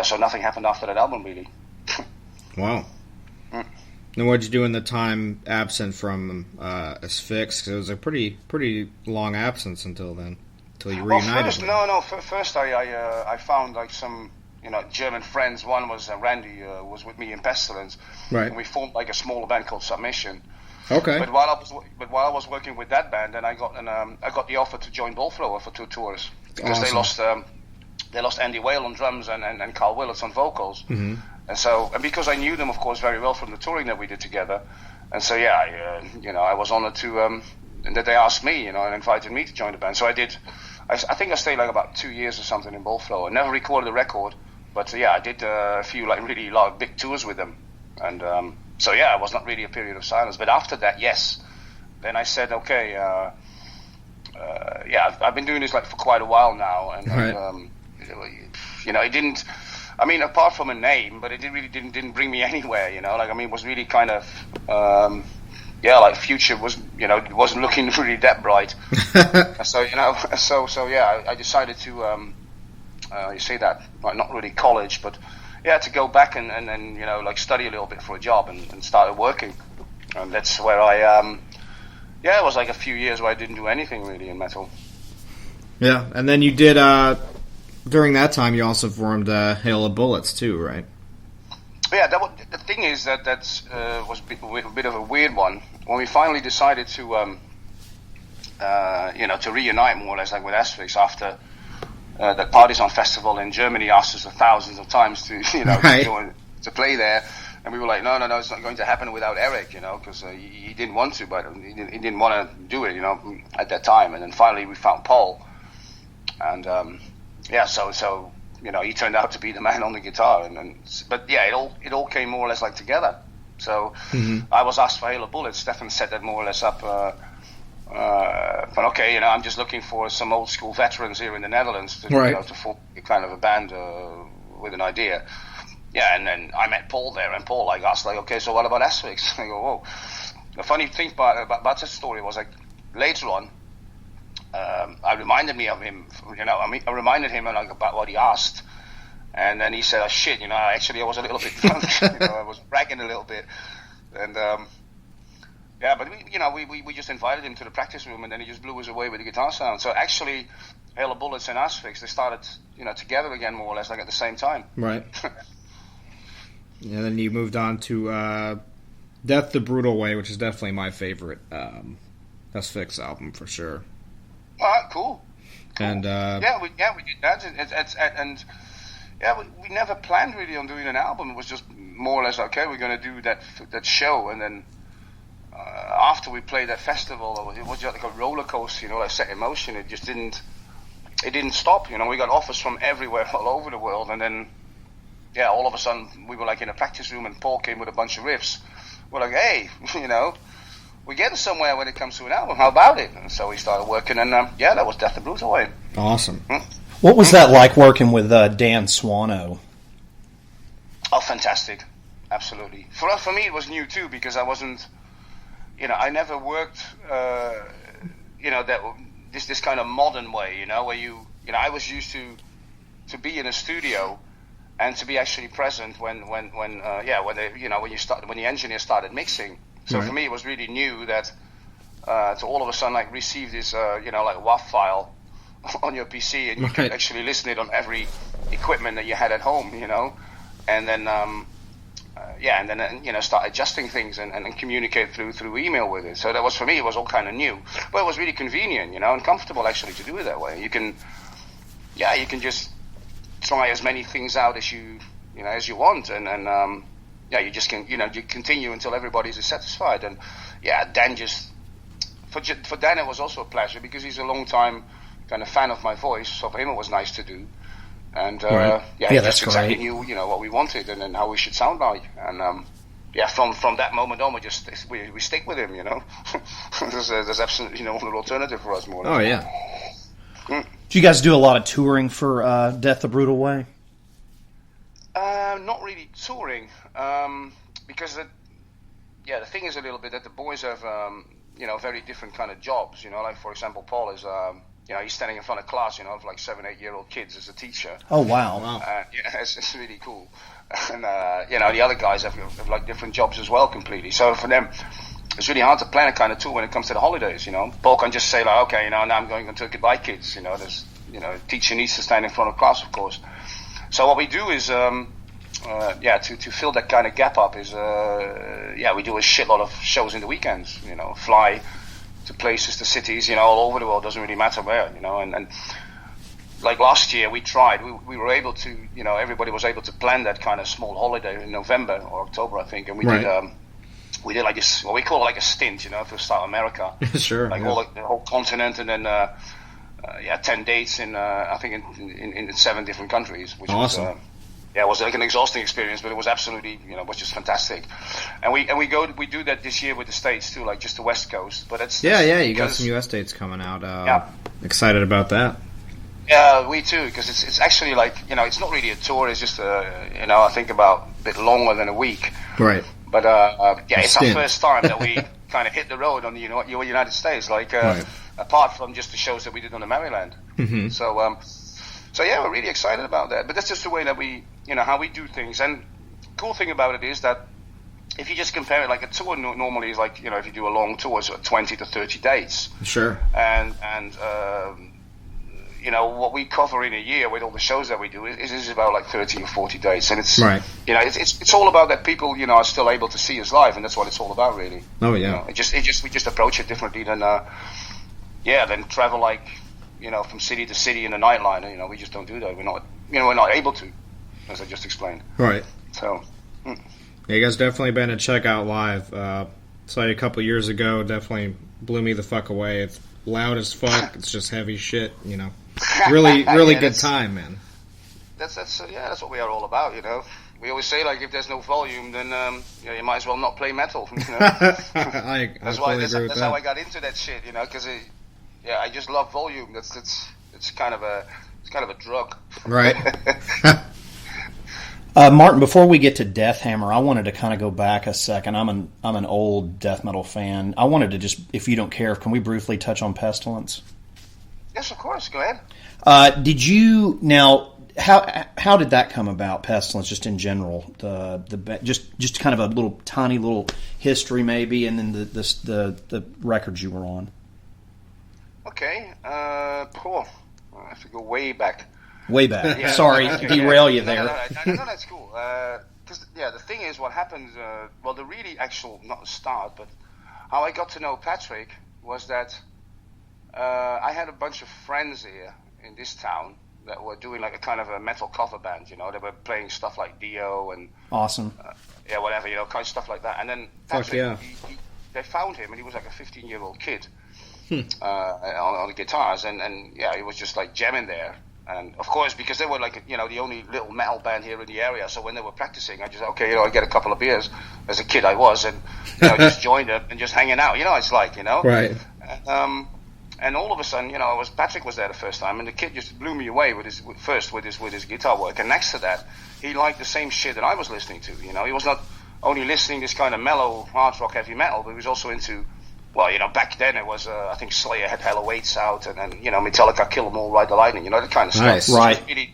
so nothing happened after that album, really. Wow. And what did you do in the time absent from Asphyx? Because it was a pretty long absence until then, until you reunited. First I found like some German friends. One was Randy, was with me in Pestilence. Right. And we formed like a smaller band called Submission. Okay. But while I was working with that band, then I got the offer to join Bullflower for 2 tours because awesome. they lost Andy Whale on drums and Carl Willits on vocals. Mm-hmm. And because I knew them, of course, very well from the touring that we did together, and so I was honored to that they asked me, and invited me to join the band. So I did. I think I stayed like about 2 years or something in Bullflower. I never recorded a record, but I did a few like really big tours with them, and it was not really a period of silence. But after that, yes, then I said, okay, I've been doing this like for quite a while now, and right. it didn't. I mean, apart from a name, but it really didn't bring me anywhere, you know. Like, I mean, it was really kind of, like future was, you know, it wasn't looking really that bright. So, you know, I decided to, you say that, like, not really college, but to go back and you know, like study a little bit for a job and started working. And that's where I, it was like a few years where I didn't do anything really in metal. Yeah, and then you did, during that time, you also formed Hail of Bullets too, right? Yeah, the thing is that was a bit of a weird one. When we finally decided to, to reunite more or less, like with Asphyx after the Partisan Festival in Germany asked us thousands of times to, you know, right. to play there, and we were like, no, it's not going to happen without Eric, you know, because he didn't want to, but he didn't want to do it, you know, at that time. And then finally we found Paul, and so you know, he turned out to be the man on the guitar, but it all came more or less like together. So I was asked for Hail of Bullets. Stefan set that more or less up. But okay, you know, I'm just looking for some old school veterans here in the Netherlands to, right. You know, to form kind of a band with an idea. Yeah, and then I met Paul there, and Paul like asked, like, okay, so what about Asphyx? I go, whoa. The funny thing about this story was, like, later on, I reminded me of him. You know, I reminded him like about what he asked, and then he said, "Oh shit, you know, actually I was a little bit drunk. You know, I was bragging a little bit." And but we just invited him to the practice room, and then he just blew us away with the guitar sound. So actually, Hail of Bullets and Asphyx, they started, you know, together again more or less, like at the same time. Right. And then you moved on to Death the Brutal Way, which is definitely my favorite Asphyx album for sure. All right, cool. And we did that, we never planned really on doing an album. It was just more or less okay, we're going to do that show, and then after we played that festival, it was just like a roller coaster, you know, like set in motion. It just didn't stop. You know, we got offers from everywhere, all over the world, and then all of a sudden we were like in a practice room, and Paul came with a bunch of riffs. We're like, hey, you know, we're getting somewhere when it comes to an album. How about it? And so we started working, and that was Death the Brutal Way. Awesome. What was that like working with Dan Swano? Oh, fantastic! Absolutely. For me, it was new too, because I wasn't, you know, I never worked, you know, that this kind of modern way, you know, where you know, I was used to be in a studio and to be actually present when the engineer started mixing. So right. For me, it was really new that to all of a sudden like receive this like WAV file on your PC, and you could actually listen it on every equipment that you had at home, you know, and then you know, start adjusting things and communicate through email with it. So that was, for me, it was all kind of new, but it was really convenient, you know, and comfortable actually to do it that way. You can just try as many things out as you want, and you just can, you know, you continue until everybody's satisfied. And Dan just for Dan it was also a pleasure, because he's a long time kind of fan of my voice, so for him it was nice to do. And right. That's exactly knew, you know, what we wanted and how we should sound like. And from that moment on, we stick with him, you know. there's absolutely no other alternative for us more. Oh yeah. Do you guys do a lot of touring for Death the Brutal Way? Not really touring, because the thing is a little bit that the boys have you know, very different kind of jobs. You know, like for example, Paul is you know, he's standing in front of class, you know, of like 7-8-year-old kids as a teacher. Oh wow! It's really cool. And you know, the other guys have like different jobs as well, completely. So for them, it's really hard to plan a kind of tour when it comes to the holidays. You know, Paul can just say like, okay, you know, now I'm going on to Goodbye Kids. You know, there's, you know, teacher needs to stand in front of class, of course. So what we do is, to fill that kind of gap up is, we do a shitload of shows in the weekends. You know, fly to places, to cities, you know, all over the world, doesn't really matter where, you know, and like last year we tried, we were able to, you know, everybody was able to plan that kind of small holiday in November or October, I think, and we did like this, what we call like a stint, you know, to South America. Sure. Like the whole continent, and then 10 dates in I think in 7 different countries, which awesome. Was it was like an exhausting experience, but it was absolutely, you know, was just fantastic. And we do that this year with the States too, like just the West Coast. But you got some US dates coming out. Excited about that. Yeah, we too, because it's actually like, it's not really a tour. It's just I think about a bit longer than a week. Right. But it's our first time that we kind of hit the road on the United States. Like apart from just the shows that we did on the Maryland. Mm-hmm. So yeah, we're really excited about that. But that's just the way that we, how we do things. And cool thing about it is that if you just compare it, like a tour normally is like, if you do a long tour, it's 20 to 30 dates. Sure. And what we cover in a year with all the shows that we do is about like 30 or 40 dates. And it's, right. It's all about that people, are still able to see us live. And that's what it's all about, really. Oh, yeah. We just approach it differently than travel like, from city to city in a nightliner. We just don't do that. We're not able to, as I just explained. Right. So. Yeah, you guys definitely been to check out live. Saw you a couple years ago. Definitely blew me the fuck away. It's loud as fuck. It's just heavy shit. Really good time, man. That's what we are all about. We always say like if there's no volume, then you might as well not play metal. That's how I got into that shit. Because I just love volume. It's kind of a drug. Right. Martin, before we get to Death Hammer, I wanted to kind of go back a second. I'm an old death metal fan. I wanted to just, if you don't care, can we briefly touch on Pestilence? Yes, of course. Go ahead. Did you now? How did that come about? Pestilence, just in general, just kind of a tiny little history, maybe, and then the records you were on. Okay. Cool. I have to go way back. Way back. Yeah. Sorry, derail you there. No, that's cool. Because the thing is, what happened. The really actual, not the start, but how I got to know Patrick was that I had a bunch of friends here in this town that were doing like a kind of a metal cover band. They were playing stuff like Dio and awesome. Whatever, kind of stuff like that. And then Patrick, they found him, and he was like a 15-year-old kid on the guitars, and he was just like jamming there. And of course, because they were like, the only little metal band here in the area, so when they were practicing, I just, I get a couple of beers. As a kid I was, and, just joined them and just hanging out. It's like, Right. And all of a sudden, Patrick was there the first time, and the kid just blew me away with his guitar work. And next to that, he liked the same shit that I was listening to. He was not only listening this kind of mellow hard rock heavy metal, but he was also into, back then it was, I think Slayer had Hell Awaits out, and then, Metallica, Kill 'Em All, Ride the Lightning, that kind of stuff. Nice. Right. It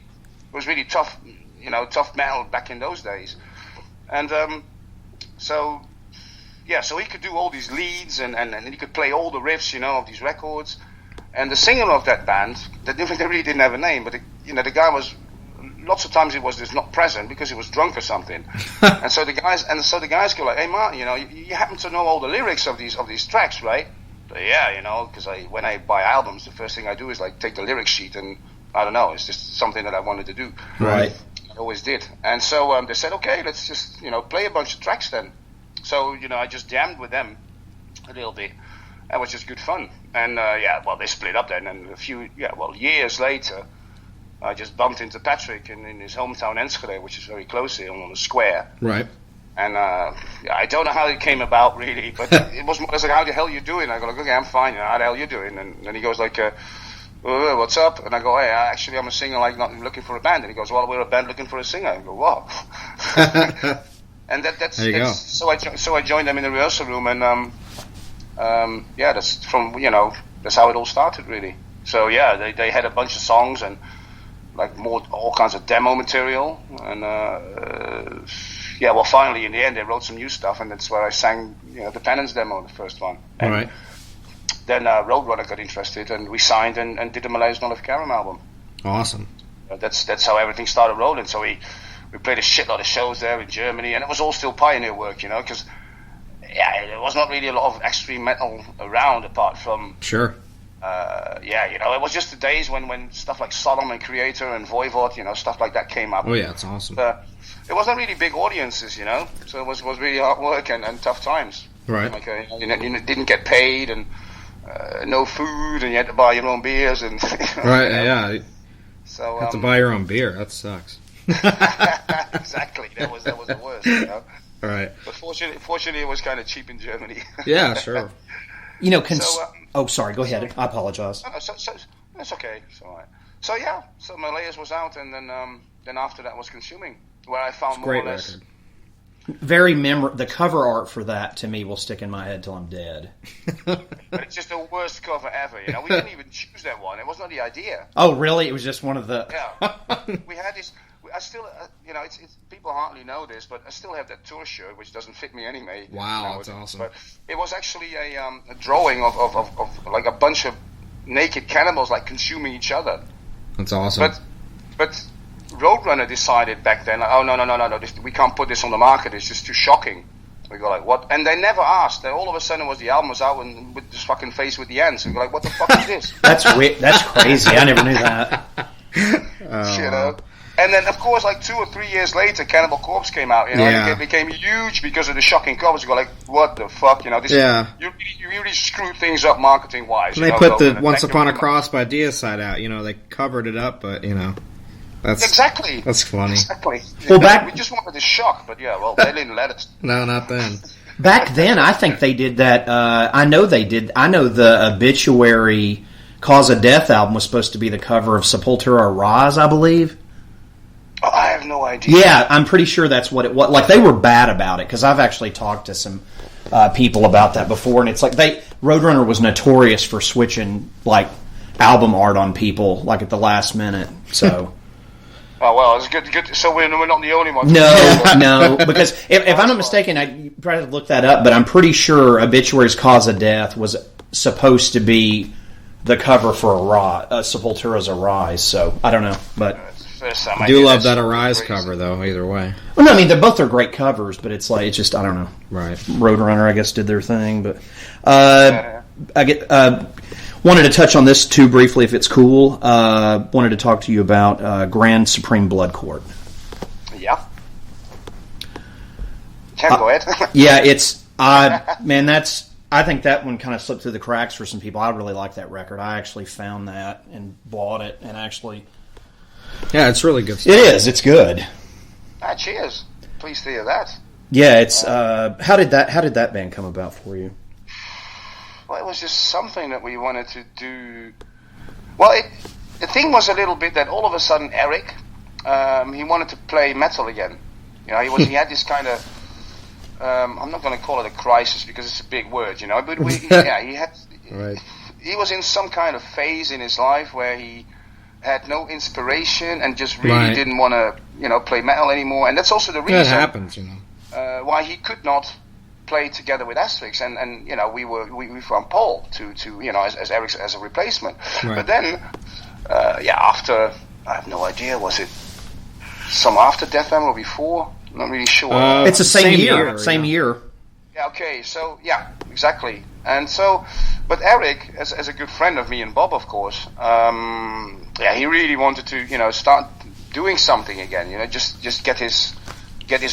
was really tough, tough metal back in those days. And so he could do all these leads, and he could play all the riffs, of these records. And the singer of that band, they really didn't have a name, but the guy was, lots of times he was just not present because he was drunk or something. and so the guys go like, "Hey Martin, you happen to know all the lyrics of these tracks, right?" But yeah, because when I buy albums, the first thing I do is like take the lyric sheet, and I don't know, it's just something that I wanted to do. Right. I always did. And so they said, okay, let's just play a bunch of tracks then. So I just jammed with them a little bit. That was just good fun. And they split up then, and a few years later, I just bumped into Patrick in his hometown Enschede, which is very close here on the square. Right. And I don't know how it came about really, but it was like, how the hell you doing? I go like, okay, I'm fine. How the hell you doing? And then he goes like, what's up? And I go, hey, actually I'm a singer, like not looking for a band. And he goes, well, we're a band looking for a singer. I go, what? And that's so I joined them in the rehearsal room, and that's from that's how it all started really. So they had a bunch of songs and like all kinds of demo material, and finally in the end they wrote some new stuff, and that's where I sang the Penance demo, the first one. And right. Then Roadrunner got interested, and we signed and did the Malaise Olive Karam album. Awesome. That's how everything started rolling. So we played a shitload of shows there in Germany, and it was all still pioneer work, because there was not really a lot of extreme metal around apart from sure. It was just the days when stuff like Sodom and Creator and Voivod, stuff like that came up. Oh yeah, it's awesome. It wasn't really big audiences, so it was really hard work and tough times. Right. Like you didn't get paid, and no food, and you had to buy your own beers and. Right. Yeah. So you have to buy your own beer. That sucks. Exactly. That was the worst. Right. But fortunately, it was kind of cheap in Germany. Yeah, sure. Sorry, go ahead. I apologize. No, so that's okay. It's all right. So yeah, so my layers was out, and then after that was Consuming, where I found more Great or less. record. Very the cover art for that to me will stick in my head till I'm dead. But it's just the worst cover ever. You know, we didn't even choose that one. It was not the idea. Oh, really? It was just one of the. Yeah, we had this. I still, you know, it's people hardly know this, but I still have that tour shirt, which doesn't fit me anyway. Wow, that's awesome. But it was actually a drawing of like a bunch of naked cannibals like consuming each other. That's awesome. But Roadrunner decided back then, oh no, we can't put this on the market. It's just too shocking. We go like, what? And they never asked. Then all of a sudden, the album was out and with this fucking face with the ends. And we go like, what the fuck is this? That's weird. That's crazy. I never knew that. You know. And then, of course, like 2 or 3 years later, Cannibal Corpse came out. You know, and it became huge because of the shocking covers. You go like, what the fuck? You know, this. Yeah. You really screwed things up marketing wise. And they put the Once Upon a Cross by Deicide out. You know, they covered it up, but you know. That's exactly. That's funny. Exactly. Well, we just wanted the shock, but yeah, well, they didn't let us. No, not then. Back then, I think they did that. I know they did. I know the Obituary Cause of Death album was supposed to be the cover of Sepultura Rise, I believe. Oh, I have no idea. Yeah, I'm pretty sure that's what it was. Like, they were bad about it, because I've actually talked to some people about that before, and it's like Roadrunner was notorious for switching, like, album art on people, like, at the last minute, so... Oh, well, it's good. So we're not the only ones. No, because if I'm not mistaken, I tried to look that up, but I'm pretty sure Obituary's Cause of Death was supposed to be the cover for Sepultura's Arise, so I don't know, but... I do love that Arise cover, though, either way. Well, no, I mean, they're both great covers, but it's like, it's just, I don't know. Right. Roadrunner, I guess, did their thing, but... Wanted to touch on this, too, briefly, if it's cool. Wanted to talk to you about Grand Supreme Blood Court. Yeah. Go ahead. Yeah, it's... man, that's... I think that one kind of slipped through the cracks for some people. I really like that record. I actually found that and bought it and actually... Yeah, it's really good stuff. It is. It's good. Cheers. Pleased to hear that. Yeah, it's... How did that band come about for you? Well, it was just something that we wanted to do. Well, the thing was a little bit that all of a sudden Eric, he wanted to play metal again. You know, he had this kind of... I'm not going to call it a crisis because it's a big word, you know. But he had... Right. He was in some kind of phase in his life where he had no inspiration and just really didn't want to, you know, play metal anymore. And that's also the reason... That happens, you know. Why he could not play together with Asphyx, and you know, we found Paul to you know, as Eric's as a replacement. Right. But then after, I have no idea, was it some after Death Hammer or before? I'm not really sure. It's the same year. Same year. Yeah, okay, so yeah, exactly. And so, but Eric, as a good friend of me and Bob, of course, he really wanted to, you know, start doing something again, you know, just get his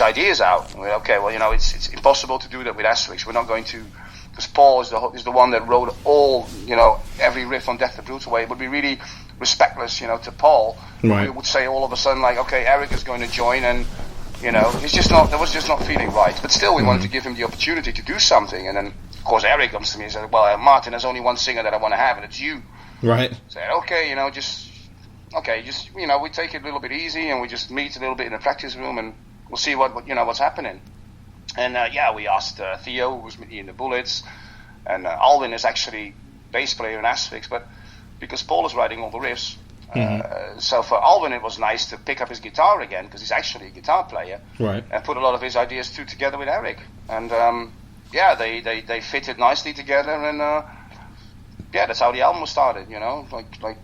ideas out. Okay, well, you know, it's impossible to do that with Asphyx. We're not going to, because Paul is the one that wrote all, you know, every riff on Death the Brutal Way. It would be really respectless, you know, to Paul. Right. We would say all of a sudden, like, okay, Eric is going to join, and you know, that was just not feeling right. But still, we wanted to give him the opportunity to do something. And then, of course, Eric comes to me and said, well, Martin, there's only one singer that I want to have, and it's you. Right. I said, okay, you know, just you know, we take it a little bit easy, and we just meet a little bit in the practice room, and we'll see what you know, what's happening. And we asked Theo, who was in the Bullets, and Alvin is actually bass player in Asphyx, but because Paul is writing all the riffs, so for Alvin it was nice to pick up his guitar again, because he's actually a guitar player, right, and put a lot of his ideas together with Eric, and they fitted nicely together, and that's how the album was started, you know, like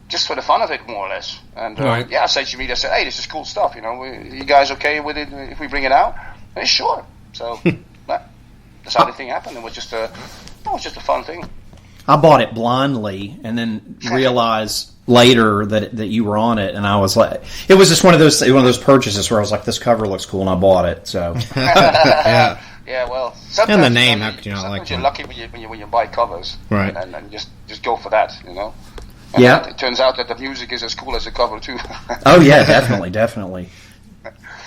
just for the fun of it, more or less. And I said to me, I said, hey, this is cool stuff, you know, you guys okay with it if we bring it out? And sure. So that's how the thing happened. It was just a fun thing. I bought it blindly and then realized later that you were on it, and I was like, it was just one of those purchases where I was like, this cover looks cool, and I bought it. So yeah. Yeah, well, and the name, how could you not like that? You're lucky when you buy covers, right? And just go for that, you know. And it turns out that the music is as cool as the cover too. Oh yeah, definitely.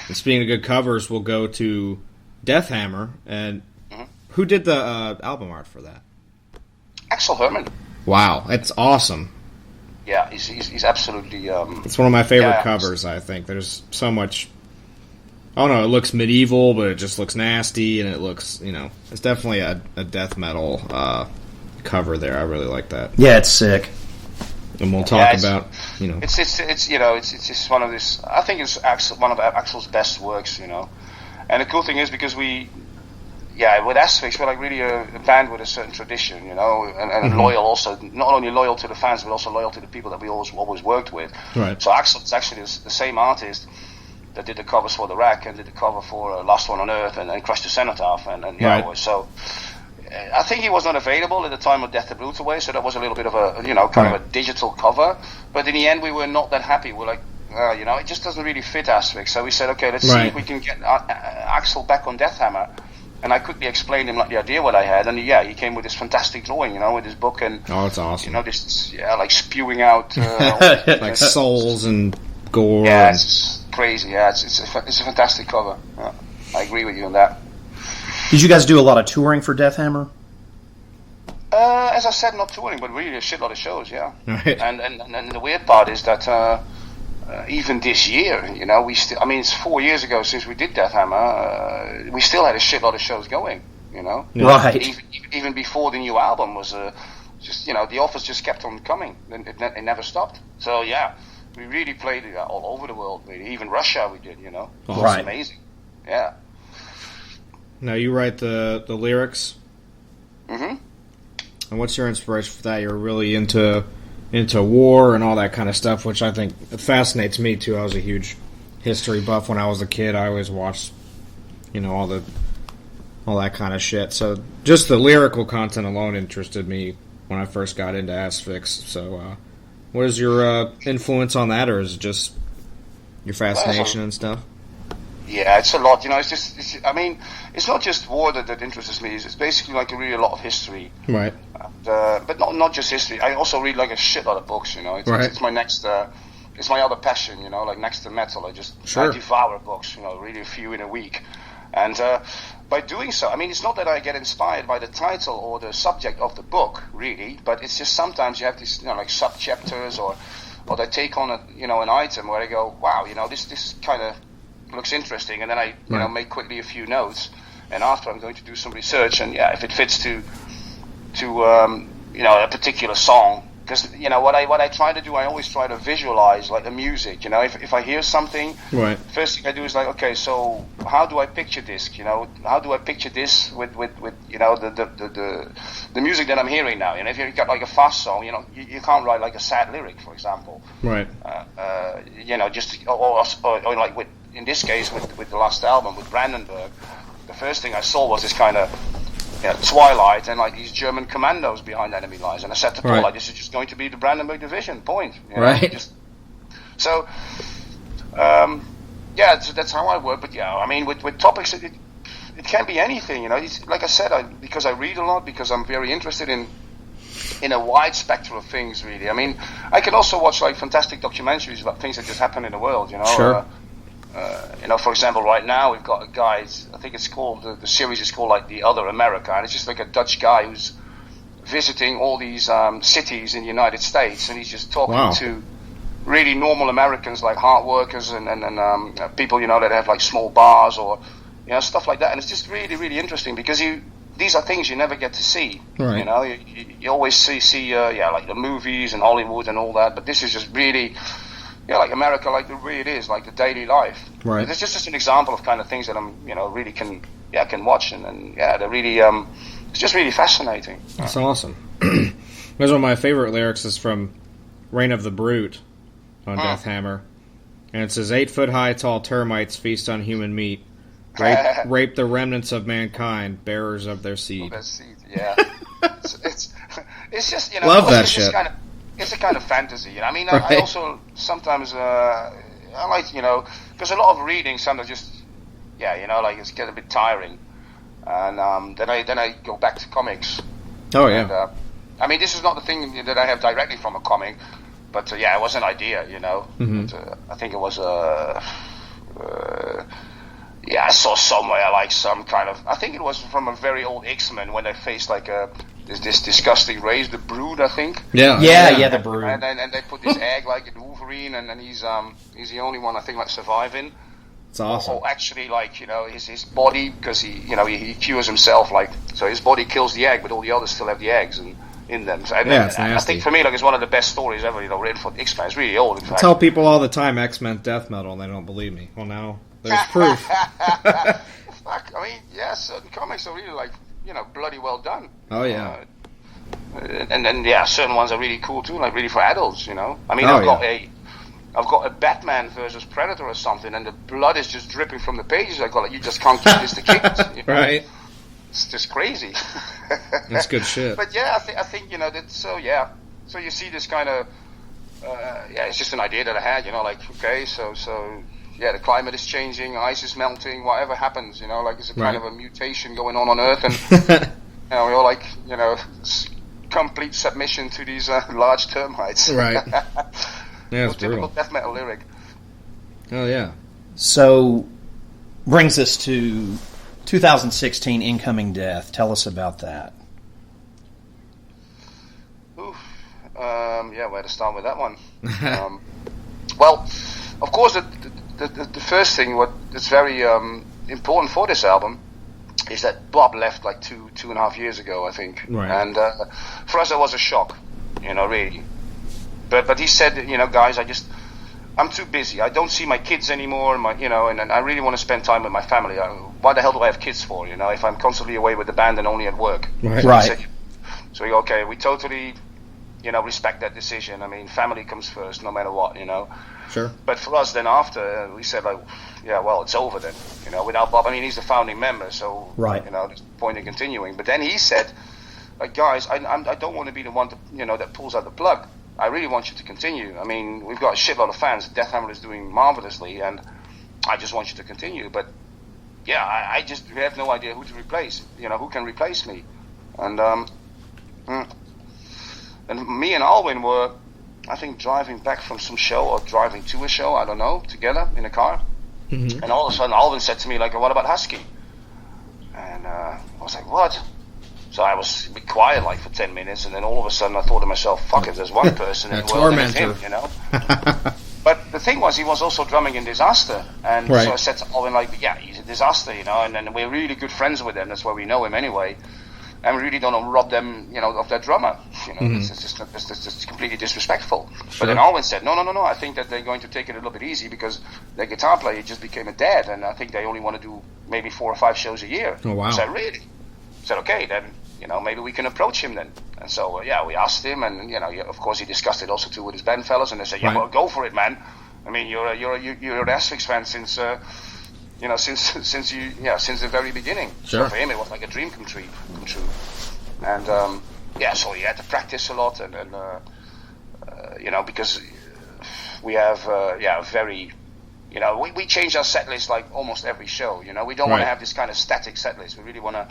And speaking of good covers, we'll go to Death Hammer, and who did the album art for that? Axel Herman. Wow, that's awesome. Yeah, he's absolutely. It's one of my favorite covers. I think there's so much. I don't know. It looks medieval, but it just looks nasty, and it looks, it's definitely a death metal cover there. I really like that. Yeah, it's sick. And we'll talk about, It's just one of this. I think it's one of Axl's best works, And the cool thing is because with Asphyx, we're like really a band with a certain tradition, and loyal also, not only loyal to the fans, but also loyal to the people that we always worked with. Right. So Axl's actually the same artist that did the covers for The Wreck and did the cover for Last One on Earth and Crush the Cenotaph right. So I think he was not available at the time of Death the Brutal Way, so that was a little bit of a kind of a digital cover. But in the end, we were not that happy. We're like, it just doesn't really fit Asphyx. So we said, okay, let's see if we can get Axl back on Deathhammer. And I quickly explained him the idea what I had, and he came with this fantastic drawing, with his book, and it's awesome. This spewing out like souls and gore. Yeah, it's crazy. Yeah, it's a fantastic cover. Yeah, I agree with you on that. Did you guys do a lot of touring for Deathhammer? As I said, not touring, but really a shitload of shows. Yeah, right. And the weird part is that even this year, we still. I mean, it's 4 years ago since we did Deathhammer. We still had a shitload of shows going. Right. Even before the new album was just the offers just kept on coming. It never stopped. So yeah, we really played all over the world. Really. Even Russia we did. It was amazing. Yeah. Now you write the lyrics. Mm-hmm. And what's your inspiration for that? You're really into war and all that kind of stuff, which I think fascinates me too. I was a huge history buff when I was a kid. I always watched, all that kind of shit. So just the lyrical content alone interested me when I first got into Asphyx. So, what is your influence on that, or is it just your fascination and stuff? Yeah, it's a lot. It's not just war that interests me. It's basically really a lot of history. Right. But not just history. I also read a shitload of books. It's my next. It's my other passion. Next to metal, I devour books. Read a few in a week, and by doing so, it's not that I get inspired by the title or the subject of the book, really. But it's just sometimes you have these, sub chapters or they take on an item where I go, wow, this kind of looks interesting, and then I make quickly a few notes, and after I'm going to do some research, and if it fits to a particular song, because what I try to do, I always try to visualize the music. If I hear something, right, first thing I do is okay, so how do I picture this? How do I picture this with the music that I'm hearing now? If you've got a fast song, you can't write a sad lyric, for example, right? Just or with. In this case, with the last album, with Brandenburg, the first thing I saw was this kind of twilight and these German commandos behind enemy lines. And I said to Paul, this is just going to be the Brandenburg Division, point. Right. So that's how I work. But with topics, it can be anything. Like I said, because I read a lot, because I'm very interested in a wide spectrum of things, really. I can also watch fantastic documentaries about things that just happen in the world. Sure. For example, right now we've got a guy, I think it's called, the series is called The Other America, and it's just a Dutch guy who's visiting all these cities in the United States, and he's just talking to really normal Americans, like hard workers and people, that have small bars or, stuff like that, and it's just really, really interesting because these are things you never get to see. Right. You always see the movies and Hollywood and all that, but this is just really... America, the way it is, the daily life. Right. It's just an example of kind of things that I'm, really can watch, and they're really, it's just really fascinating. That's awesome. One of my favorite lyrics is from Reign of the Brute on Deathhammer, and it says, 8-foot-high tall termites feast on human meat, rape the remnants of mankind, bearers of their seed. Yeah. it's just, love that shit. It's a kind of fantasy. I also sometimes I like, because a lot of reading sometimes just, it's get a bit tiring, and then I go back to comics. Oh yeah. And, this is not the thing that I have directly from a comic, but it was an idea, Mm-hmm. But, I think it was I saw somewhere some kind of, I think it was from a very old X-Men when they faced a this disgusting race, the Brood, I think. Yeah, the Brood. And they put this egg like in Wolverine, and then he's the only one I think like surviving. It's awesome. Or actually, like, you know, his body, because he cures himself, like, so his body kills the egg, but all the others still have the eggs in them. So, it's nasty. I think for me, like, it's one of the best stories ever, written for X-Men. It's really old, in fact. I tell people all the time X-Men death metal, and they don't believe me. Well, now there's proof. Fuck, I mean, yeah, certain comics are really, like, bloody well done. Oh, yeah. And then, certain ones are really cool, too, like, really for adults, I mean, I've got a Batman versus Predator or something, and the blood is just dripping from the pages. I go, like, you just can't keep this to kids. Right. It's just crazy. That's good shit. But yeah, I think that. So yeah, so you see this kind of it's just an idea that I had. Like, okay, so yeah, the climate is changing, ice is melting, whatever happens. Like it's a kind of a mutation going on Earth, and we're all like complete submission to these large termites. Right. Yeah, it's typical brutal. death metal lyric. Oh yeah. So brings us to 2016 Incoming Death. Tell us about that. Oof. Where to start with that one? Well, of course, the first thing that's very important for this album is that Bob left like two and a half years ago, I think. Right. And for us, it was a shock, really. But he said, guys, I'm too busy. I don't see my kids anymore, and I really want to spend time with my family. Why the hell do I have kids for? If I'm constantly away with the band and only at work. Right. So we go, okay, we totally, respect that decision. I mean, family comes first, no matter what, Sure. But for us, then after, we said, like, yeah, well, it's over then. Without Bob, I mean, he's the founding member, so right. There's no point in continuing. But then he said, like, guys, I don't want to be the one to, that pulls out the plug. I really want you to continue. I mean, we've got a shitload of fans. Death Hammer is doing marvelously, and I just want you to continue. But yeah, I just have no idea who to replace. Who can replace me? And me and Alwyn were, I think, driving back from some show or driving to a show. I don't know, together in a car. Mm-hmm. And all of a sudden, Alwyn said to me, like, "What about Husky?" And I was like, "What?" So I was quiet like for 10 minutes, and then all of a sudden I thought to myself, fuck, if there's one person in the world, it's him, But the thing was, he was also drumming in Disaster, and so I said to Alwyn, like, yeah, he's a Disaster, and we're really good friends with him, that's why we know him anyway, and we really don't want to rob them, of their drummer, it's just completely disrespectful. Sure. But then Alwyn said, no, I think that they're going to take it a little bit easy, because their guitar player just became a dad, and I think they only want to do maybe 4 or 5 shows a year. Oh, wow. I said, really? I said, okay, then, maybe we can approach him then. And so, we asked him, and, of course, he discussed it also too with his band fellas, and they said, well, go for it, man. I mean, you're an Asphyx fan since since the very beginning. Sure. So for him, it was like a dream come true. And, so he had to practice a lot, and because we have, very... we change our set list like almost every show. We don't want to have this kind of static set list. We really want to,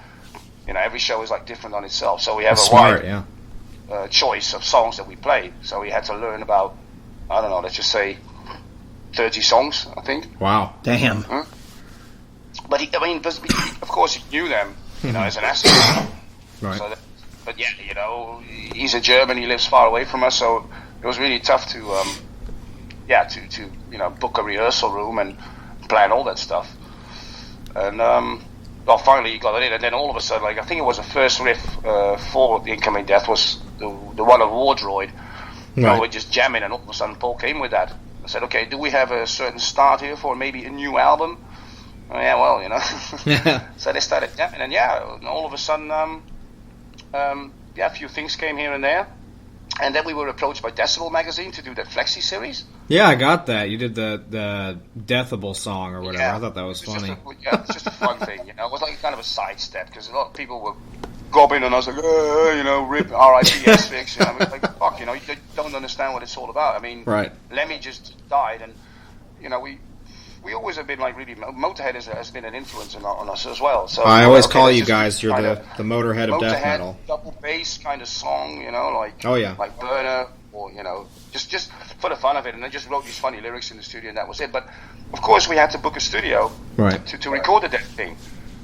every show is like different on itself. So we have wide choice of songs that we play. So we had to learn about, I don't know, let's just say 30 songs, I think. Wow. Damn. But of course he knew them, as an asset. Right. So but yeah, he's a German. He lives far away from us, so it was really tough to book a rehearsal room and plan all that stuff. And finally he got it in, and then all of a sudden, like, I think it was the first riff for the Incoming Death was the one on War Droid. We're just jamming, and all of a sudden Paul came with that. I said, okay, do we have a certain start here for maybe a new album? Oh, yeah, well, So they started jamming, and all of a sudden, a few things came here and there. And then we were approached by Decibel magazine to do that Flexi series. Yeah, I got that. You did the Deathable song or whatever. Yeah. I thought that was funny. It's just a fun thing, It was like kind of a sidestep, because a lot of people were gobbing on us like, rip R.I.P. Asphyx. I mean, like, fuck, you don't understand what it's all about. I mean, Lemmy just died, and we always have been like really. Motorhead has been an influence on us as well. So I always call you guys. You're the Motorhead of death metal. Double bass kind of song, like like Burner, or just for the fun of it. And I just wrote these funny lyrics in the studio, and that was it. But of course, we had to book a studio to record the Death thing.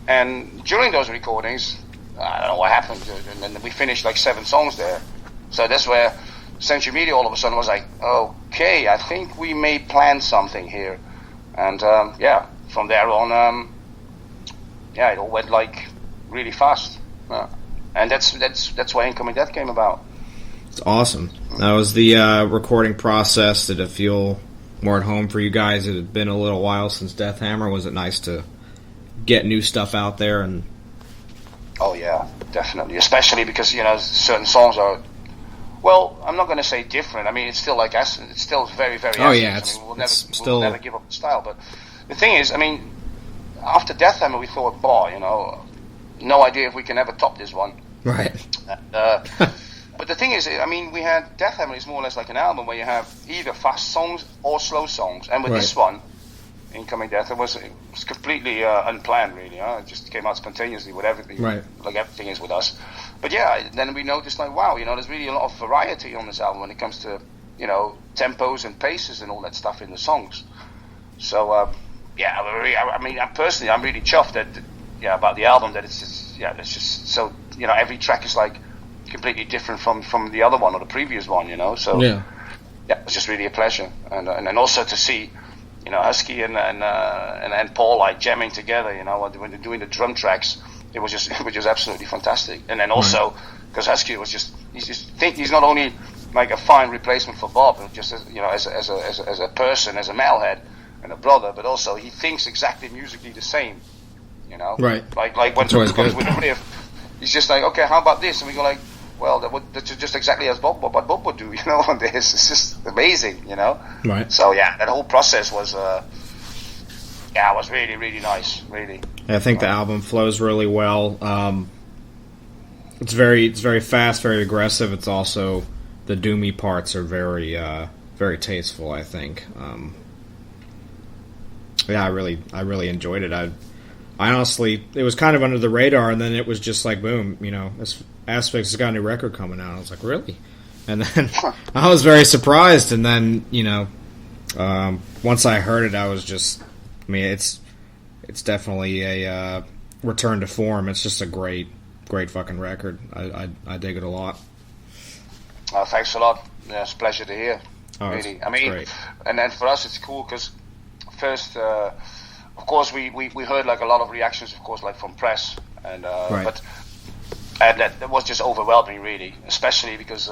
And during those recordings, I don't know what happened, and then we finished like 7 songs there. So that's where Century Media all of a sudden was like, okay, I think we may plan something here. And from there on, it all went like really fast. And that's why Incoming Death came about. It's awesome. That was the recording process. Did it feel more at home for you guys? It had been a little while since Death Hammer. Was it nice to get new stuff out there? And oh yeah, definitely. Especially because certain songs are, well, I'm not going to say different. I mean, it's still like it's still very, very. Oh yeah, we'll never give up the style. But the thing is, I mean, after Death Hammer, we thought, no idea if we can ever top this one. Right. But the thing is, I mean, we had Death Hammer is more or less like an album where you have either fast songs or slow songs. And with this one, Incoming Death, it was completely unplanned, really. It just came out spontaneously with everything, like everything is with us. But yeah, then we noticed, like, wow, there's really a lot of variety on this album when it comes to, tempos and paces and all that stuff in the songs. So, I mean, personally, I'm really chuffed about the album, that it's just so, every track is like completely different from the other one or the previous one, so it was just really a pleasure. And also to see, Husky and Paul like jamming together, when they're doing the drum tracks, it was just absolutely fantastic. And then also because Husky was he's not only like a fine replacement for Bob, just as a person, as a metalhead and a brother, but also he thinks exactly musically the same, right, like when he comes with a riff, he's just like, okay, how about this, and we go like, well, that's just exactly as what Bob would do, on this. It's just amazing, Right. So yeah, that whole process was, was really, really nice, really. I think the album flows really well. It's very fast, very aggressive. It's also, the doomy parts are very, very tasteful, I think. I really enjoyed it. I honestly, it was kind of under the radar, and then it was just like, boom, Asphyx has got a new record coming out. I was like, really? And then I was very surprised, and then, once I heard it, I was just, I mean, it's definitely a return to form. It's just a great fucking record. I dig it a lot. Thanks a lot. Yeah, it's a pleasure to hear. Oh, really. I mean, great. And then for us, it's cool because first, of course, we heard like a lot of reactions, of course, like from press, and and that was just overwhelming, really, especially because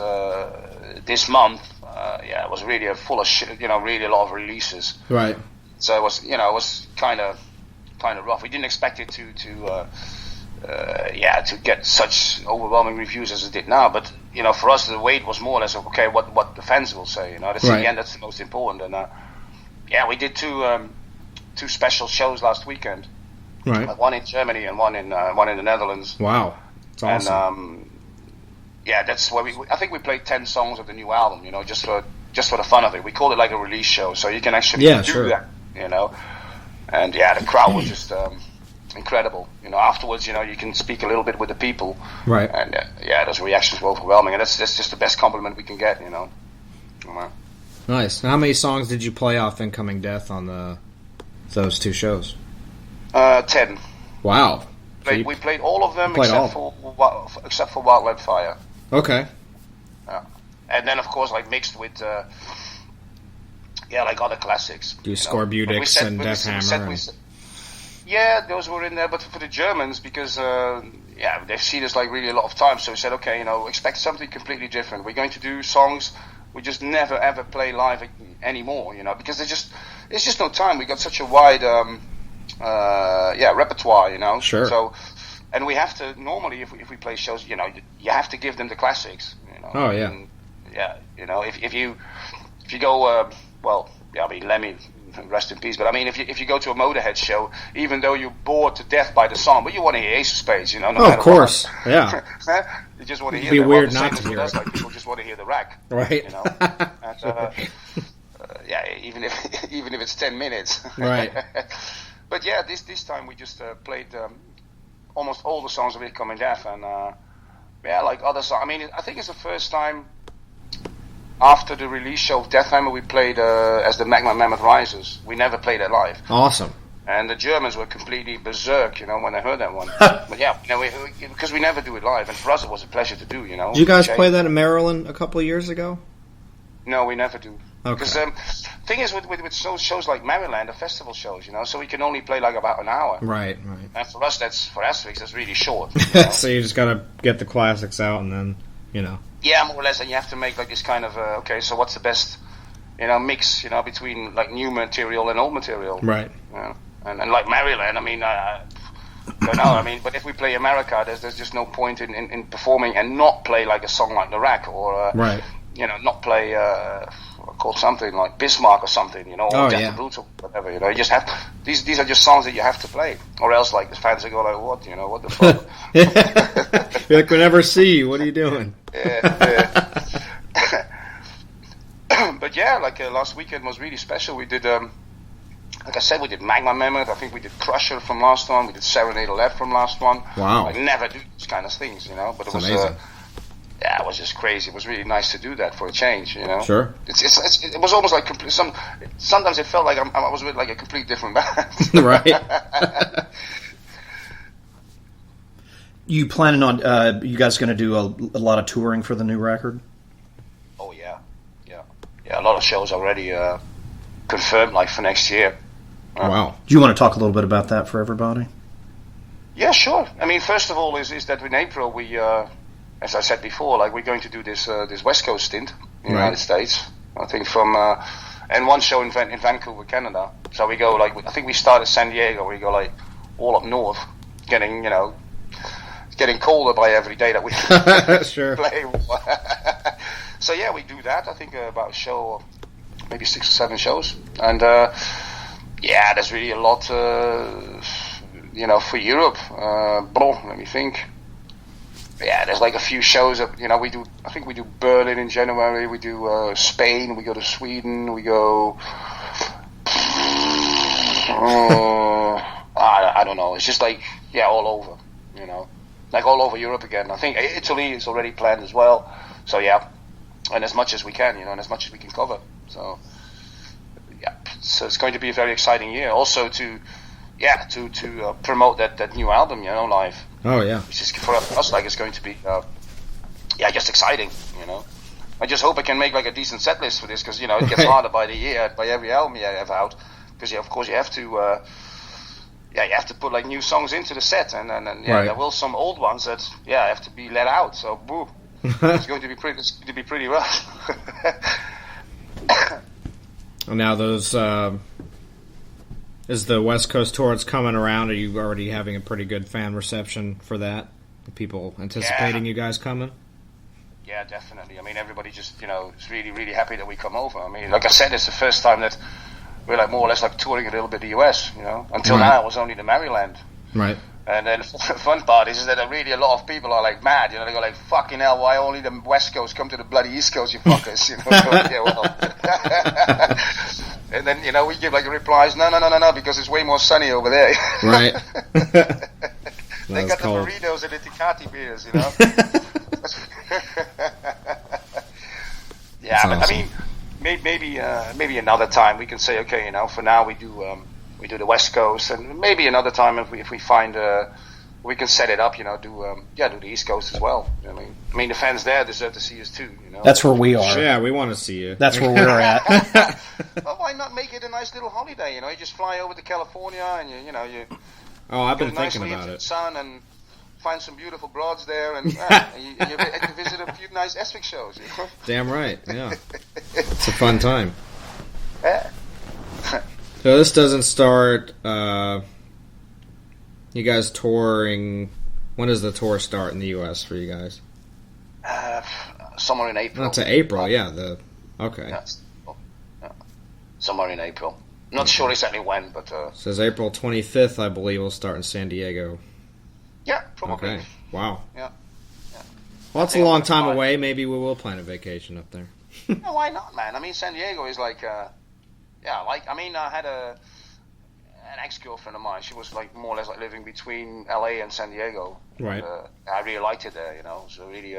this month, it was really full of shit, really a lot of releases. Right. So it was kind of rough. We didn't expect it to get such overwhelming reviews as it did now. But for us, the weight was more or less okay. What the fans will say. That's again, that's the most important. And we did two special shows last weekend. Right. One in Germany and one in the Netherlands. Wow. It's awesome. And that's where I think we played 10 songs of the new album. Just for the fun of it. We called it like a release show, so you can actually do that. And the crowd was just incredible. Afterwards, you can speak a little bit with the people. Right. And those reactions were overwhelming, and that's just the best compliment we can get. Nice. How many songs did you play off Incoming Death on those 2 shows? 10. Wow. We played all of them except for Wildland Fire. Okay. And then, of course, like mixed with like other classics. Do Scorbutics and Death Hammer. Those were in there, but for the Germans, because they've seen us like really a lot of times, so we said, okay, expect something completely different. We're going to do songs we just never ever play live anymore, because it's just no time. We got such a wide repertoire, Sure. So, and we have to normally, if we play shows, you have to give them the classics, Oh yeah. And, if you go, Lemmy, rest in peace. But I mean, if you go to a Motorhead show, even though you're bored to death by the song, but you want to hear Ace of Spades, no matter of course, what. Yeah. You just want to hear. It'd be that. weird the not same to hear as it. like people just want to hear the rack, right? And, even if it's 10 minutes, right? But this time we just played almost all the songs of Incoming Death, and like other songs. I mean, I think it's the first time after the release show of Death Hammer we played as the Magma Mammoth Rises. We never played it live. Awesome. And the Germans were completely berserk, when they heard that one. But yeah, because we never do it live, and for us it was a pleasure to do, Did you guys play that in Maryland a couple of years ago? No, we never do. Okay. Because thing is, with shows like Maryland, the festival shows, so we can only play like about an hour. Right. And for us, for Asphyx, that's really short. So you just gotta get the classics out, and then, Yeah, more or less, and you have to make like this kind of okay. So what's the best, mix, between like new material and old material. Right. And like Maryland, I don't know. But if we play America, there's just no point in performing and not play like a song like The Rack or right. Not play called something like Bismarck or something, or Death the Brutal, whatever. You just have these are just songs that you have to play, or else like the fans will go like, what, what the fuck? You're like, we never see you. What are you doing? Yeah. But yeah, like last weekend was really special. We did, like I said, we did Magma Mammoth. I think we did Crusher from last one. We did Serenade Left from last one. Wow. I never do these kind of things, But it was amazing. Yeah, it was just crazy. It was really nice to do that for a change, Sure. It was almost like sometimes it felt like I was with like a complete different band. Right. You planning on? You guys going to do a lot of touring for the new record? Oh yeah. A lot of shows already confirmed, like for next year. Wow. Do you want to talk a little bit about that for everybody? Yeah, sure. First of all, is that in April we, as I said before, like we're going to do this West Coast stint in the United States. I think from and one show in Vancouver, Canada. So we go like I think we start at San Diego. We go like all up north, getting colder by every day that we sure. play. So yeah, we do that. I think about a show, maybe 6 or 7 shows, and yeah, there's really a lot, for Europe. Let me think. Yeah, there's like a few shows that we do. I think we do Berlin in January. We do Spain. We go to Sweden. We go. I don't know. It's just like all over. Like all over Europe again. I think Italy is already planned as well. So yeah. And as much as we can, and as much as we can cover. So, yeah. So it's going to be a very exciting year. Also to promote that new album, live. Oh yeah. Which is for us like it's going to be, just exciting. I just hope I can make like a decent set list for this because it gets harder by the year by every album you have out because of course you have to. You have to put like new songs into the set, and right. There will some old ones that have to be let out. So boo. It's going to be pretty rough. Now those is the West Coast tour that's coming around? Are you already having a pretty good fan reception for that? Are people anticipating you guys coming? Yeah, definitely. Everybody just is really really happy that we come over. Like I said, it's the first time that we're like more or less like touring a little bit the US. Until now it was only the Maryland. Right. And then the fun part is that really a lot of people are like mad, they go like, fucking hell, why only the West Coast come to the bloody East Coast, you fuckers, Yeah, well. And then, we give like replies, no, because it's way more sunny over there. Right. They got cold. The burritos and the Tecate beers, Yeah, but awesome. Maybe another time we can say, okay, for now we do the West Coast, and maybe another time if we find we can set it up, do the East Coast as well. The fans there deserve to see us too. That's where we are. Yeah, we want to see you. That's where we're at. Well, why not make it a nice little holiday? You just fly over to California and you. Oh, I've been thinking about it. Sun and find some beautiful broads there, and you visit a few nice Asphyx shows. Damn right. Yeah, it's a fun time. Yeah. So this doesn't start. You guys touring? When does the tour start in the U.S. for you guys? Somewhere in April. Not to April, yeah. Okay. Yeah. Somewhere in April. Not sure exactly when, but. It says April 25th, I believe. We'll start in San Diego. Yeah, probably. Okay. Wow. Yeah. Well, that's a long time away. Maybe we will plan a vacation up there. No, why not, man? San Diego is like. I had an ex-girlfriend of mine. She was like more or less like living between LA and San Diego. Right. I really liked it there, So really,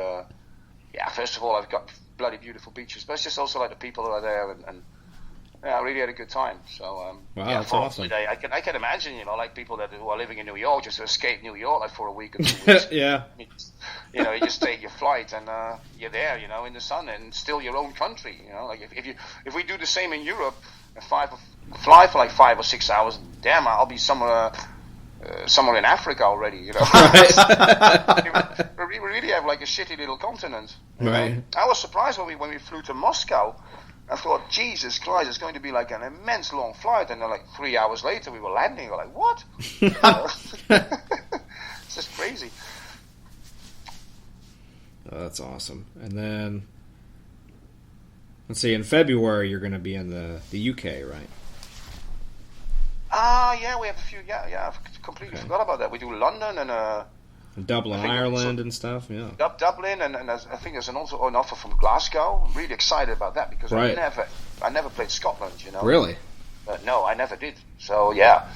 first of all, I've got bloody beautiful beaches, but it's just also like the people that are there and I really had a good time. So wow, yeah, that's for awesome. a holiday, I can imagine, like people who are living in New York just to escape New York like for a week or 2 weeks. Yeah. You just take your flight and you're there, in the sun, and still your own country. Like if we do the same in Europe, fly for like 5 or 6 hours, damn, I'll be somewhere in Africa already. Right. We really have like a shitty little continent. Right. I was surprised when we flew to Moscow. I thought, Jesus Christ, it's going to be like an immense long flight, and then like 3 hours later we were landing. We're like, what? It's just crazy. Oh, that's awesome. And then, let's see, in February you're going to be in the UK, right? Yeah, we have a few. Yeah, I've completely forgot about that. We do London and Dublin, Ireland, and stuff. Yeah. Dublin, and I think there's also an offer from Glasgow. I'm really excited about that because Right. I never played Scotland. Really? No, I never did. So yeah,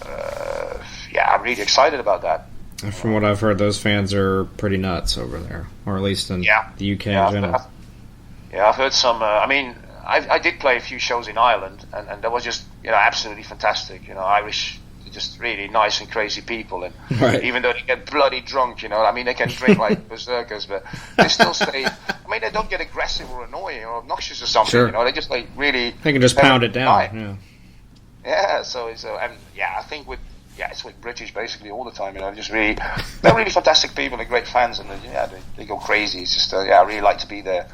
I'm really excited about that. And from what I've heard, those fans are pretty nuts over there, or at least in the UK in general. I've heard some. I did play a few shows in Ireland, and that was just absolutely fantastic. Irish, just really nice and crazy people, and Right. even though they get bloody drunk, they can drink like berserkers, but they still stay. They don't get aggressive or annoying or obnoxious or something. Sure. They just like really. They can just pound it down. Yeah. So I think it's with British basically all the time. They're really fantastic people. They're great fans, and they go crazy. It's just I really like to be there.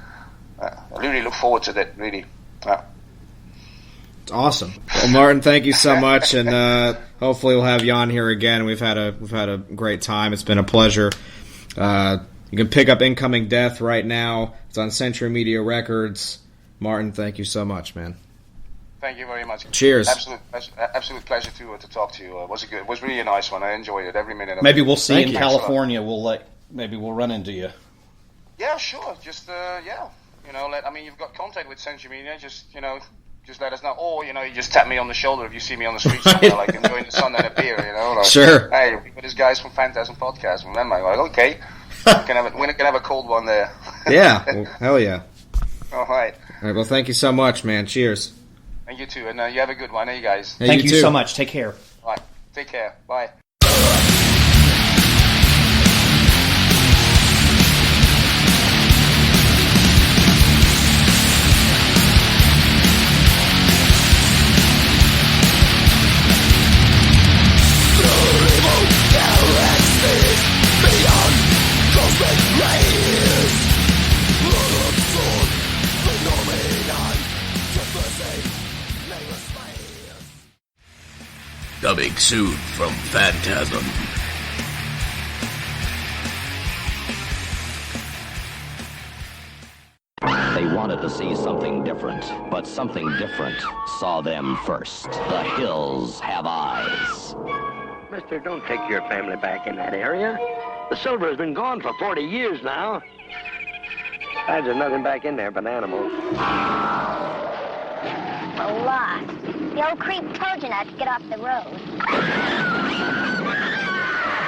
I really look forward to that. Really. It's awesome. Well, Martin, thank you so much, and hopefully we'll have you on here again. We've had a great time. It's been a pleasure. You can pick up Incoming Death right now. It's on Century Media Records. Martin, thank you so much, man. Thank you very much. Cheers. Absolute pleasure to talk to you. It was really a nice one. I enjoyed it every minute of it. Maybe we'll see Thank in you. California. Maybe we'll run into you. Yeah, sure. Just you've got contact with Century Media. Just let us know. Or you just tap me on the shoulder if you see me on the street somewhere, like enjoying the sun and a beer. Like, Sure. Hey, with these guys from FANTASM Podcast. And then I'm like, okay, we can have a cold one there. Yeah. Well, hell yeah. All right. All right. Well, thank you so much, man. Cheers. And you too. And you have a good one, you guys. Hey, Thank you too. so much. Take care. All right. Take care. Bye. Coming soon from Phantasm. They wanted to see something different, but something different saw them first. The hills have eyes. Mister, don't take your family back in that area. The silver has been gone for 40 years now. There's nothing back in there but animals. A lot. The old creep told you not to get off the road.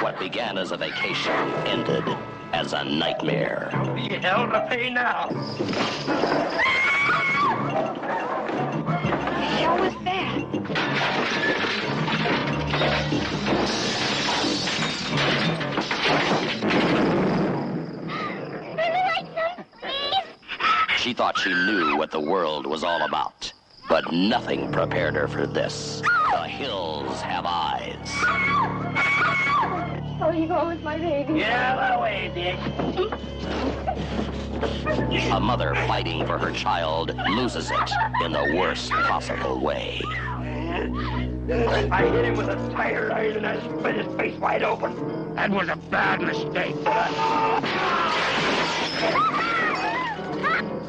What began as a vacation ended as a nightmare. Be hell to pay now. What was that? She thought she knew what the world was all about, but nothing prepared her for this. The hills have eyes. Oh, you going with my baby? Get out of the way, Dick. A mother fighting for her child loses it in the worst possible way. I hit him with a tire iron and I split his face wide open. That was a bad mistake.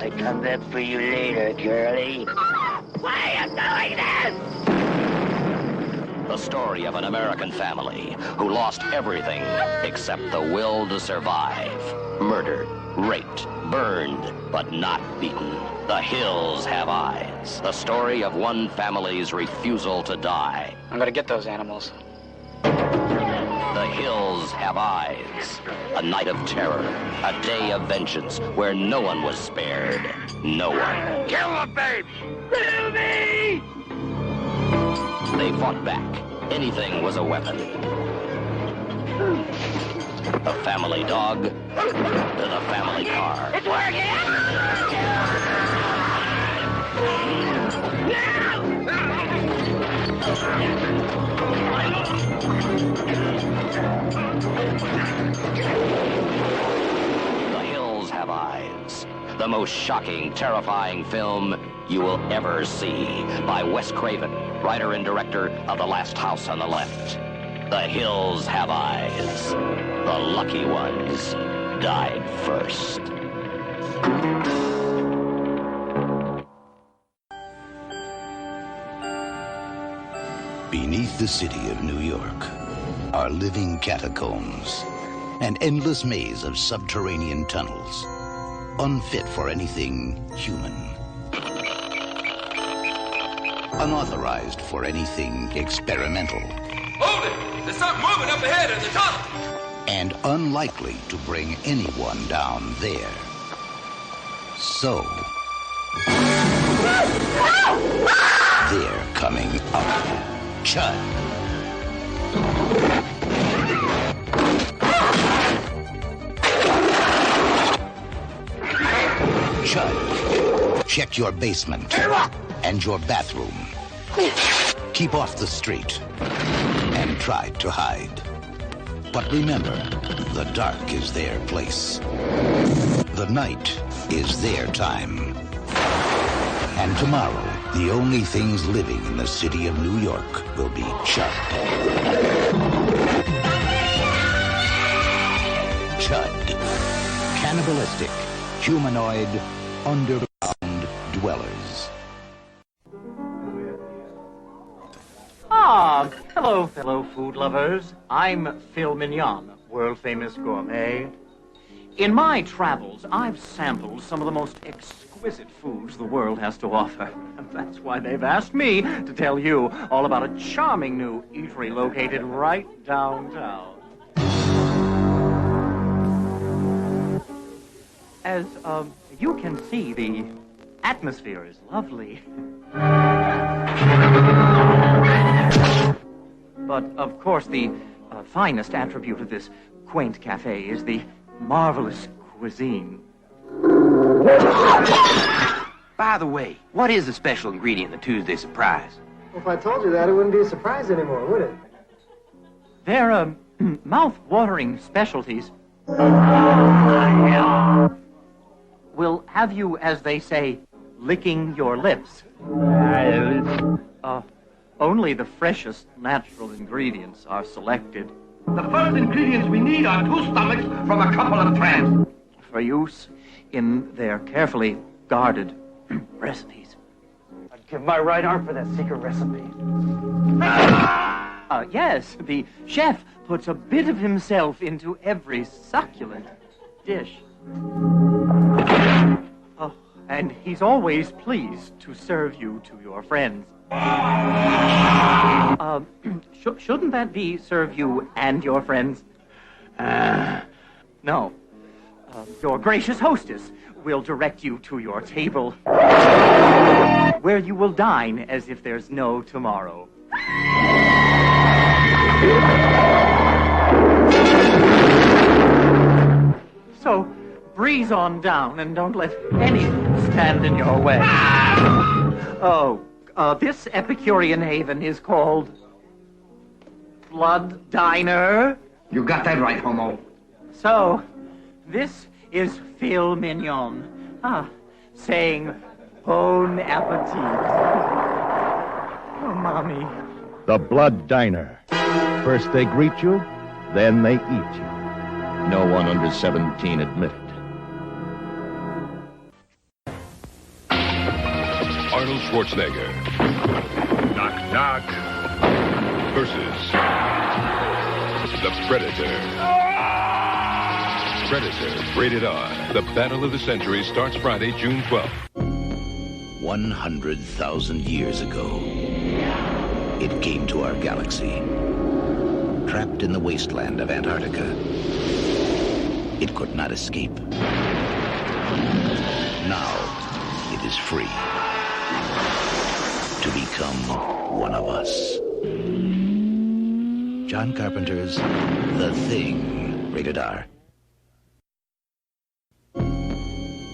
I come back for you later, girlie. Why are you doing this? The story of an American family who lost everything except the will to survive. Murdered, raped, burned, but not beaten. The hills have eyes. The story of one family's refusal to die. I'm gonna get those animals. The The hills have eyes. A night of terror. A day of vengeance where no one was spared. No one. Kill the babe! Kill me! They fought back. Anything was a weapon. The family dog to the family car. It's working! The hills have eyes. The most shocking, terrifying film you will ever see by Wes Craven, writer and director of The Last House on the Left. The hills have eyes. The lucky ones died first. Beneath the city of New York are living catacombs, an endless maze of subterranean tunnels, unfit for anything human, unauthorized for anything experimental, Hold it! There's something moving up ahead in the tunnel! and unlikely to bring anyone down there. So, they're coming up. Chud. Chud, check your basement and your bathroom. Keep off the street and try to hide. But remember, the dark is their place. The night is their time. And tomorrow, the only things living in the city of New York will be Chud. Chud. Cannibalistic, humanoid, underground dwellers. Ah, hello, fellow food lovers. I'm Phil Mignon, world-famous gourmet. In my travels, I've sampled some of the most exquisite foods the world has to offer. And that's why they've asked me to tell you all about a charming new eatery located right downtown. As, you can see, the atmosphere is lovely. But, of course, the finest attribute of this quaint cafe is the marvelous cuisine. By the way, what is the special ingredient in the Tuesday surprise? Well, if I told you that, it wouldn't be a surprise anymore, would it? They're, mouth-watering specialties. Will have you, as they say, licking your lips. Only the freshest natural ingredients are selected. The first ingredients we need are 2 stomachs from a couple of tramps. For use in their carefully guarded recipes. I'd give my right arm for that secret recipe. Yes, the chef puts a bit of himself into every succulent dish. Oh, and he's always pleased to serve you to your friends. Shouldn't that be serve you and your friends? No. Your gracious hostess will direct you to your table, where you will dine as if there's no tomorrow. So, breeze on down and don't let anything stand in your way. This Epicurean haven is called Blood Diner. You got that right, homo. So, this is Phil Mignon, saying bon appetit. Oh, Mommy. The Blood Diner. First they greet you, then they eat you. No one under 17 admitted. Arnold Schwarzenegger. Knock, knock. Versus the Predator. Predator, rated R. The Battle of the Century starts Friday, June 12th. 100,000 years ago, it came to our galaxy. trapped in the wasteland of Antarctica. It could not escape. Now it is free to become one of us. John Carpenter's The Thing, rated R.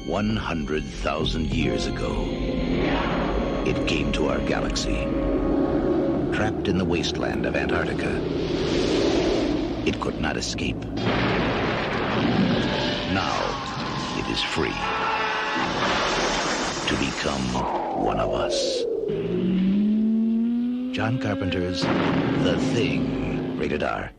100,000 years ago, it came to our galaxy. Trapped in the wasteland of Antarctica, it could not escape. Now it is free to become one of us. John Carpenter's The Thing, rated R.